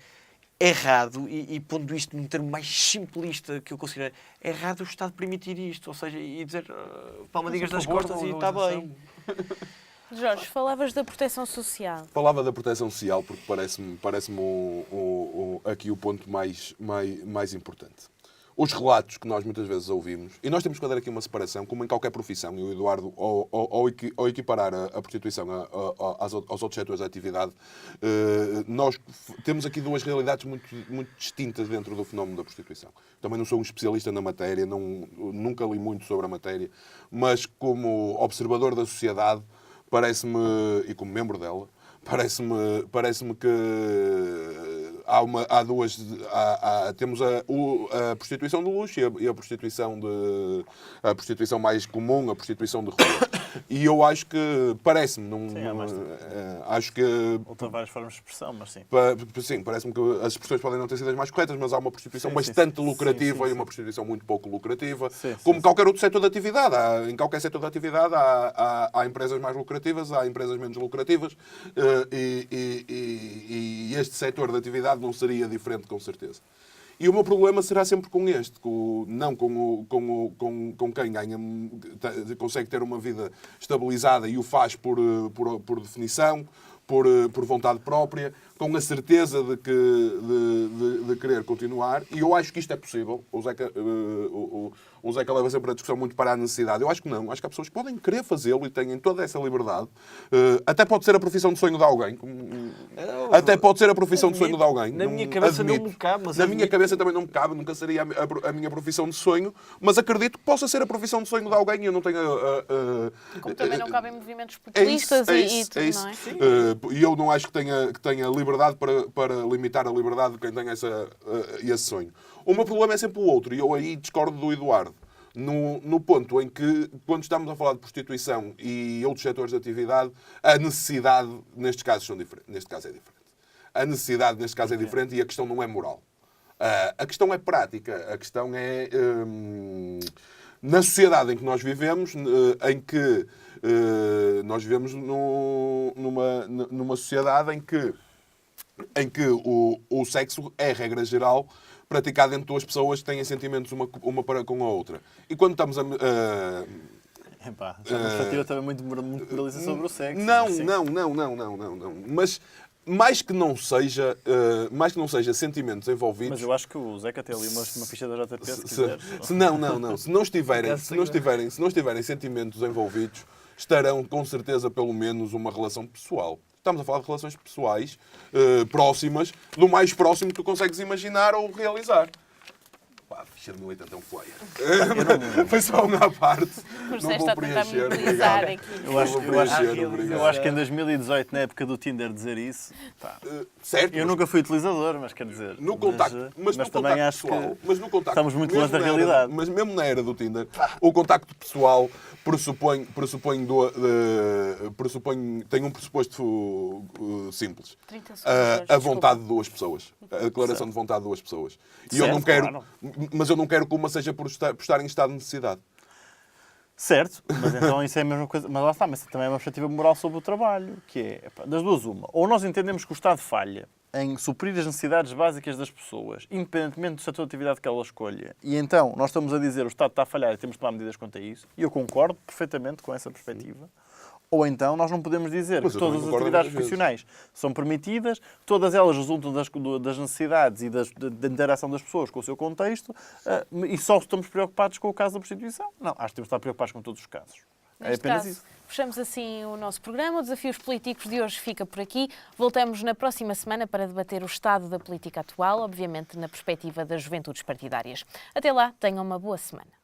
errado, e pondo isto num termo mais simplista que eu considero, é errado o Estado permitir isto, ou seja, e dizer palmadinhas das costas e está bem. Jorge, falavas da proteção social. Falava da proteção social porque parece-me aqui o ponto mais importante. Os relatos que nós muitas vezes ouvimos, e nós temos que fazer aqui uma separação, como em qualquer profissão, e o Eduardo, ao equiparar a prostituição aos outros setores de atividade, nós temos aqui duas realidades muito distintas dentro do fenómeno da prostituição. Também não sou um especialista na matéria, nunca li muito sobre a matéria, mas como observador da sociedade, parece-me, e como membro dela, parece-me que temos a prostituição de luxo e a prostituição mais comum, a prostituição de rua. E eu acho que parece-me, acho que Outra várias formas de expressão, mas sim. sim, parece-me que as expressões podem não ter sido as mais corretas, mas há uma prostituição Sim, bastante sim, lucrativa sim, e uma prostituição muito pouco lucrativa, Sim, como sim, qualquer outro setor de atividade. Em qualquer setor de atividade há empresas mais lucrativas, há empresas menos lucrativas, e este setor de atividade não seria diferente, com certeza. E o meu problema será sempre com este, não com quem ganha, consegue ter uma vida estabilizada e o faz por definição, por vontade própria, com a certeza de querer continuar. E eu acho que isto é possível. O Zeca leva sempre a discussão muito para a necessidade. Eu acho que não. Acho que há pessoas que podem querer fazê-lo e têm toda essa liberdade. Até pode ser a profissão de sonho de alguém. Até pode ser a profissão de sonho de alguém. Na minha cabeça não me cabe. Mas na minha cabeça também não me cabe. Nunca seria a minha profissão de sonho. Mas acredito que possa ser a profissão de sonho de alguém e eu não tenho... Como também não cabem movimentos populistas e tudo, não é? E eu não acho que tenha liberdade para limitar a liberdade de quem tem esse sonho. O meu problema é sempre o outro, e eu aí discordo do Eduardo. No ponto em que, quando estamos a falar de prostituição e outros setores de atividade, a necessidade, nestes casos, neste caso é diferente. A necessidade, neste caso, é diferente e a questão não é moral. A questão é prática. A questão é... na sociedade em que nós vivemos, em que nós vivemos numa sociedade em que o sexo é, regra geral, praticado entre duas pessoas que têm sentimentos uma para com a outra. E quando estamos a... Epá, já uma perspectiva também muito moralista sobre o sexo. Não. Sim. Mas mais que não seja sentimentos envolvidos... Mas eu acho que o Zeca tem ali uma ficha da JP, se quiseres. Se não estiverem sentimentos envolvidos, estarão com certeza pelo menos uma relação pessoal. Estamos a falar de relações pessoais próximas, do mais próximo que tu consegues imaginar ou realizar. Pá, a ficha de militante é um flyer. Foi só uma à parte. Por Não está vou a tentar preencher. mobilizar Obrigado. aqui. Eu acho que em 2018, na época do Tinder, dizer isso... Pá, Certo, eu nunca fui utilizador, mas quer dizer... no contacto, mas no também contacto acho pessoal, que mas no contacto, estamos muito mesmo longe da na era- realidade. Mas mesmo na era do Tinder, o contacto pessoal tem um pressuposto simples. 30 segundos, A vontade de duas pessoas. A declaração de vontade de duas pessoas. E eu Certo, não quero, claro. mas eu não quero que uma seja por estar em estado de necessidade. Certo, mas então isso é a mesma coisa. Mas lá está, mas também é uma perspectiva moral sobre o trabalho, que é, epá, das duas uma. Ou nós entendemos que o Estado falha em suprir as necessidades básicas das pessoas, independentemente do setor de atividade que ela escolha, e então nós estamos a dizer o Estado está a falhar e temos de tomar medidas quanto a isso, e eu concordo perfeitamente com essa perspectiva, ou então nós não podemos dizer que todas as atividades profissionais são permitidas, todas elas resultam das necessidades e da interação das pessoas com o seu contexto, e só estamos preocupados com o caso da prostituição. Não, acho que temos de estar preocupados com todos os casos. É apenas isso. Fechamos assim o nosso programa. O Desafios Políticos de hoje fica por aqui. Voltamos na próxima semana para debater o estado da política atual, obviamente na perspectiva das juventudes partidárias. Até lá, tenham uma boa semana.